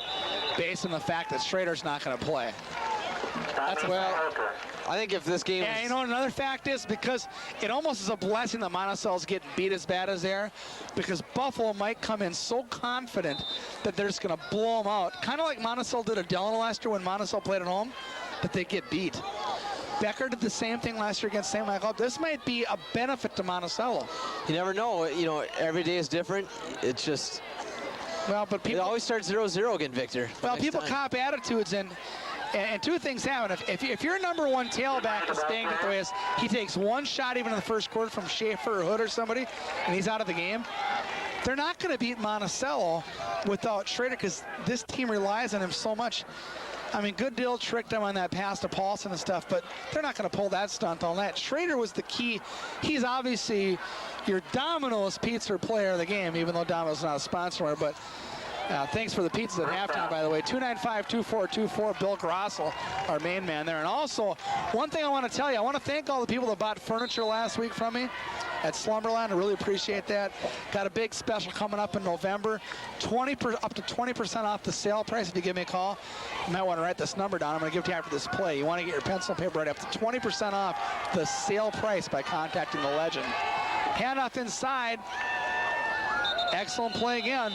based on the fact that Schrader's not going to play. That's well. I think if this game Yeah, you know, another fact is because it almost is a blessing that Monticello's getting beat as bad as they are, because Buffalo might come in so confident that they're just going to blow them out. Kind of like Monticello did at Delano last year when Monticello played at home, that they get beat. Becker did the same thing last year against St. Michael. This might be a benefit to Monticello. you never know. You know, every day is different. It's just, Well, but it people always starts 0-0 again, Victor. Well, Next people time. cop attitudes, and two things happen. If your number 1 tailback is staying the way it is, he takes one shot even in the first quarter from Schaefer or Hood or somebody, and he's out of the game. They're not going to beat Monticello without Schrader because this team relies on him so much. I mean, Gooddale tricked him on that pass to Paulson and stuff, but they're not going to pull that stunt all night. Schrader was the key. He's obviously your Domino's Pizza player of the game, even though Domino's not a sponsor, but thanks for the pizzas at halftime, by the way. 295-2424, Bill Grossel, our main man there. And also, one thing I want to tell you, I want to thank all the people that bought furniture last week from me at Slumberland. I really appreciate that. Got a big special coming up in November. Up to 20% off the sale price if you give me a call. You might want to write this number down. I'm going to give it to you after this play. You want to get your pencil and paper right up to 20% off the sale price by contacting the legend. Handoff inside. Excellent play again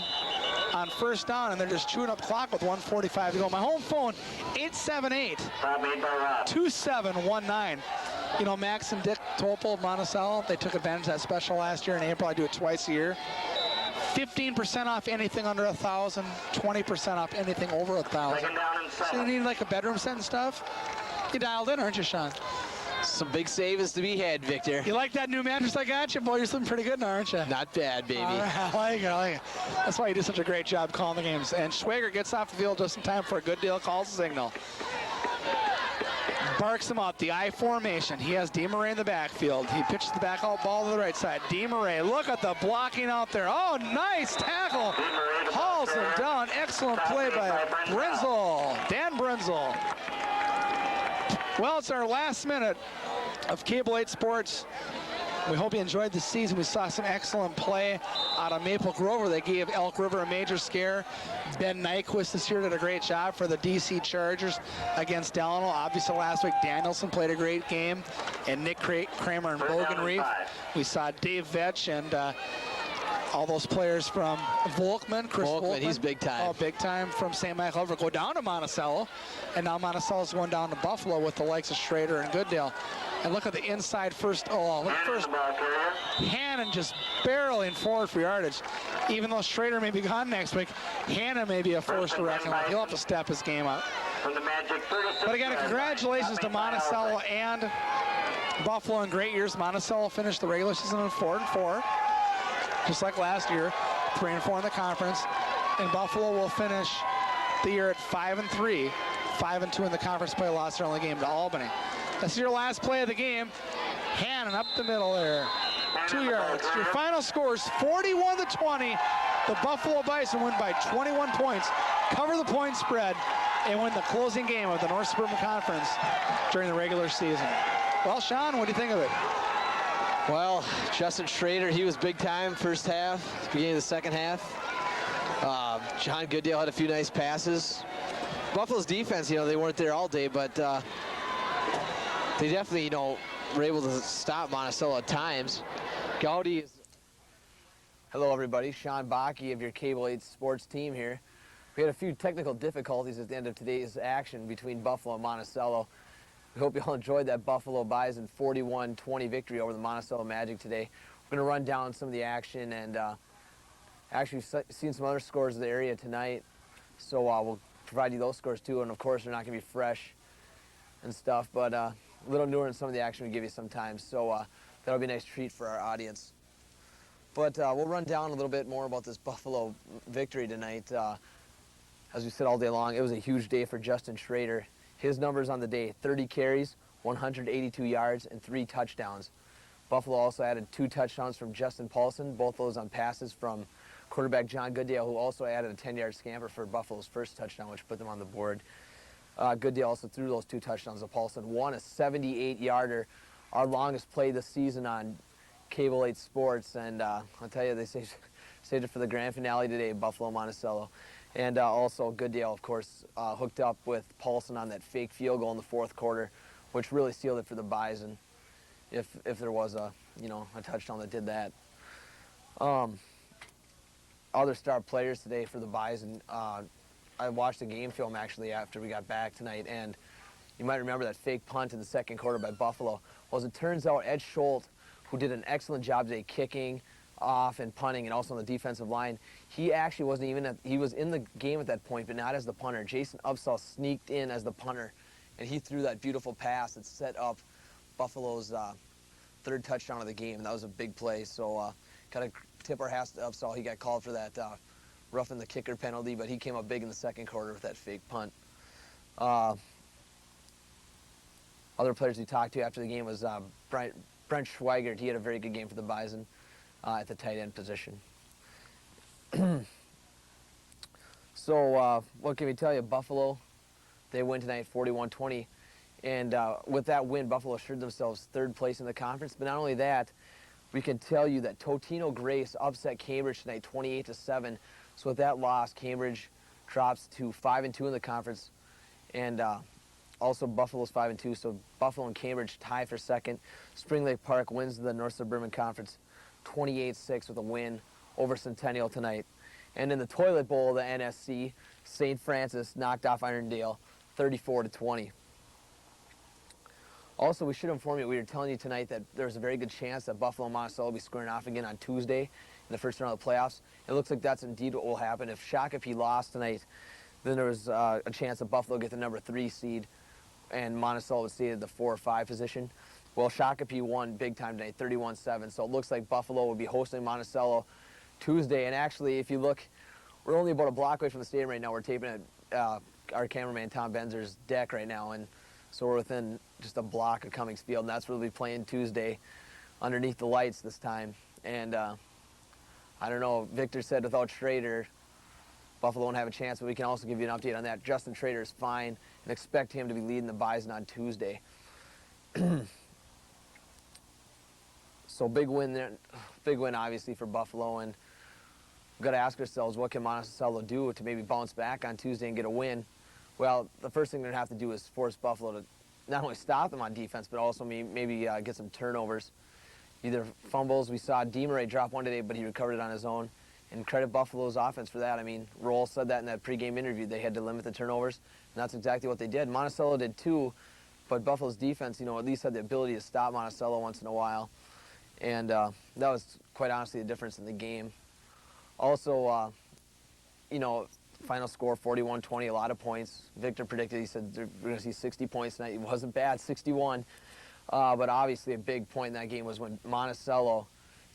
on first down, and they're just chewing up clock with 1:45 to go. My home phone, 878-2719. You know, Max and Dick Topol of Monticello, they took advantage of that special last year in April. I do it twice a year. 15% off anything under 1,000, 20% off anything over 1,000. Second down and So you 7. need like a bedroom set and stuff? You dialed in, aren't you, Sean? Some big savings to be had, Victor. You like that new mattress I got you? Boy, you're sleeping pretty good now, aren't you? Not bad, baby. All right, I like it. That's why you do such a great job calling the games. And Schwager gets off the field just in time for a good deal, calls the signal. Barks him out, the I formation. He has DeMarais in the backfield. He pitches the back out ball to the right side. DeMarais, look at the blocking out there. Oh, nice tackle. Hauls him down. Excellent play by Brenzel, Dan Brenzel. Well, it's our last minute of Cable 8 Sports. We hope you enjoyed the season. We saw some excellent play out of Maple Grove, where they gave Elk River a major scare. Ben Nyquist this year did a great job for the DC Chargers against Delano. Obviously last week Danielson played a great game, and Nick Kramer and Bogan Reef. We saw Dave Vetch and all those players from Volkman, Chris Volkman. He's big time. Oh, big time from St. Michael River. Go down to Monticello, and now Monticello's going down to Buffalo with the likes of Schrader and Gooddale. And look at the inside first. Oh, look first. Hannon just barreling forward for yardage. Even though Schrader may be gone next week, Hannon may be a force to reckon with. He'll have to step his game up. But again, congratulations to Monticello and Buffalo in great years. Monticello finished the regular season in 4-4, just like last year, 3-4 in the conference. And Buffalo will finish the year at 5-3, 5-2 in the conference play. Lost their only game to Albany. That's your last play of the game. Hannon up the middle there. 2 yards. Your final score is 41-20. The Buffalo Bison win by 21 points. Cover the point spread and win the closing game of the North Suburban Conference during the regular season. Well, Sean, what do you think of it? Well, Justin Schrader, he was big time first half, beginning of the second half. John Goodale had a few nice passes. Buffalo's defense, they weren't there all day, but they definitely, were able to stop Monticello at times. Gowdy is... Hello, everybody. Sean Bakke of your Cable 8 sports team here. We had a few technical difficulties at the end of today's action between Buffalo and Monticello. We hope you all enjoyed that Buffalo Bison 41-20 victory over the Monticello Magic today. We're going to run down some of the action and actually seen some other scores of the area tonight. So we'll provide you those scores too. And of course, they're not going to be fresh and stuff, but a little newer in some of the action we give you sometimes. So that'll be a nice treat for our audience. But we'll run down a little bit more about this Buffalo victory tonight. As we said all day long, it was a huge day for Justin Schrader. His numbers on the day, 30 carries, 182 yards, and 3 touchdowns. Buffalo also added 2 touchdowns from Justin Paulson, both those on passes from quarterback John Goodale, who also added a 10-yard scamper for Buffalo's first touchdown, which put them on the board. Goodale also threw those 2 touchdowns to Paulson. Won a 78-yarder, our longest play this season on Cable 8 Sports, and I'll tell you, they saved it for the grand finale today, Buffalo Monticello. And also Goodale, of course, hooked up with Paulson on that fake field goal in the fourth quarter, which really sealed it for the Bison, if there was a touchdown that did that. Other star players today for the Bison. I watched the game film actually after we got back tonight, and you might remember that fake punt in the second quarter by Buffalo. Well, as it turns out, Ed Schultz, who did an excellent job today kicking off and punting and also on the defensive line, he actually wasn't even he was in the game at that point, but not as the punter. Jason Upsall sneaked in as the punter, and he threw that beautiful pass that set up Buffalo's third touchdown of the game. That was a big play, so got to tip our hats to Upsall. He got called for that roughing the kicker penalty, but he came up big in the second quarter with that fake punt. Other players we talked to after the game was Brent Schweigert. He had a very good game for the Bison at the tight end position. So what can we tell you? Buffalo, they win tonight 41-20. And with that win, Buffalo assured themselves third place in the conference. But not only that, we can tell you that Totino Grace upset Cambridge tonight 28-7. So with that loss, Cambridge drops to 5-2 in the conference. And also Buffalo's 5-2. So Buffalo and Cambridge tie for second. Spring Lake Park wins the North Suburban Conference 28-6 with a win over Centennial tonight. And in the Toilet Bowl of the NSC, St. Francis knocked off Irondale 34-20. Also, we should inform you, we were telling you tonight that there's a very good chance that Buffalo and Monticello will be squaring off again on Tuesday in the first round of the playoffs. It looks like that's indeed what will happen. If Shakopee lost tonight, then there was a chance that Buffalo get the number 3 seed and Monticello would stay at the 4 or 5 position. Well, Shakopee won big time tonight, 31-7. So it looks like Buffalo will be hosting Monticello Tuesday. And actually, if you look, we're only about a block away from the stadium right now. We're taping at our cameraman Tom Benzer's deck right now. And so we're within just a block of Cummings Field. And that's where we'll be playing Tuesday underneath the lights this time. And I don't know, Victor said without Schrader, Buffalo won't have a chance, but we can also give you an update on that. Justin Schrader is fine and expect him to be leading the Bison on Tuesday. So big win there, big win obviously for Buffalo, and we've got to ask ourselves, what can Monticello do to maybe bounce back on Tuesday and get a win? Well, the first thing they're going to have to do is force Buffalo to not only stop them on defense, but also maybe get some turnovers. Either fumbles. We saw DeMarais drop one today, but he recovered it on his own. And credit Buffalo's offense for that. I mean, Roll said that in that pregame interview. They had to limit the turnovers, and that's exactly what they did. Monticello did too, but Buffalo's defense, at least had the ability to stop Monticello once in a while. And that was quite honestly the difference in the game. Also, final score 41-20, a lot of points. Victor predicted, he said we're going to see 60 points tonight. It wasn't bad, 61. But obviously a big point in that game was when Monticello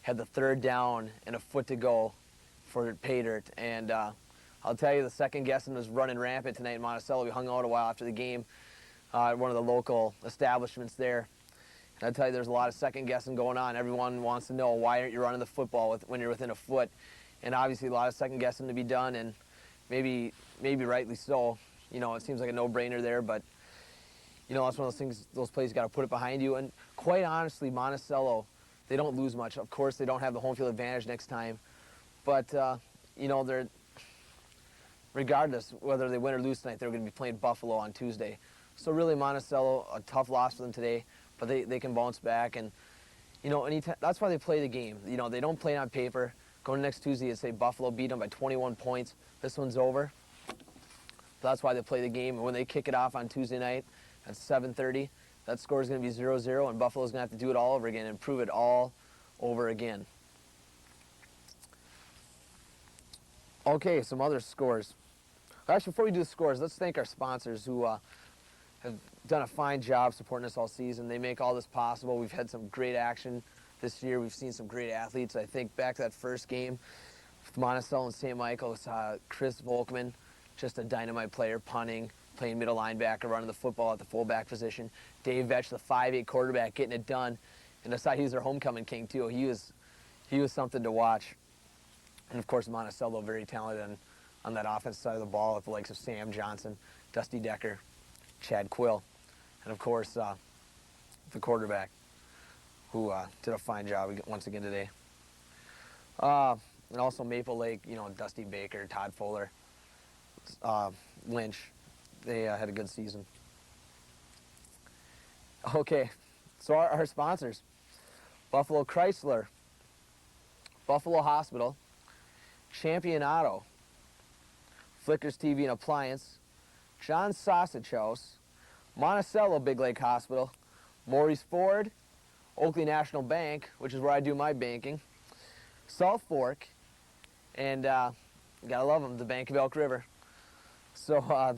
had the third down and a foot to go for pay dirt. And I'll tell you, the second guessing was running rampant tonight in Monticello. We hung out a while after the game at one of the local establishments there. And I'll tell you, there's a lot of second guessing going on. Everyone wants to know, why aren't you running the football when you're within a foot? And obviously a lot of second guessing to be done, and maybe rightly so. You know, it seems like a no-brainer there, but you know, that's one of those things, those plays you got to put it behind you. And quite honestly, Monticello, they don't lose much. Of course, they don't have the home field advantage next time, but you know, they're regardless whether they win or lose tonight, they're going to be playing Buffalo on Tuesday. So really, Monticello, a tough loss for them today, but they can bounce back. And you know, that's why they play the game. You know, they don't play it on paper. Going to next Tuesday and say Buffalo beat them by 21 points. This one's over. So that's why they play the game. And when they kick it off on Tuesday night at 7:30, that score is going to be 0-0, and Buffalo's going to have to do it all over again and prove it all over again. Okay, some other scores. Actually, before we do the scores, let's thank our sponsors who have done a fine job supporting us all season. They make all this possible. We've had some great action this year. We've seen some great athletes. I think back to that first game with Monticello and St. Michael's, Chris Volkman, just a dynamite player, punting, playing middle linebacker, running the football at the fullback position. Dave Vetch, the 5'8" quarterback, getting it done. And aside, he was their homecoming king too. He was something to watch. And of course, Monticello, very talented on that offensive side of the ball with the likes of Sam Johnson, Dusty Decker, Chad Quill, and of course, the quarterback, who did a fine job once again today. And also Maple Lake, you know, Dusty Baker, Todd Fuller, Lynch. They had a good season. Okay, so our sponsors: Buffalo Chrysler, Buffalo Hospital, Champion Auto, Flickers TV and Appliance, John's Sausage House, Monticello Big Lake Hospital, Maurice Ford, Oakley National Bank, which is where I do my banking, South Fork, and you gotta love them, the Bank of Elk River. So a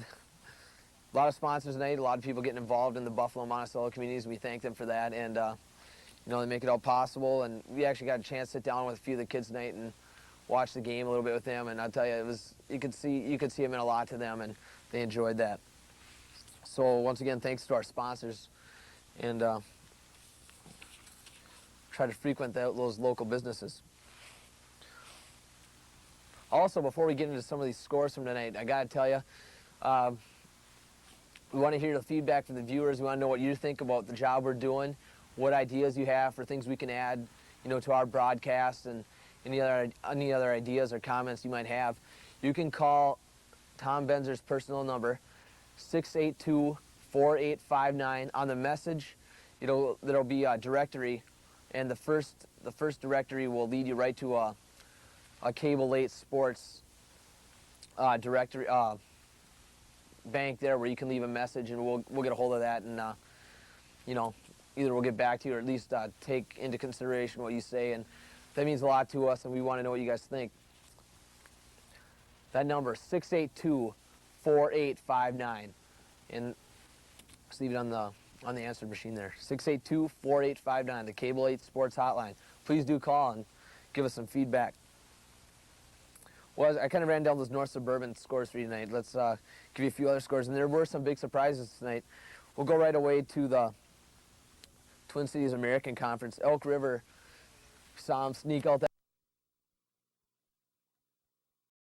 lot of sponsors tonight, a lot of people getting involved in the Buffalo and Monticello communities. We thank them for that, and you know, they make it all possible. And we actually got a chance to sit down with a few of the kids tonight and watch the game a little bit with them. And I'll tell you, you could see it meant a lot to them, and they enjoyed that. So once again, thanks to our sponsors, and try to frequent those local businesses. Also, before we get into some of these scores from tonight, I gotta tell you, we want to hear the feedback from the viewers. We want to know what you think about the job we're doing, what ideas you have for things we can add, you know, to our broadcast, and any other ideas or comments you might have. You can call Tom Benzer's personal number, 682-4859. On the message, there'll be a directory, and the first directory will lead you right to a Cable 8 Sports directory bank there, where you can leave a message, and we'll get a hold of that, and you know, either we'll get back to you or at least take into consideration what you say, and that means a lot to us, and we want to know what you guys think. That number, 682-4859, and just leave it on the answer machine there. 682-4859, the Cable 8 Sports Hotline. Please do call and give us some feedback. Well, I kind of ran down those North Suburban scores for you tonight. Let's give you a few other scores, and there were some big surprises tonight. We'll go right away to the Twin Cities American Conference. Elk River saw them sneak out that